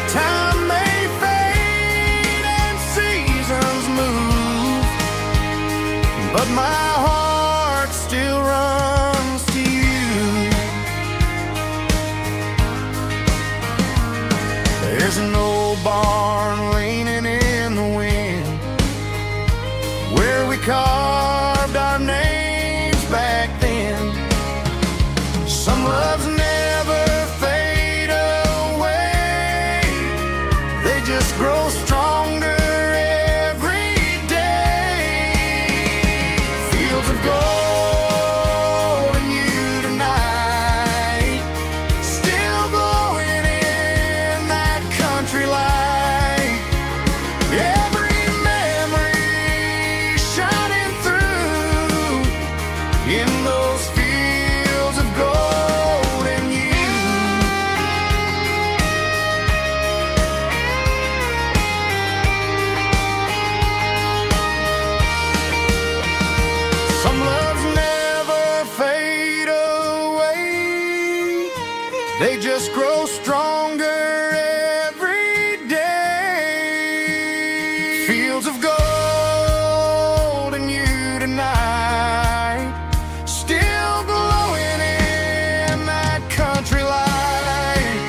Time may fade and seasons move, but my heart still runs to you. There's an old barn leaning in the wind where we carved our names back then. Some loves never fade away, they just grow stronger every day. Fields of gold and you tonight, still glowing in that country light. Every memory shining through in those fields of gold and you. Some loves never fade away, they just grow stronger every day. Fields of gold and you tonight, still glowing in that country light.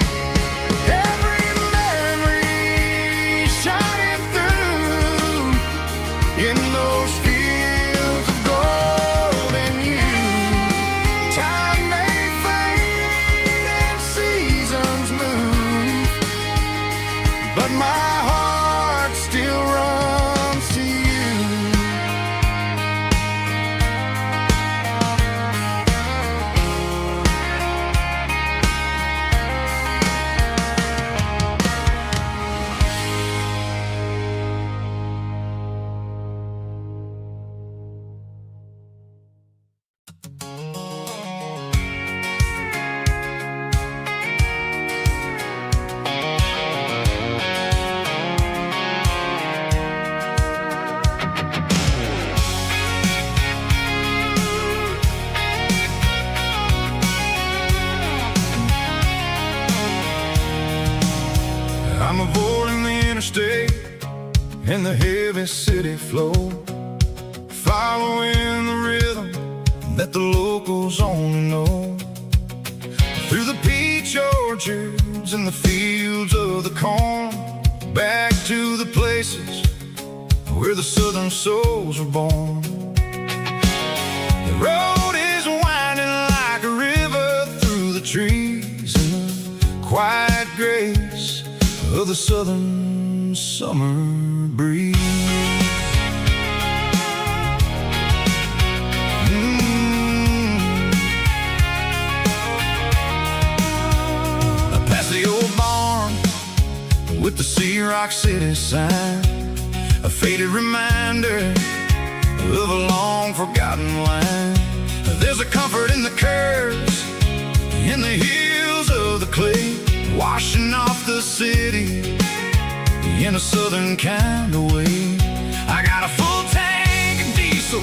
Every memory shining through in those fields of gold and you. Time may fade and seasons move, interstate and the heavy city flow, following the rhythm that the locals only know. Through the peach orchards and the fields of the corn, back to the places where the southern souls were born. The road is winding like a river through the trees in the quiet grace of the southern summer breeze. Past the old barn with the Sea Rock City sign, a faded reminder of a long forgotten line. There's a comfort in the curves, in the hills of the clay, washing off the city in a southern kind of way. I got a full tank of diesel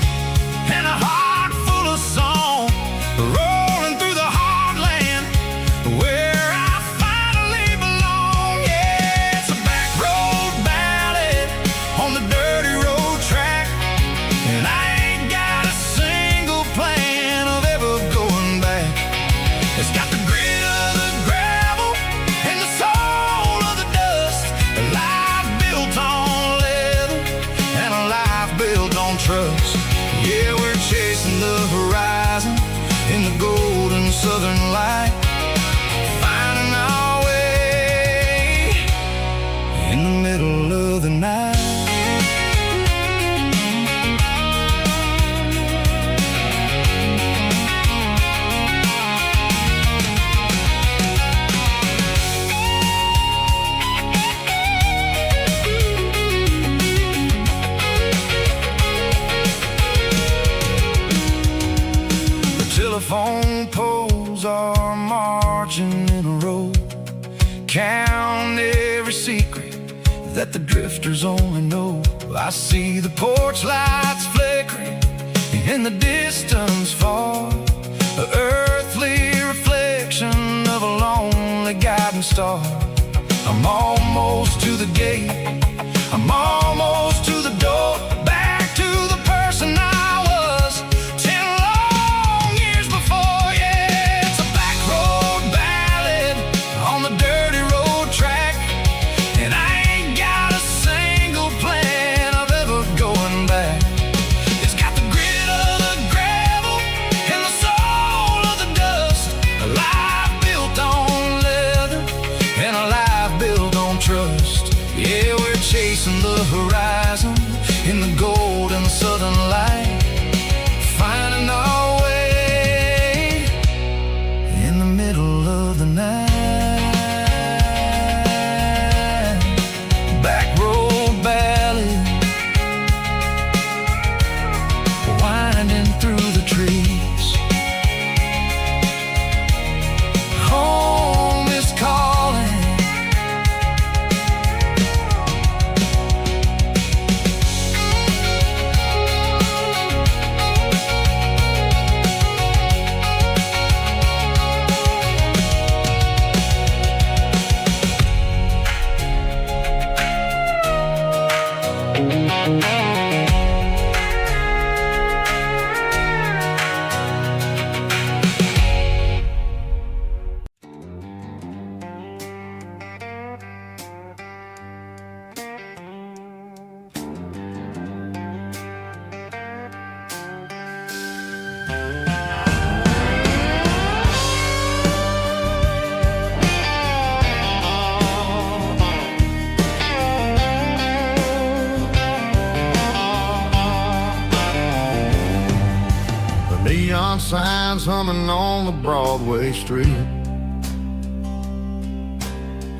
and a heart full of song, rolling through the heartland where I finally belong. Yeah, it's a back road ballad on the dirty road track, and I ain't got a single plan of ever going back. It's got the grit of the gravel and the soul of the dust, a life built on leather and a life built on trust. Yeah, we're chasing the horizon in the golden southern light, finding our way in the middle of the night. Telephone poles are marching in a row, count every secret that the drifters only know. I see the porch lights flickering in the distance far, an earthly reflection of a lonely guiding star. I'm almost to the gate, I'm almost to the door, back to the person I was 10 long years before. Yeah, it's a back road ballad on the dirty road track, and I ain't got a single plan of ever going back. It's got the grit of the gravel and the soul of the dust, a life built on leather and a life built on trust. Yeah, we're chasing the horizon in the golden southern light, finding our way in the middle of the night. Back road ballad, winding through the trees. Home is calling. Neon signs humming on the Broadway street,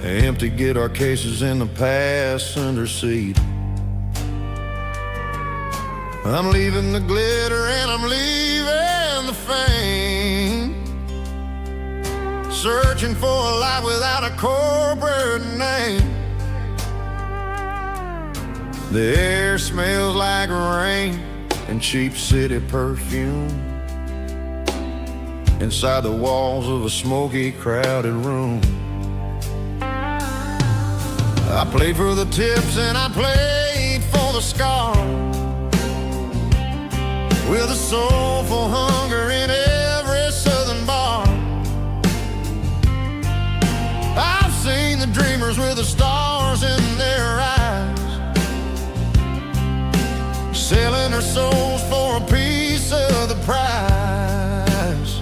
empty guitar cases in the passenger seat. I'm leaving the glitter and I'm leaving the fame, searching for a life without a corporate name. The air smells like rain and cheap city perfume inside the walls of a smoky, crowded room. I played for the tips and I played for the scar, with a soulful hunger in every southern bar. I've seen the dreamers with the stars in their eyes, selling their souls for a piece of the prize.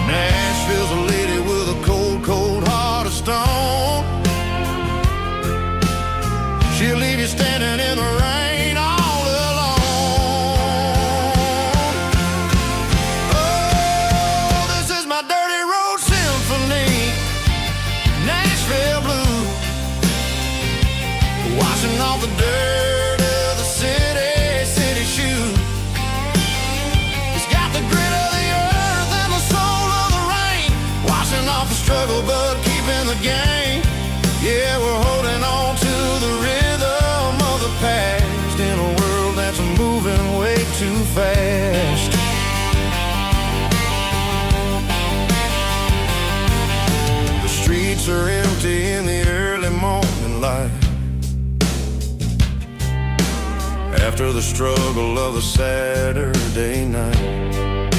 Nashville's a lady with a cold, cold heart of stone. She'll leave you standing in the rain all alone. Oh, this is my dirty road symphony, Nashville blues, washing off the dirt of the city shoes. It's got the grit of the earth and the soul of the rain, washing off the struggle but keeping the game. Yeah, we're holding on to the rhythm of the past in a world that's moving way too fast. The streets are empty in the early morning light, after the struggle of the Saturday night.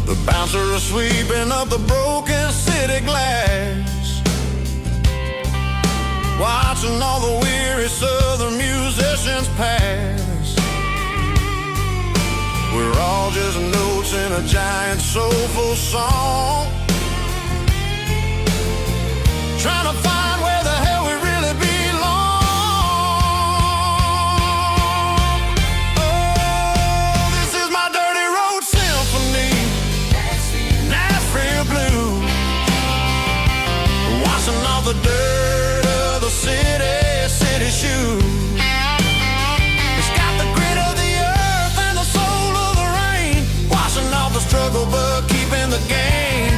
The bouncer is sweeping up the broken city glass, watching all the weary southern musicians pass. We're all just notes in a giant soulful song, trying to find where the hell we really belong. Oh, this is my dirty road symphony, Nashville blues, washing off the dirt of the city shoes. It's got the grit of the earth and the soul of the rain, washing off the struggle but keeping the game.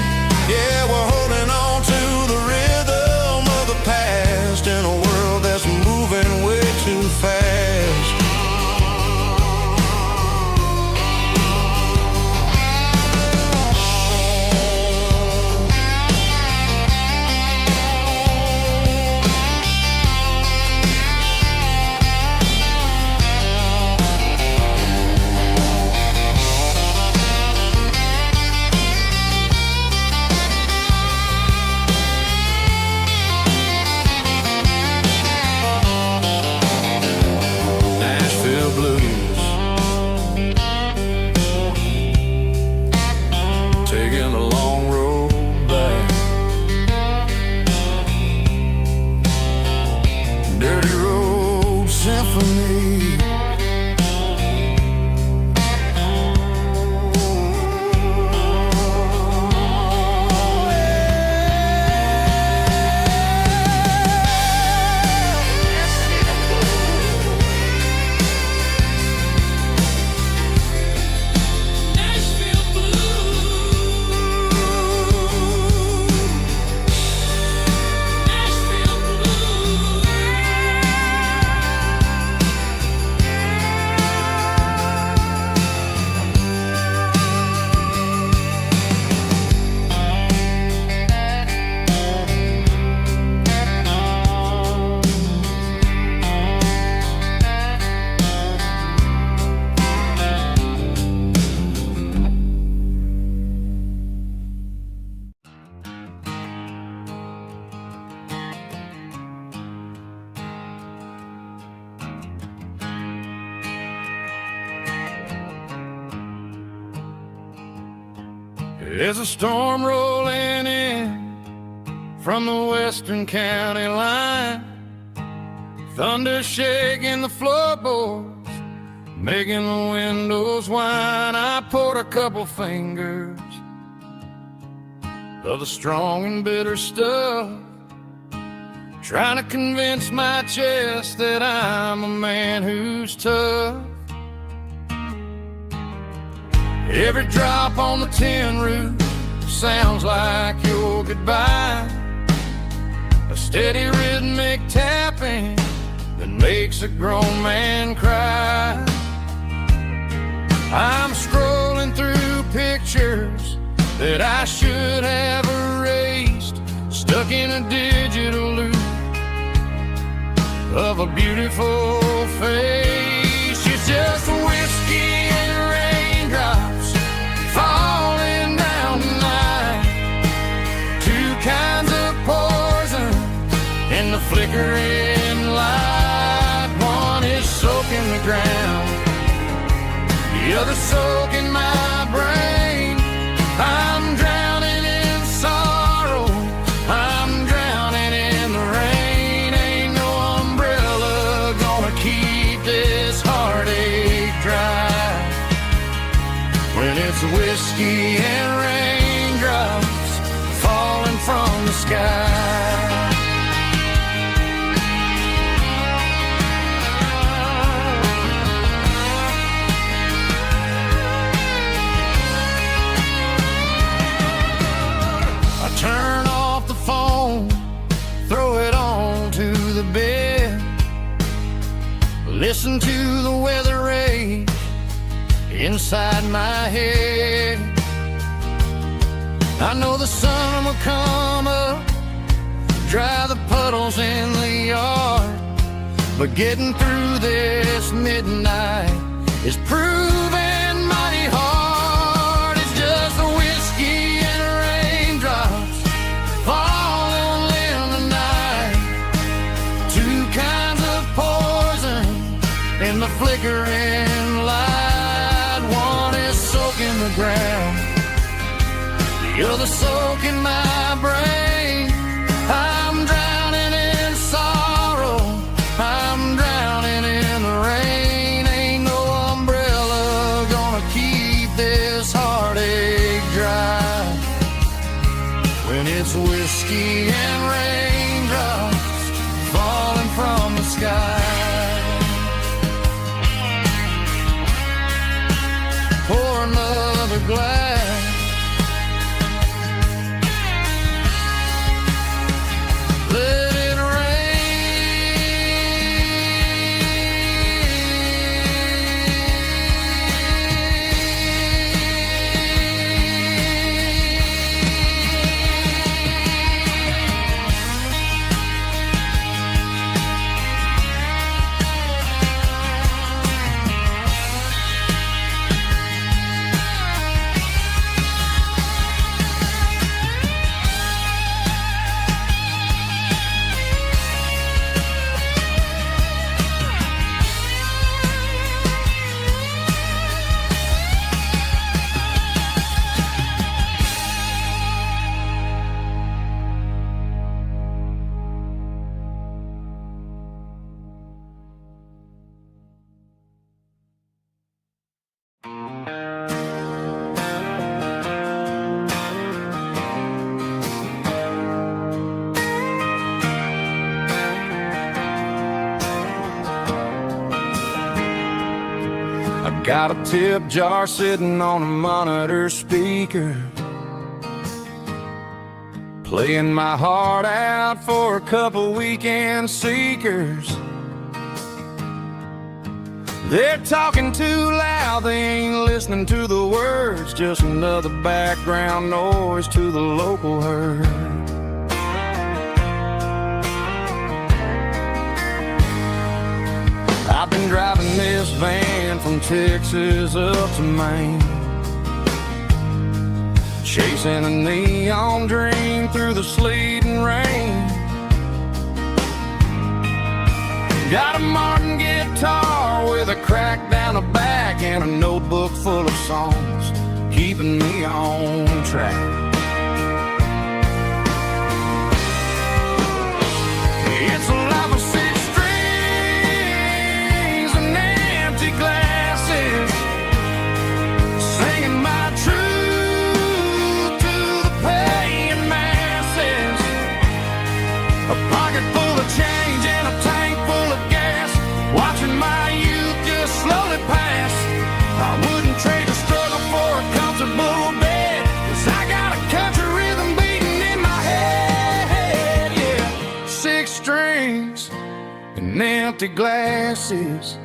Yeah, we're holding on to the rhythm of the past in a world that's moving way too fast. Nashville blues, taking the long road back. Dirty road symphony. There's a storm rolling in from the western county line, thunder shaking the floorboards, making the windows whine. I poured a couple fingers of the strong and bitter stuff, trying to convince my chest that I'm a man who's tough. Every drop on the tin roof sounds like your goodbye, a steady rhythmic tapping that makes a grown man cry. I'm scrolling through pictures that I should have erased, stuck in a digital loop of a beautiful face. It's just whiskey and raindrops falling down tonight. Two kinds of poison in the flickering light. One is soaking the ground, the other soaking my brain. I'm drowning in sorrow, I'm drowning in the rain. Ain't no umbrella gonna keep this heartache dry when it's whiskey and raindrops falling from the sky. Turn off the phone, throw it on to the bed. Listen to the weather rage inside my head. I know the sun will come up, dry the puddles in the yard, but getting through this midnight is proving mighty hard. It's just the whiskey and raindrops falling in the night. Two kinds of poison in the flickering light. One is soaking the ground, the other soaking my brain. I'm drowning in sorrow, I'm drowning in the rain. Ain't no umbrella gonna keep this heartache dry when it's whiskey and raindrops falling from the sky. Pour another glass, let it got a tip jar sitting on a monitor speaker, playing my heart out for a couple weekend seekers. They're talking too loud, they ain't listening to the words, just another background noise to the local herd. I've been driving this van from Texas up to Maine, chasing a neon dream through the sleet and rain. Got a Martin guitar with a crack down the back and a notebook full of songs, keeping me on track. It's a life of six strings and empty glasses, singing my truth to the paying masses. A pocket full of change and a tank full of gas, watching my youth just slowly pass. I wouldn't trade the struggle for a comfortable bed, 'cause I got a country rhythm beating in my head. Yeah, six strings and empty glasses.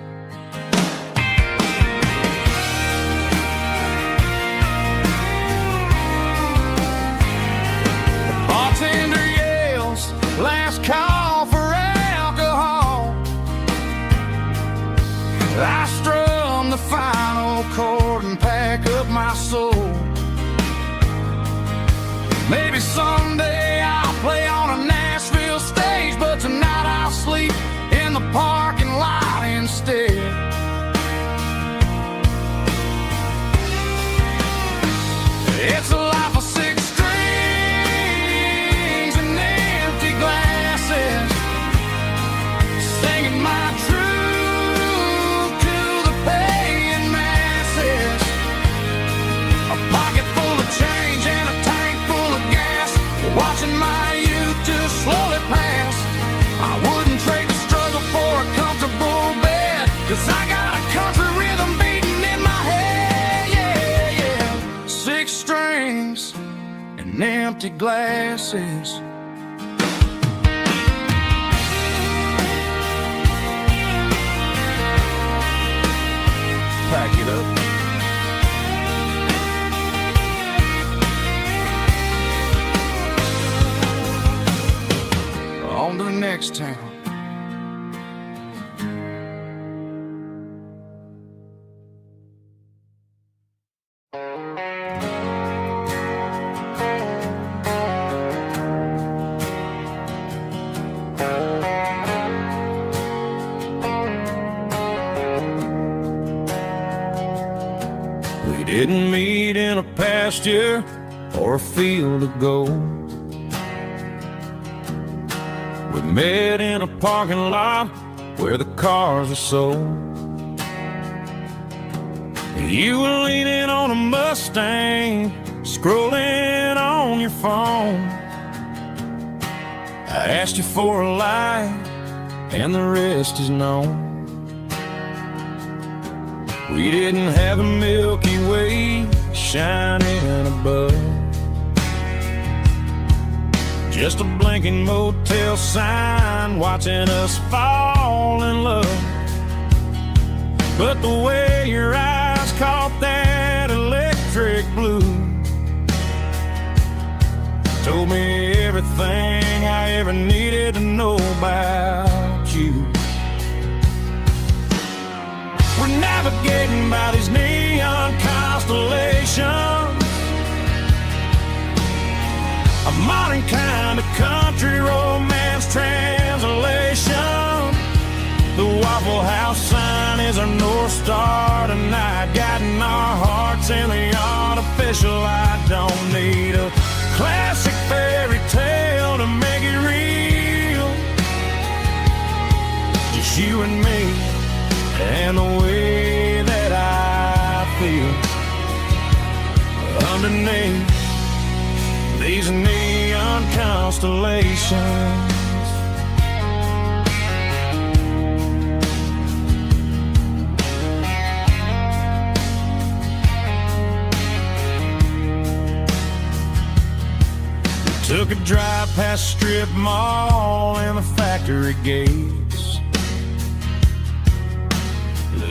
The bartender, yeah, Maybe someday I'll play on a Nashville stage, but tonight I'll sleep in the parking lot instead. It's a life of six strings and empty glasses, singing my truth to the paying masses. A pocket full of change and a tank full of gas, watching my youth just slowly pass. I wouldn't trade the struggle for a comfortable bed, 'cause I got a country rhythm beating in my head, yeah, yeah. Six strings and empty glasses. Pack it up. On to the next town. We didn't meet in a pasture or a field of gold. We met in a parking lot where the cars are sold. You were leaning on a Mustang, scrolling on your phone. I asked you for a light, and the rest is known. We didn't have a Milky Way shining above, just a blinking motel sign watching us fall in love. But the way your eyes caught that electric blue told me everything I ever needed to know about you. We're navigating by these neon constellations, a modern kind of country romance translation. The Waffle House sign is our North Star tonight, guiding our hearts in the artificial. I don't need a classic fairy tale to make it real, just you and me and the way that I feel underneath these neon constellations. We took a drive past strip mall and the factory gates,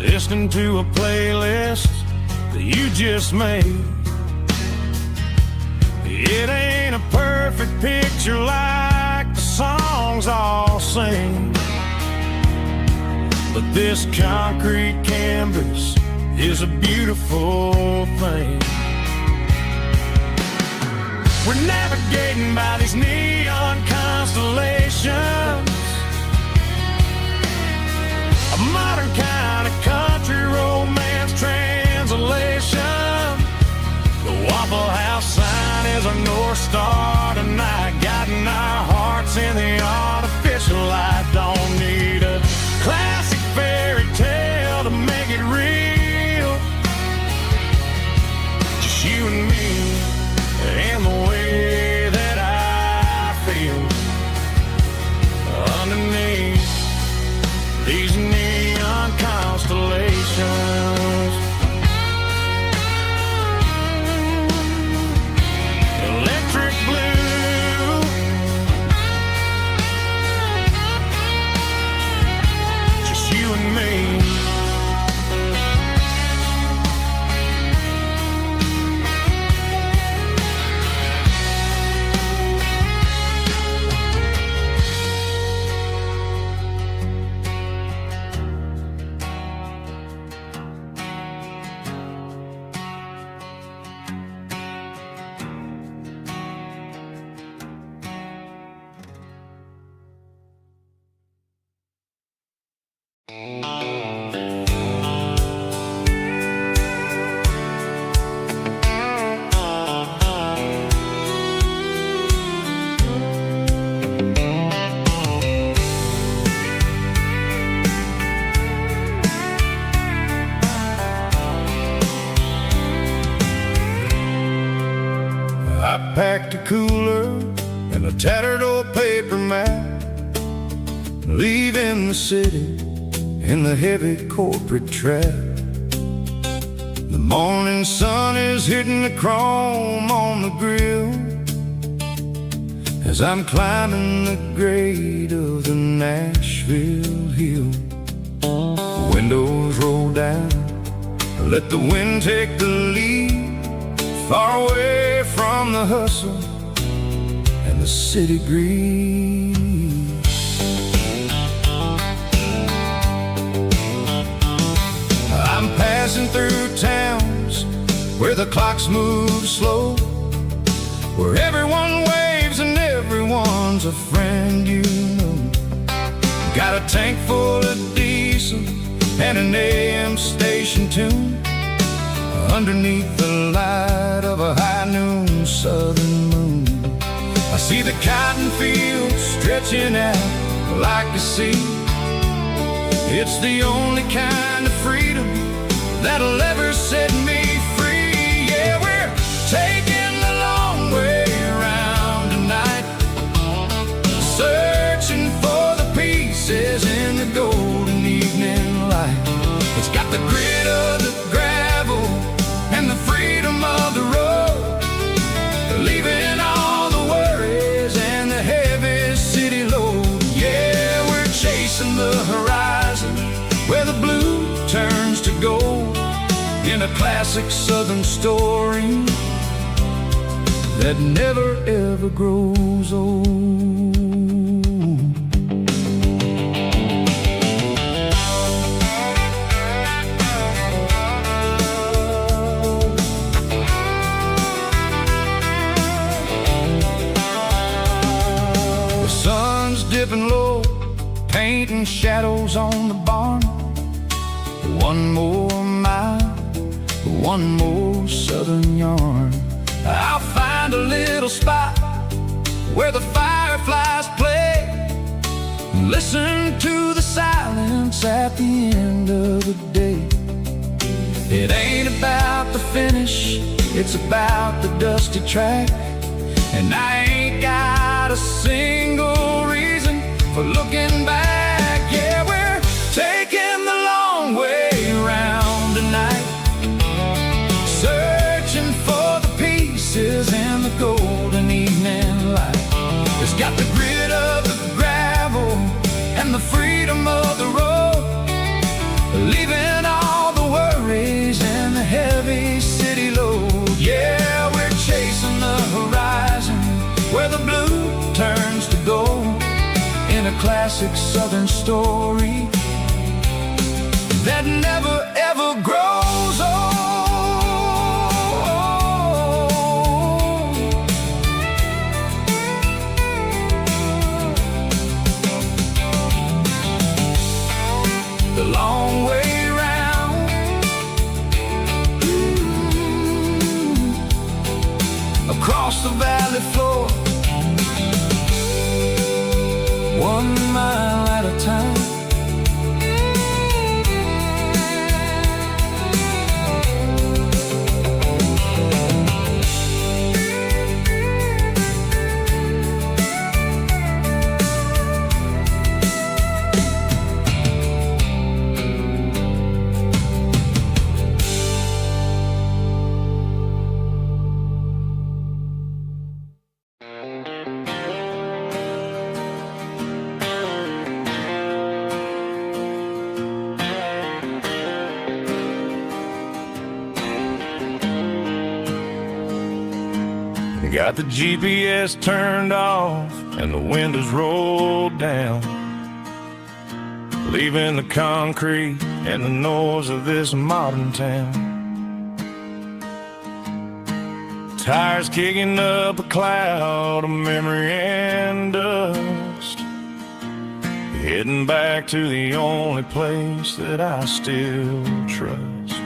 listening to a playlist that you just made. It ain't a perfect picture like the songs all sing, but this concrete canvas is a beautiful thing. We're navigating by these neon constellations, a modern kind of country romance translation. The Waffle House sign is our North Star tonight, guiding our hearts in the artificial light. Don't need a classic fairy tale to make it real, just you and me and the way that I feel underneath these neon constellations. Electric blue, I packed a cooler and a tattered old paper map, leaving the city in the heavy corporate trap. The morning sun is hitting the chrome on the grill as I'm climbing the grade of the Nashville hill. Windows roll down, let the wind take the lead, far away from the hustle and the city breeze. I'm passing through towns where the clocks move slow, where everyone waves and everyone's a friend you know. Got a tank full of diesel and an AM station tune underneath the light of a high noon southern moon. I see the cotton fields stretching out like a sea. It's the only kind of freedom that'll ever set me free. Yeah, we're taking the long way around tonight, searching for the pieces in the golden evening light. It's got the grit of the gravel and the freedom of the road, leaving all the worries and the heavy city load. Yeah, we're chasing the horizon where the blue turns to gold, in a classic southern story that never ever grows old. Dipping low, painting shadows on the barn. One more mile, one more southern yarn. I'll find a little spot where the fireflies play, and listen to the silence at the end of the day. It ain't about the finish, it's about the dusty track. And I ain't got a single reason for looking back. Yeah, we're taking the long way around tonight, searching for the pieces in the golden evening light. It's got the grit of the gravel and the freedom of the road, leaving all the worries and the heavy city load. Yeah, we're chasing the horizon where the blue turns to gold, in a classic southern story that never ever grows old. The long way round, across the valley floor, 1 mile at a time. Got the GPS turned off and the windows rolled down, leaving the concrete and the noise of this modern town. Tires kicking up a cloud of memory and dust. heading back to the only place that I still trust.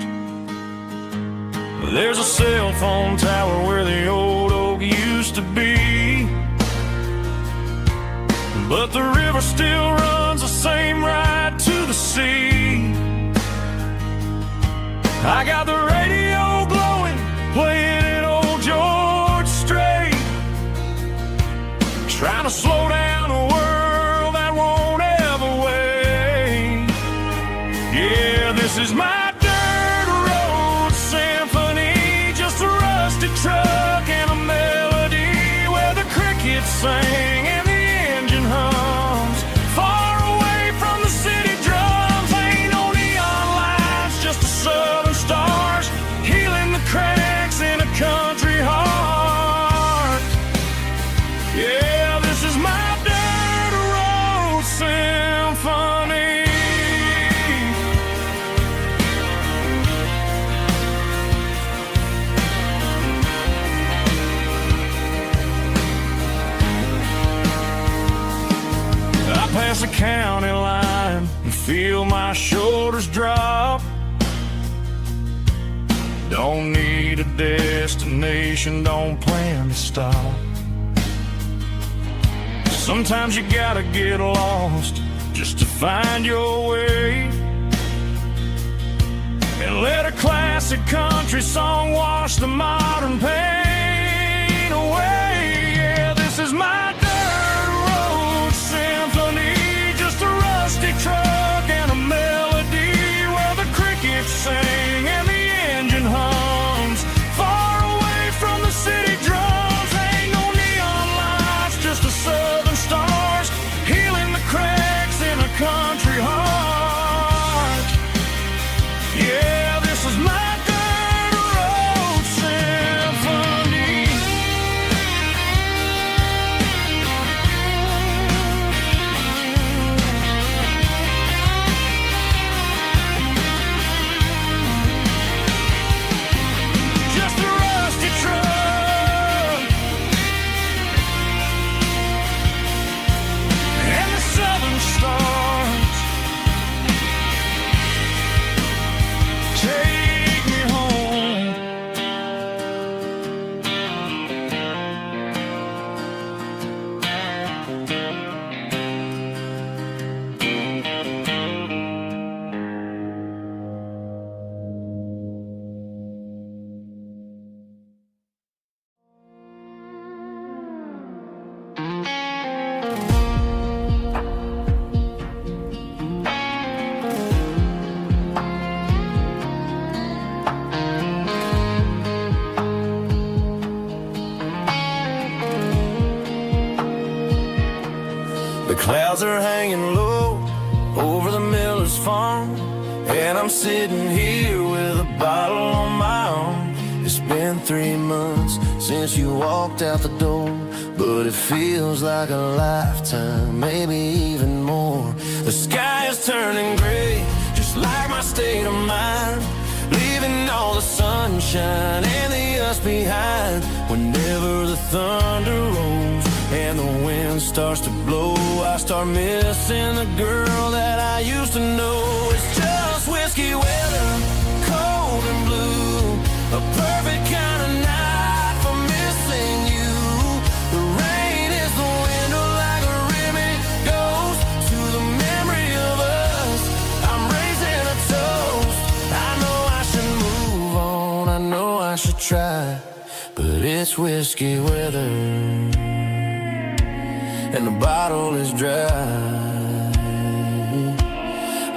There's a cell phone tower where the old oak used to be, but the river still runs the same right to the sea. I got the radio glowing, playing it old George Strait, trying to slow down a world that won't ever wait. Yeah, this is my dirt road symphony, just a rusty truck and a melody where the crickets sing and the engine hums. Far away from the city drums, ain't no neon lights, just the southern stars healing the cracks in a country heart. Yeah, this is my dirt road symphony. I pass a county line and feel my shoulders drop. Don't need a destination, don't plan to stop. Sometimes you gotta get lost just to find your way, and let a classic country song wash the modern pain away. Yeah, this is my dirt road symphony, just a rusty truck and a melody where the crickets sing and the engine hums. Far away from the city drums, ain't no neon lights, just the southern stars healing the cracks in a country heart. Yeah, this is my dirt road symphony. Just a rusty truck and the southern stars take me home. The clouds are hanging low over the miller's farm, and I'm sitting here with a bottle on my arm. It's been 3 months since you walked out the door, but it feels like a lifetime, maybe even more. The sky is turning gray, just like my state of mind, leaving all the sunshine and the us behind. Whenever the thunder rolls and the wind starts to blow, I start missing the girl that I used to know. It's just whiskey weather, cold and blue, a perfect kind of night for missing you. The rain is the window like a ribbon goes to the memory of us. I'm raising a toast. I know I should move on, I know I should try, but it's whiskey weather and the bottle is dry.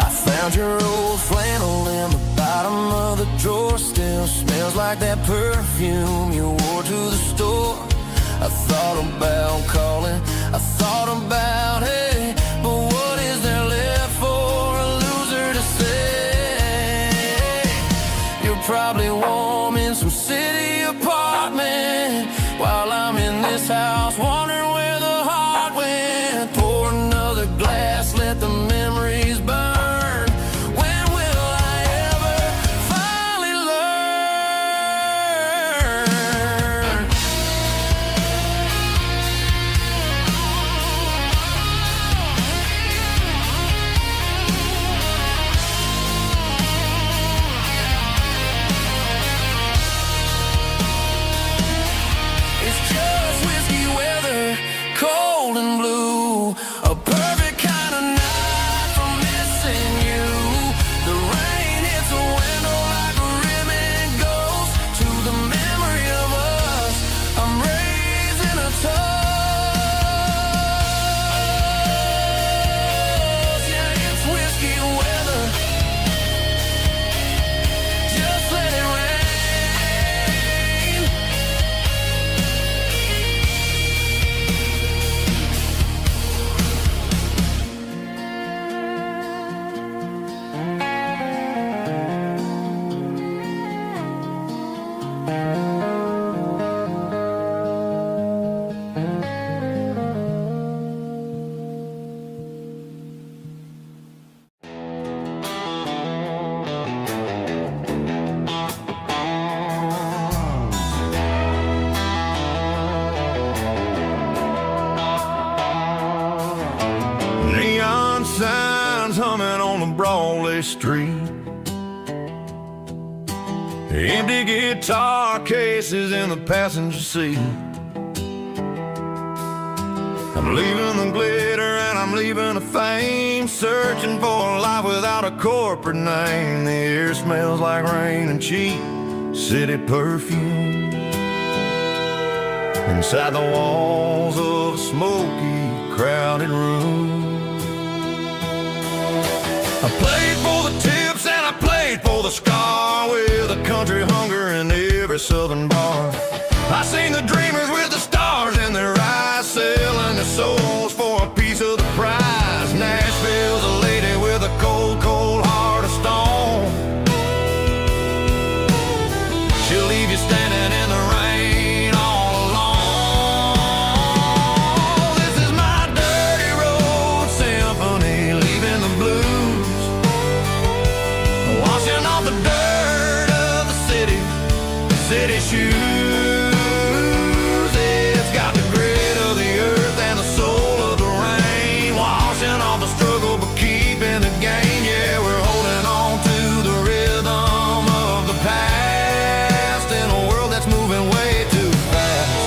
I found your old flannel in the bottom of the drawer, still smells like that perfume you wore to the store. I thought about calling, I thought about, hey, but what is there left for a loser to say? You're probably warm in some city apartment while I'm in this house wondering where the heart went. Pour another glass, let the memories burn. When will I ever finally learn? Raleigh Street. Empty guitar cases in the passenger seat. I'm leaving the glitter and I'm leaving the fame, searching for a life without a corporate name. The air smells like rain and cheap city perfume. Inside the walls of a smoky, crowded room. I played for the tips and I played for the scar, with a country hunger in every southern bar. I seen the dreamers with the stars in their eyes, selling their souls for a piece of the prize. Nashville's a lady with a cold, cold heart of stone. She'll leave you standing in the rain all alone. This is my dirty road symphony, leaving the blues, washing off the dirt of the city shoes. It's got the grit of the earth and the soul of the rain, washing off the struggle but keeping the game. Yeah, we're holding on to the rhythm of the past in a world that's moving way too fast.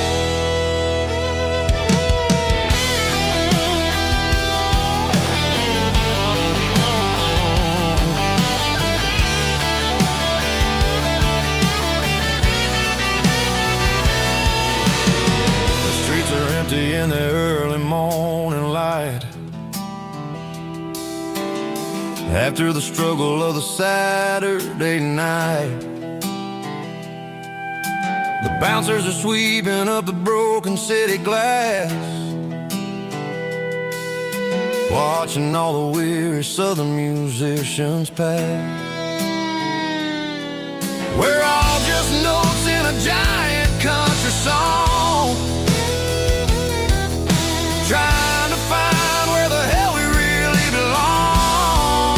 In the early morning light, after the struggle of the Saturday night, the bouncers are sweeping up the broken city glass, watching all the weary southern musicians pass. We're all just notes in a giant country song, trying to find where the hell we really belong.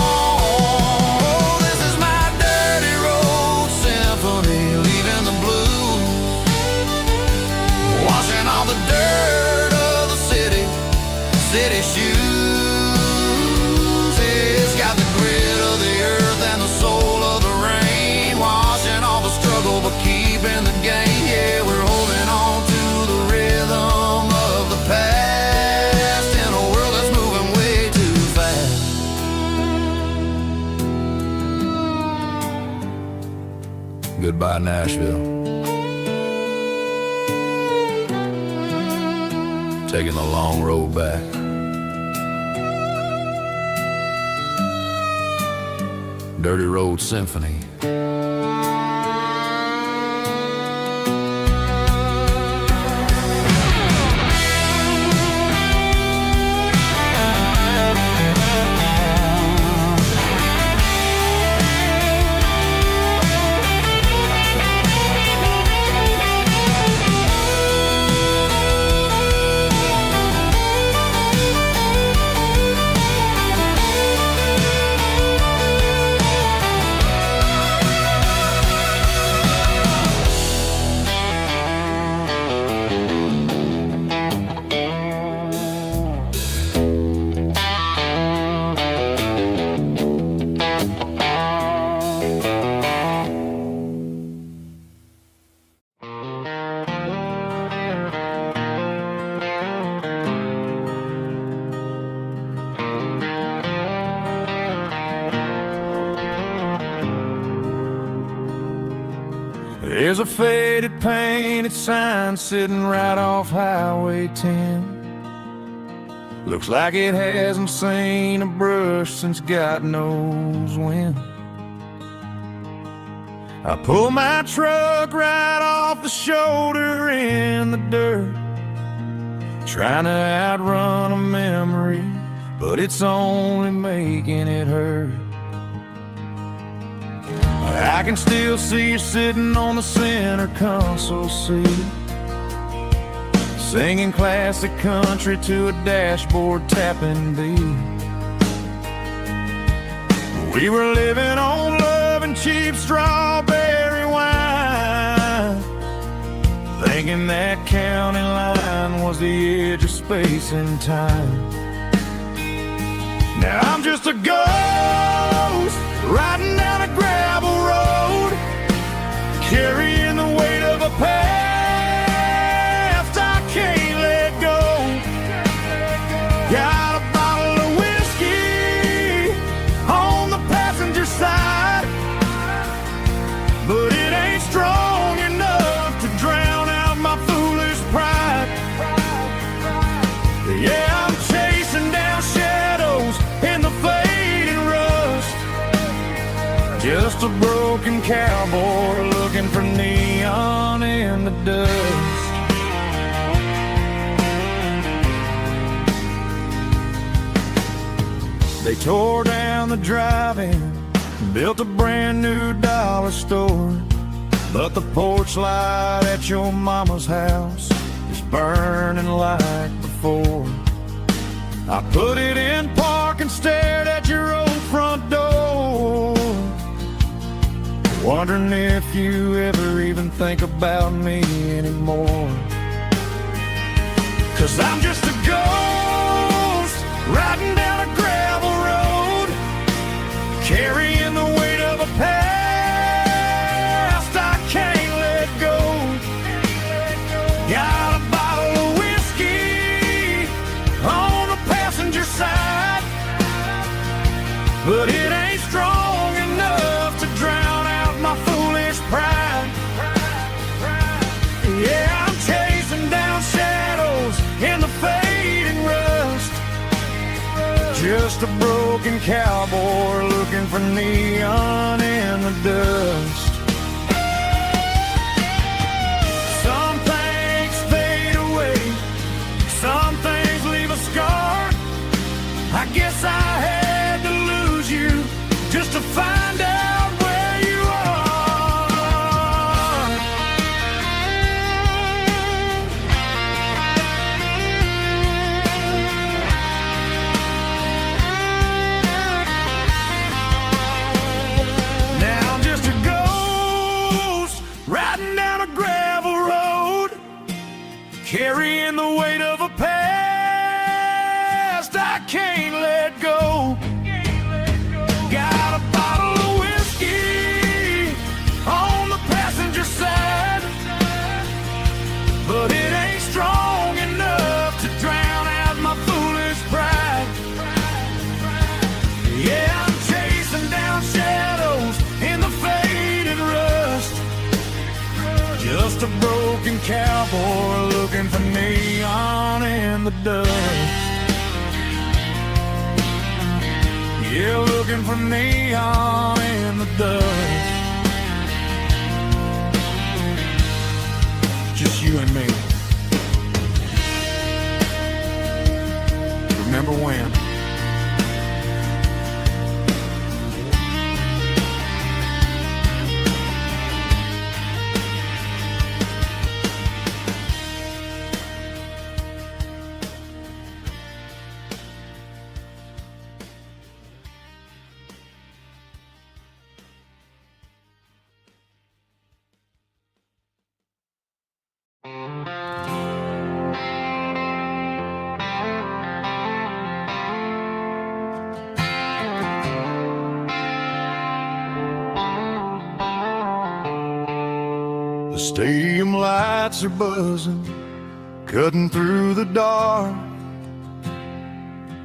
Oh, this is my dirty road symphony, leaving the blues, washing all the dirt of the city shoes. It's got the grit of the earth and the soul of the rain, washing all the struggle but keeping the game. Yeah, we're holding on to the rhythm of the past. Goodbye, Nashville. Taking the long road back. Dirty Road Symphony. There's a faded painted sign sitting right off Highway 10. Looks like it hasn't seen a brush since God knows when. I pull my truck right off the shoulder in the dirt, trying to outrun a memory, but it's only making it hurt. I can still see you sitting on the center console seat, singing classic country to a dashboard tapping beat. We were living on love and cheap strawberry wine, thinking that county line was the edge of space and time. Now I'm just a ghost riding down a gravel road, carrying the weight of a past I can't let go. Got a bottle of whiskey on the passenger side, but it ain't strong enough to drown out my foolish pride. Yeah, I'm chasing down shadows in the fading rust, just a broken cowboy looking for neon in the dust. They tore down the drive-in, built a brand new dollar store, but the porch light at your mama's house is burning like before. I put it in park and stared at your old front door, wondering if you ever even think about me anymore. 'Cause I'm just a ghost riding down a gravel road, carrying the weight of a past I can't let go. Got a bottle of whiskey on the passenger side, but it ain't strong enough to drown out my foolish pride. Yeah, I'm chasing down shadows in the fading rust, just a broken cowboy looking for neon in the dust. Some things fade away, some things leave a scar. I guess I had to lose you just to find out where you are. Now I'm just a ghost riding down a gravel road, carrying the weight of a past I can't let go. Got a bottle of whiskey on the passenger side, but it ain't strong enough to drown out my foolish pride. Yeah, I'm chasing down shadows in the faded rust, just a broken cowboy looking for neon in the dust. Yeah, looking for neon in the dust. Just you and me. Remember when? The stadium lights are buzzing, cutting through the dark.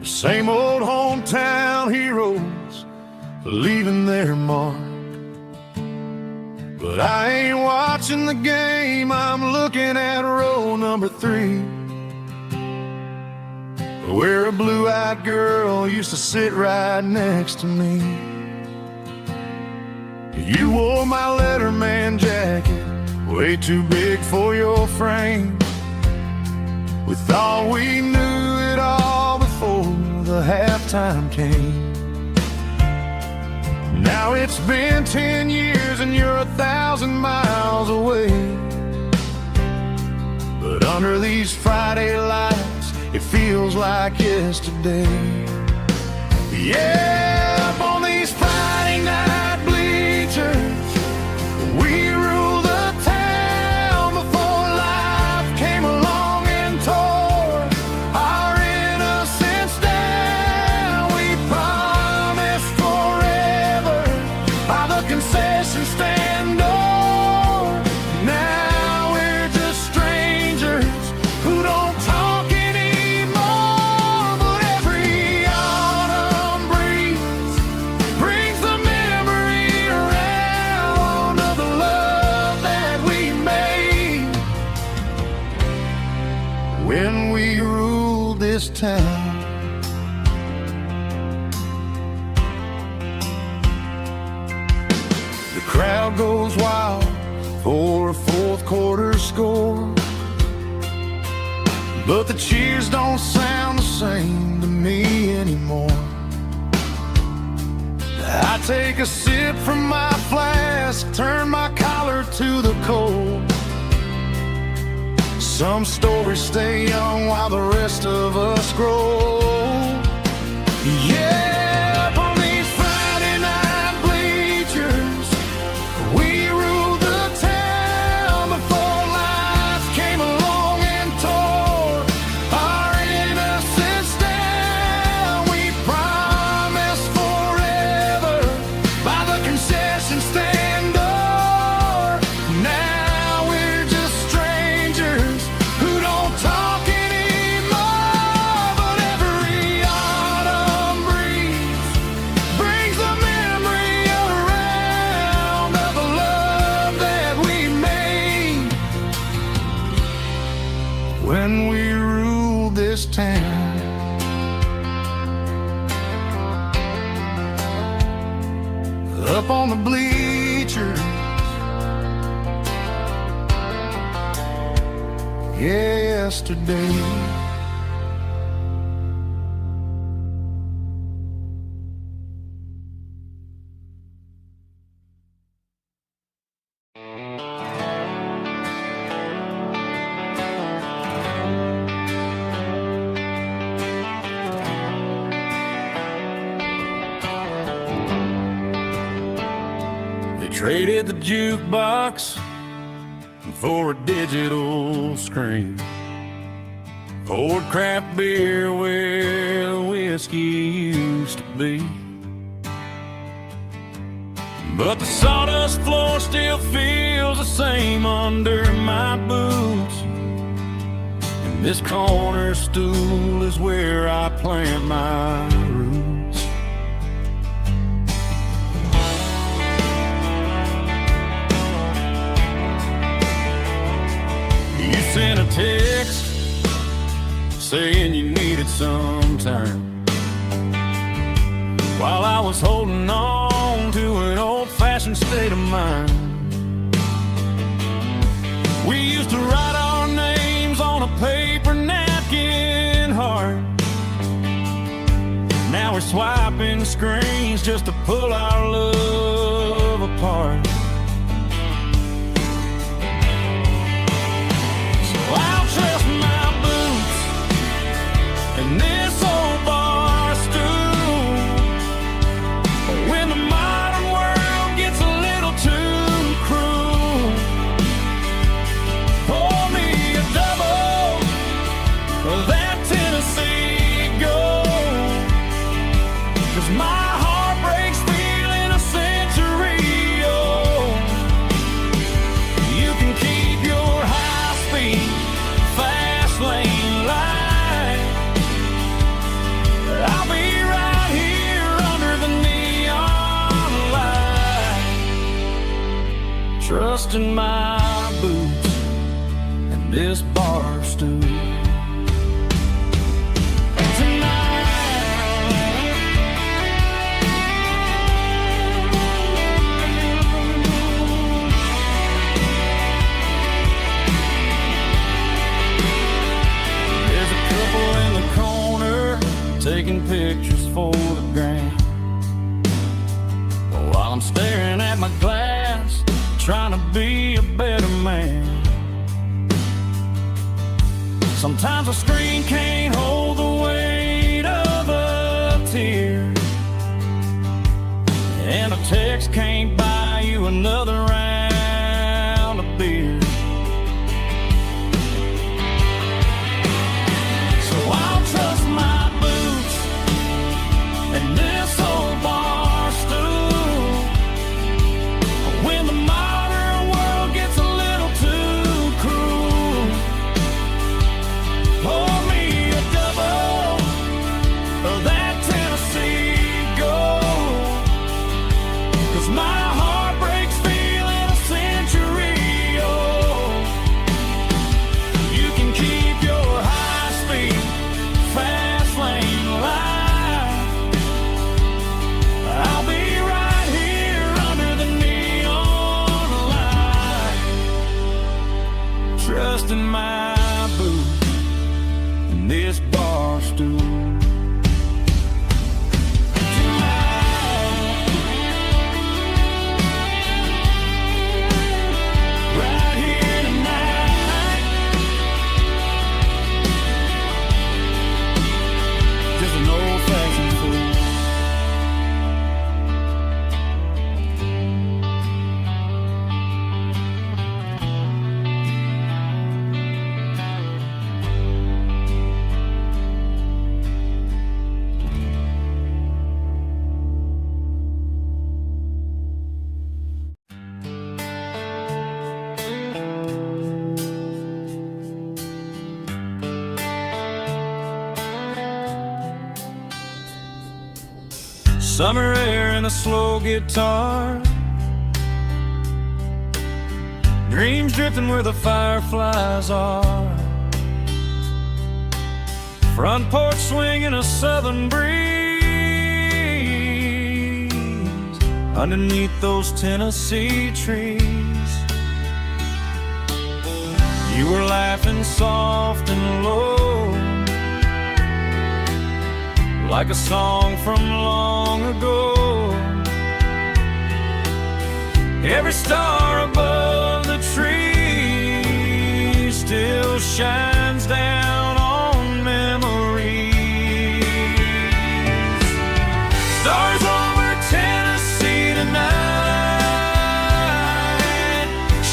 The same old hometown heroes leaving their mark. But I ain't watching the game, I'm looking at row number 3, where a blue-eyed girl used to sit right next to me. You wore my Letterman jacket, way too big for your frame. We thought we knew it all before the halftime came. Now it's been 10 years and you're 1,000 miles away, but under these Friday lights it feels like yesterday. Yeah, up on these Friday night bleachers we rule the town before life came along and tore our innocence down. We promised forever when we ruled this town. The crowd goes wild for a fourth quarter score, but the cheers don't sound the same to me anymore. I take a sip from my flask, turn my collar to the cold. Some stories stay young while the rest of us grow. Yeah, up on these Friday night bleachers, we ruled the town before life came along and tore our innocence down. We promised forever by the concession stand door. Now we're just strangers who don't talk anymore. But every autumn breeze brings the memory around of the love that we made when we ruled this town. Up on the bleachers, yesterday. They traded the jukebox for a digital screen, poured craft beer where the whiskey used to be. But the sawdust floor still feels the same under my boots, and this corner stool is where I plant my roots. You sent a text saying you needed some time, while I was holding on to an old-fashioned state of mind. We used to write our names on a paper napkin heart. Now we're swiping screens just to pull our love apart. I'll trust my boots and this old bar stool when the modern world gets a little too cruel. Pour me a double of that Tennessee Gold, 'cause my heart breaks feeling a century old. You can keep your high-speed fast lane light. I'll be right here under the neon light, trusting my boots and this bar stool. Taking pictures for the gram, while I'm staring at my glass, trying to be a better man. Sometimes a screen can't hold the weight of a tear, and a text can't buy you another round of beer. So I'll trust my and this old bar stool when the modern world gets a little too cruel. Pour me a double of that Tennessee Gold, 'cause my heart breaks feeling my boot and this bar stool. Right here tonight, just an old-fashioned fool. Summer air and a slow guitar, dreams drifting where the fireflies are. Front porch swinging a southern breeze underneath those Tennessee trees. You were laughing soft and low, like a song from long ago. Every star above the tree still shines down on memories. Stars over Tennessee tonight,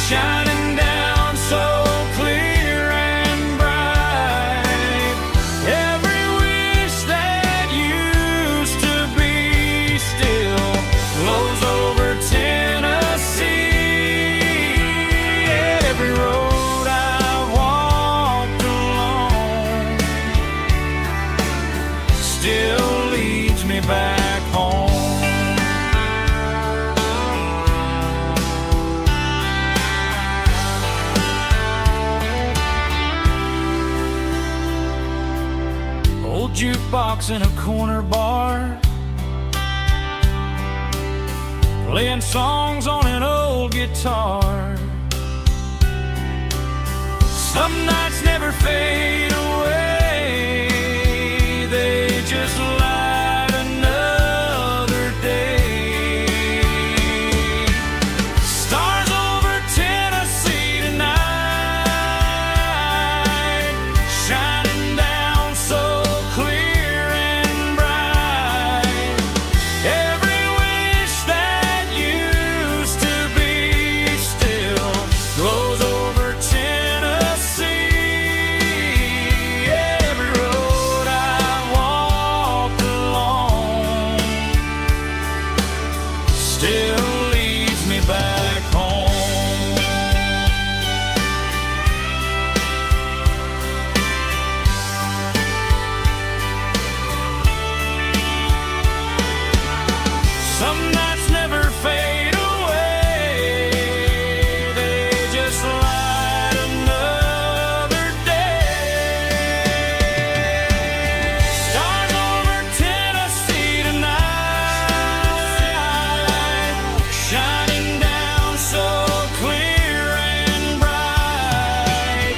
shining down so clear and bright. Every wish that used to be still flows over Tennessee. Every road I've walked along still leads me back home. Old jukebox in a corner bar, playing songs on an old guitar. Some nights never fade away, they just light another day. Stars over Tennessee tonight, shining down so clear and bright. Every wish that used to be still glows over Tennessee. Every road I walked along still leads me back home. Some nights never fade away, they just light another day. Stars over Tennessee tonight, shining down so clear and bright.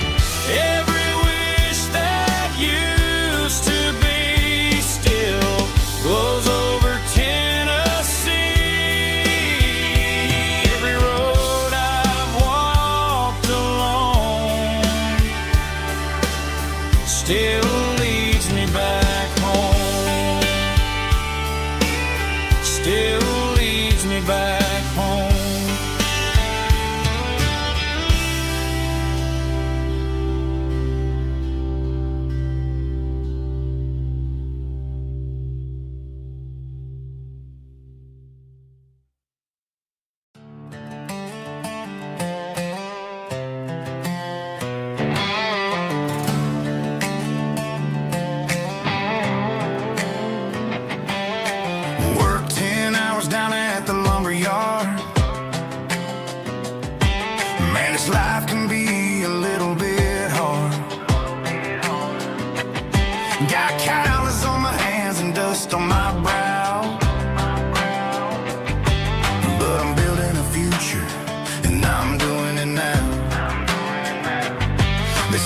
Every wish that used to be still glows over Tennessee. Every road I've walked along still leads me back home. Still leads me back home.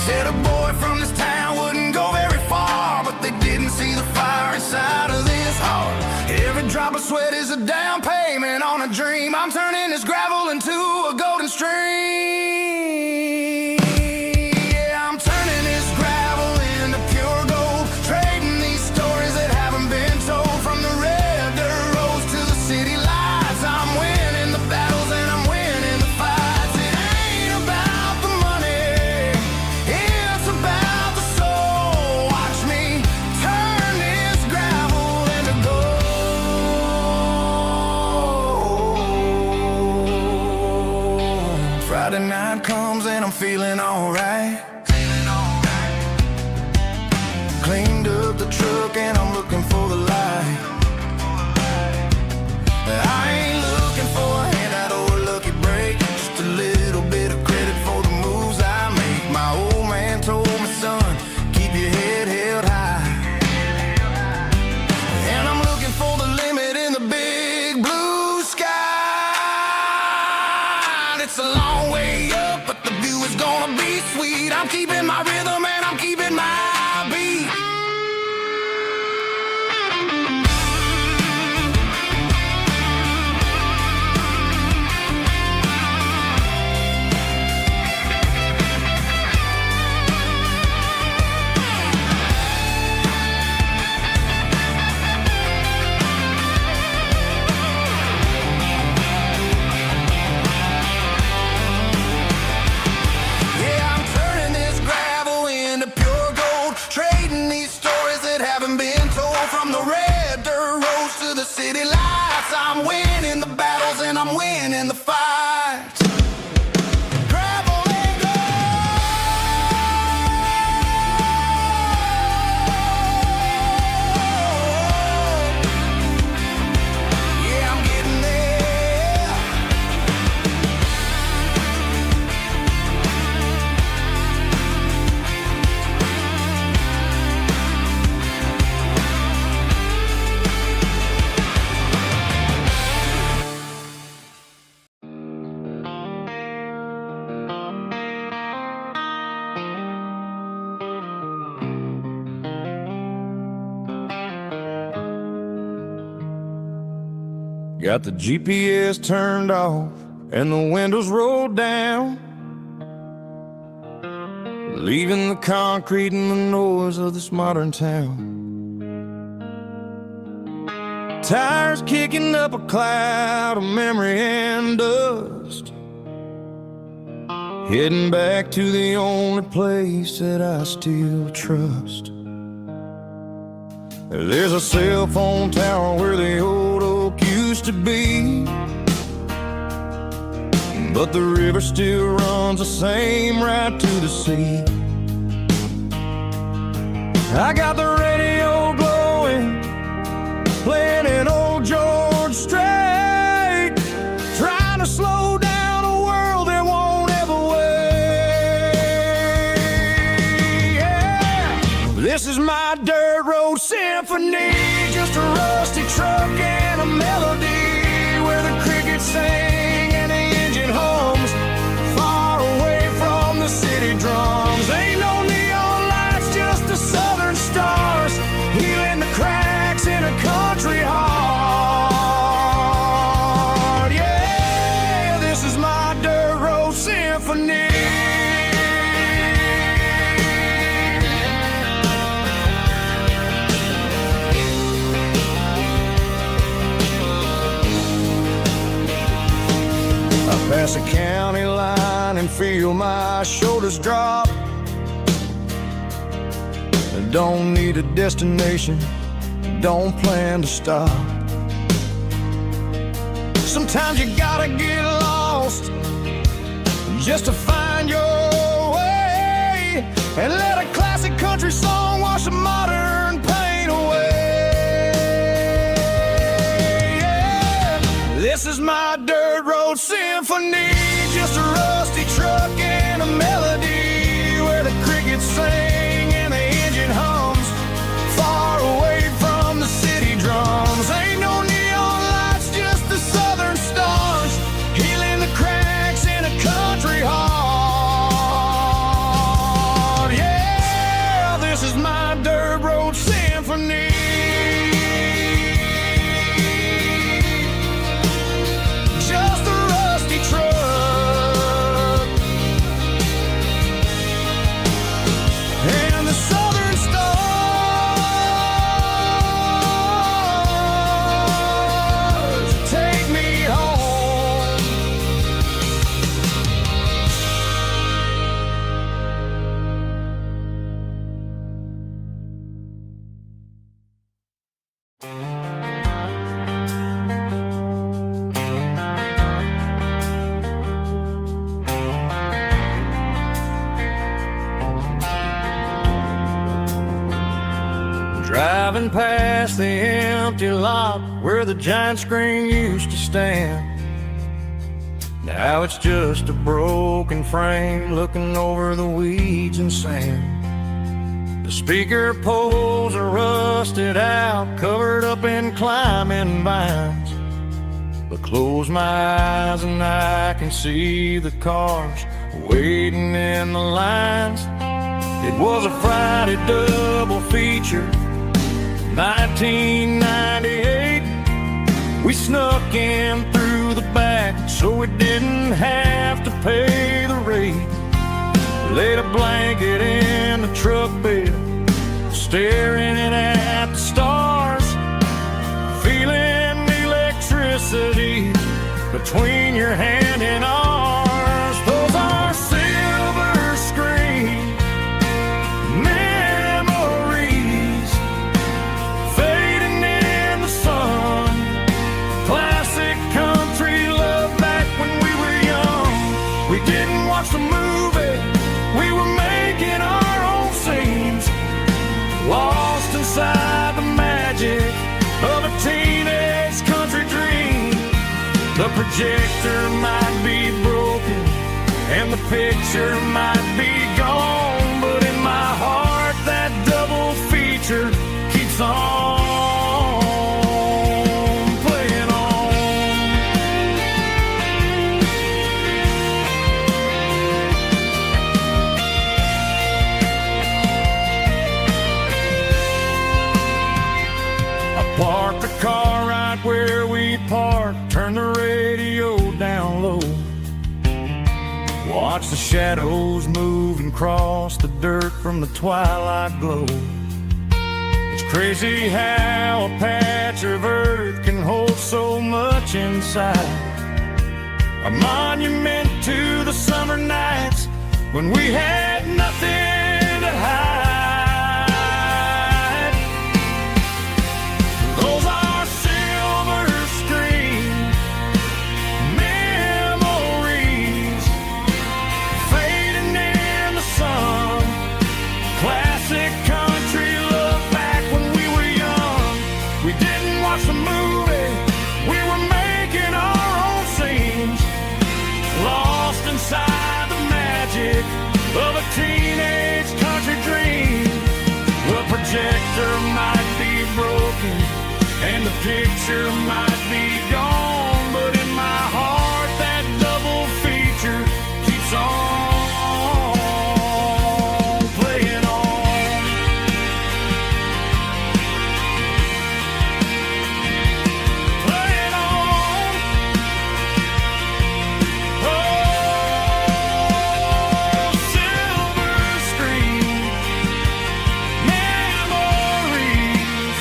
Said a boy from this town wouldn't go very far, but they didn't see the fire inside of this heart. Every drop of sweat is a down payment on a dream. I'm turning this gravel into a golden stream. Yeah, I'm turning this gravel into pure gold, trading these stories that haven't been told. From the red dirt roads to the city lights, I'm winning the battles and I'm winning the fights. It ain't about the money, it's about the soul. Watch me turn this gravel into gold. Friday night comes and I'm feeling alright. Cleaned up the truck and I'm looking for the light. I ain't looking for a handout or a lucky break, just a little bit of credit for the moves I make. My old man told me, son, keep your head held high. And I'm looking for the limit in the big blue sky. It's a long way up, but the view is gonna be sweet. I'm keeping my rhythm and I'm keeping my beat. Yeah, I'm turning this gravel into pure gold, trading these stories that haven't been told. From the red dirt roads to the city lights, I'm winning the battles and I'm winning the fights. Gravel and gold. Yeah, I'm getting there. Got the GPS turned off and the windows rolled down, leaving the concrete and the noise of this modern town. Tires kicking up a cloud of memory and dust, heading back to the only place that I still trust. There's a cell phone tower where the old oak used to be, but the river still runs the same right to the sea. I got the radio glowing, playing an old George Strait, trying to slow down a world that won't ever wait. Yeah. This is my dirt road symphony, just a rusty truck and a melody where the crickets sing and the engine hums, far away from the city drums. Ain't no neon lights, just the southern stars, healing the cracks in a country heart. Yeah, this is my dirt road symphony. Pass a county line and feel my shoulders drop. Don't need a destination, don't plan to stop. Sometimes you gotta get lost just to find your way, and let a classic country song wash a modern pain away. Yeah. This is my dirt road symphony, just a rusty truck and a melody where the crickets sing and the engine hums, far away from the city drums. Ain't no neon lights, just the southern stars, healing the cracks in a country heart. Driving past the empty lot where the giant screen used to stand. Now it's just a broken frame looking over the weeds and sand. The speaker poles are rusted out, covered up in climbing vines. But close my eyes and I can see the cars waiting in the lines. It was a Friday double feature, 1998. We snuck in through the back so we didn't have to pay the rate. Laid a blanket in the truck bed, staring at the stars, feeling the electricity between your hand and ours. Those are silver screen memories fading in the sun. Classic country love back when we were young. We didn't watch the movie, we were making our own scenes, lost inside the magic of a teenage country dream. The projector might be broken and the picture might be gone, but in my heart that double feature keeps on playing on. I parked the car right where we parked, turned the radio down low, watch the shadows move and cross the dirt from the twilight glow. It's crazy how a patch of earth can hold so much inside. A monument to the summer nights when we had nothing to hide. Those are silver screen memories fading in the sun. Classic country love back when we were young. We didn't watch the movie, we were making our own scenes, lost inside the magic of a teenage country dream. The projector might be broken and the picture might be gone, but in my heart that double feature keeps on playing on. Playing on. Oh, silver screen memories.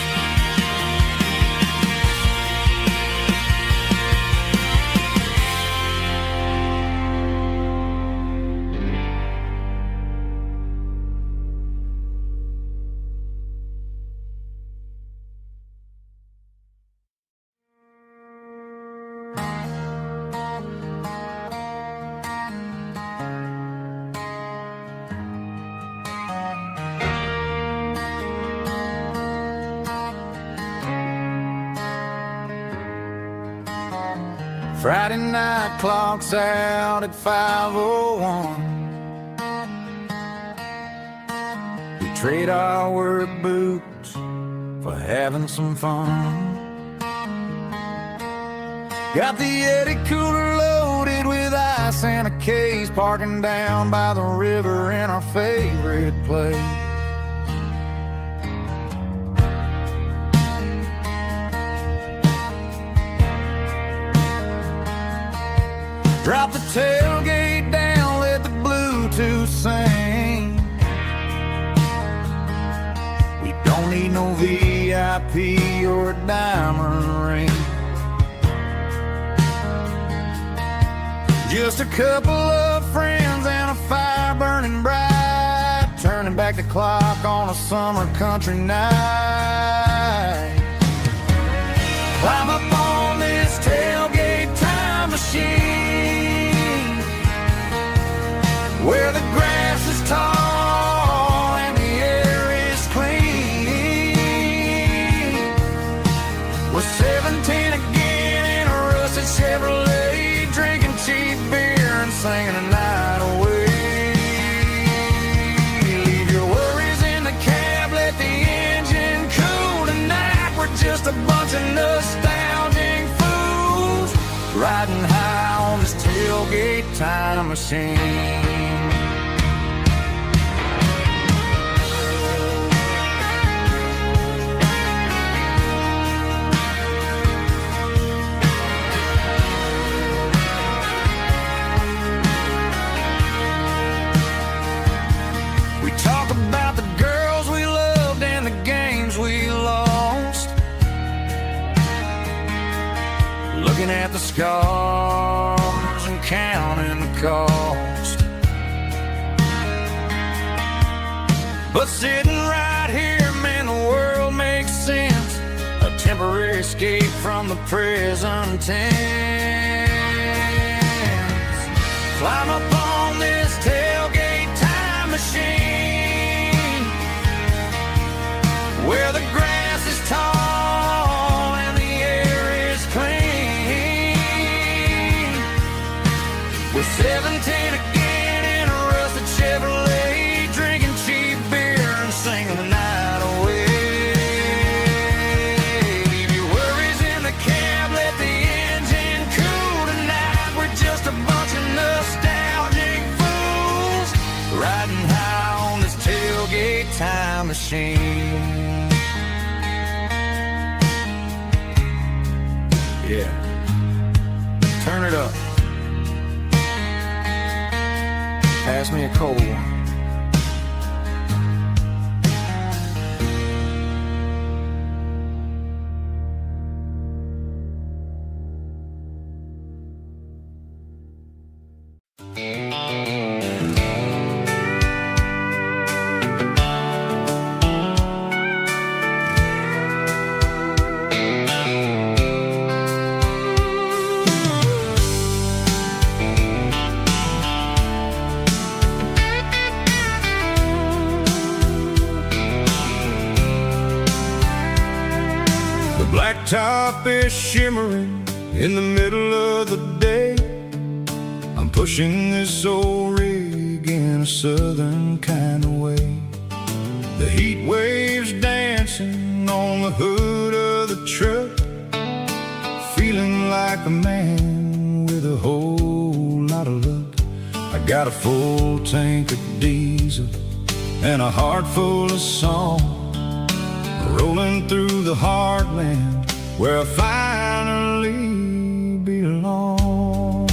Friday night clocks out at 5:01. We trade our work boots for having some fun. Got the Yeti cooler loaded with ice and a case, parking down by the river in our favorite place. Drop the tailgate down, let the Bluetooth sing. We don't need no VIP or a diamond ring. Just a couple of friends and a fire burning bright, turning back the clock on a summer country night. Climb up on this tailgate time machine, where the grass is tall and the air is clean. riding high on this tailgate time machine. We talk about the girls we loved and the games we lost, looking at the scars and counting the cost. But sitting right here, man, the world makes sense. A temporary escape from the present tense. Climb up on this tailgate time machine, where the grass is tall and the air is clean. With 17 again in a rusted Chevrolet, drinking cheap beer and singing the night away. Leave your worries in the cab, let the engine cool tonight. We're just a bunch of nostalgic fools riding high on this tailgate time machine. Yeah, turn it up. Pass me a cold one. Blacktop is shimmering in the middle of the day. I'm pushing this old rig in a southern kind of way. The heat waves dancing on the hood of the truck, feeling like a man with a whole lot of luck. I got a full tank of diesel and a heart full of song, rolling through the heartland where I finally belong.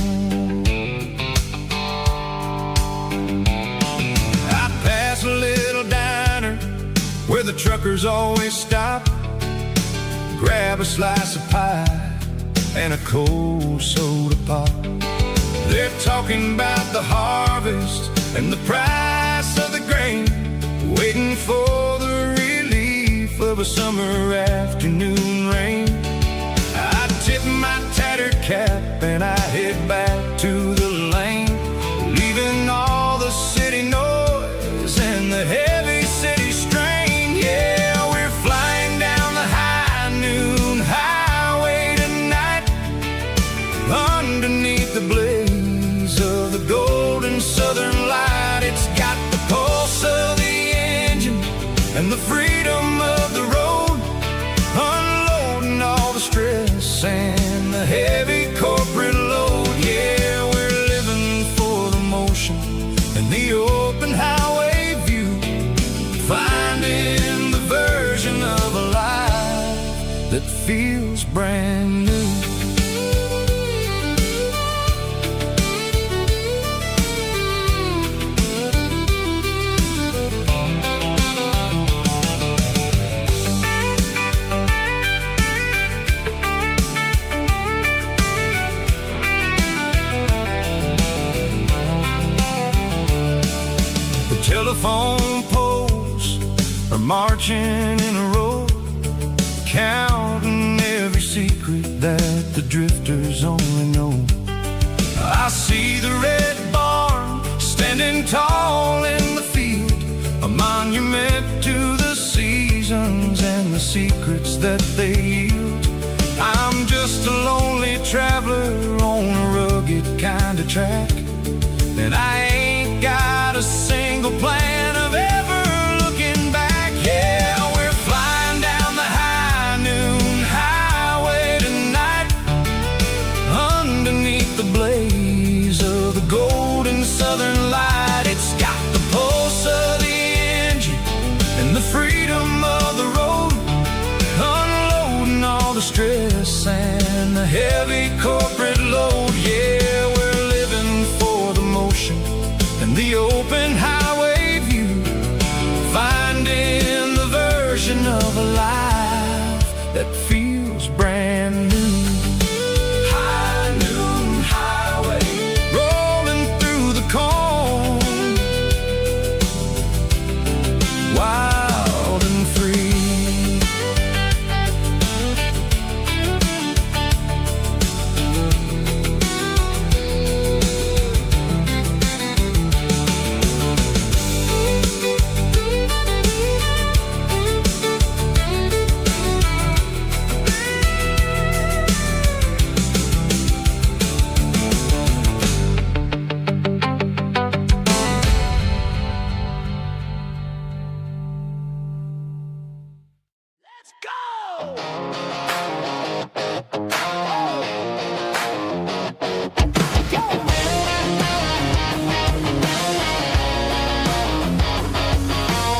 I pass a little diner where the truckers always stop, grab a slice of pie and a cold soda pop. They're talking about the harvest and the price of the grain, waiting for the relief of a summer afternoon rain. I tip my tattered cap and I head back to the lane, leaving all the city noise and the heavy city strain. Yeah, we're flying down the high noon highway tonight, underneath the blaze of the golden southern light. It's got the pulse of the engine and the freedom of the road, unloading all the stress and the heavy corporate load. Yeah, we're living for the motion and the open highway view, finding the version of a life that feels brand new. Telephone poles are marching in a row, counting every secret that the drifters only know. I see the red barn standing tall in the field, a monument to the seasons and the secrets that they yield. I'm just a lonely traveler on a rugged kind of track, and I ain't got a single plan of ever looking back. Yeah, we're flying down the high noon highway tonight, underneath version of a life that feels brand new. High noon highway, rolling through the corn, wild and free.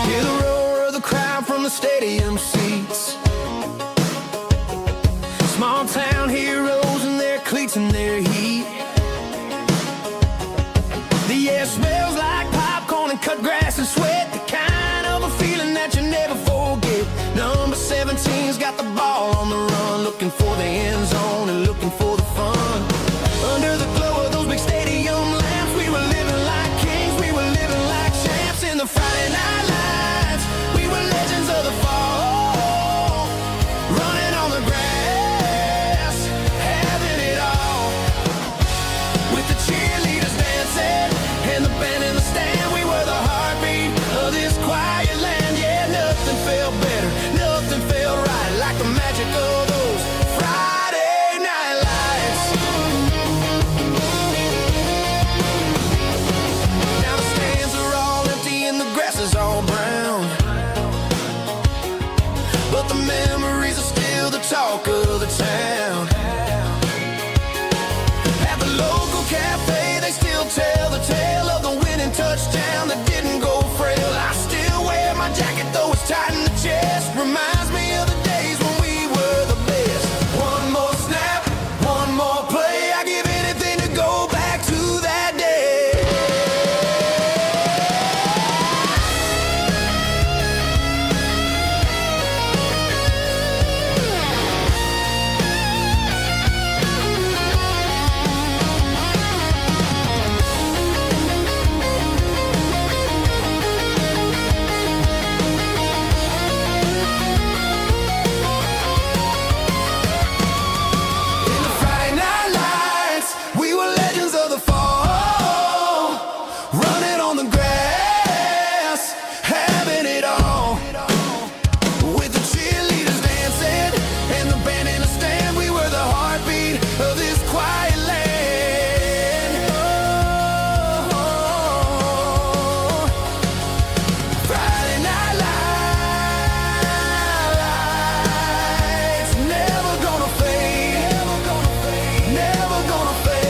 Hear the roar of the crowd from the stadium seats. Small town heroes in their cleats and their heat. The air smells like popcorn and cut grass and sweat. The kind of a feeling that you never forget. Number 17's got the ball on the run, looking for the end zone and looking for the fun. Under the glow of those big stadium lamps, we were living like kings, we were living like champs in the Friday night lights. We were legends of the fall, running on the grass, having it all. With the cheerleaders dancing and the band in the stand, we were the heartbeat of this quiet land. Yeah, nothing felt better, nothing felt right like the magic of those Friday night lights. Now the stands are all empty and the grass is all brown, but the memories are still the talk of the town. At the local cafe, they still tell the tale of the winning touchdown that didn't go frail. I still wear my jacket though it's tight in the chest. Reminds me of the days when we were the best. One more snap, one more play. I give anything to go back to that day. In the Friday night lights, we were legends of the fall, running on the grass, having it all. With the cheerleaders dancing and the band in the stand, we were the heartbeat of this quiet land. Oh, Friday night lights, never gonna fade, never gonna fade, never gonna fade.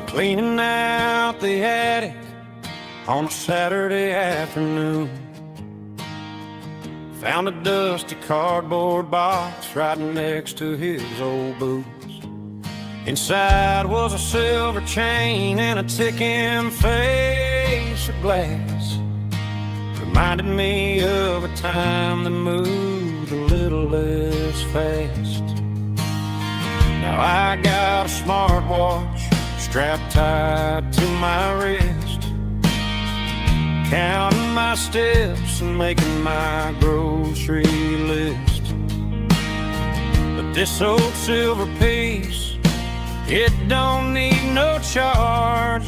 Cleaning out the attic on a Saturday afternoon. Found a dusty cardboard box right next to his old boots. Inside was a silver chain and a ticking face of glass. Reminded me of a time that moved a little less fast. Now I got a smartwatch strapped tight to my wrist, counting my steps and making my grocery list. But this old silver piece, it don't need no charge.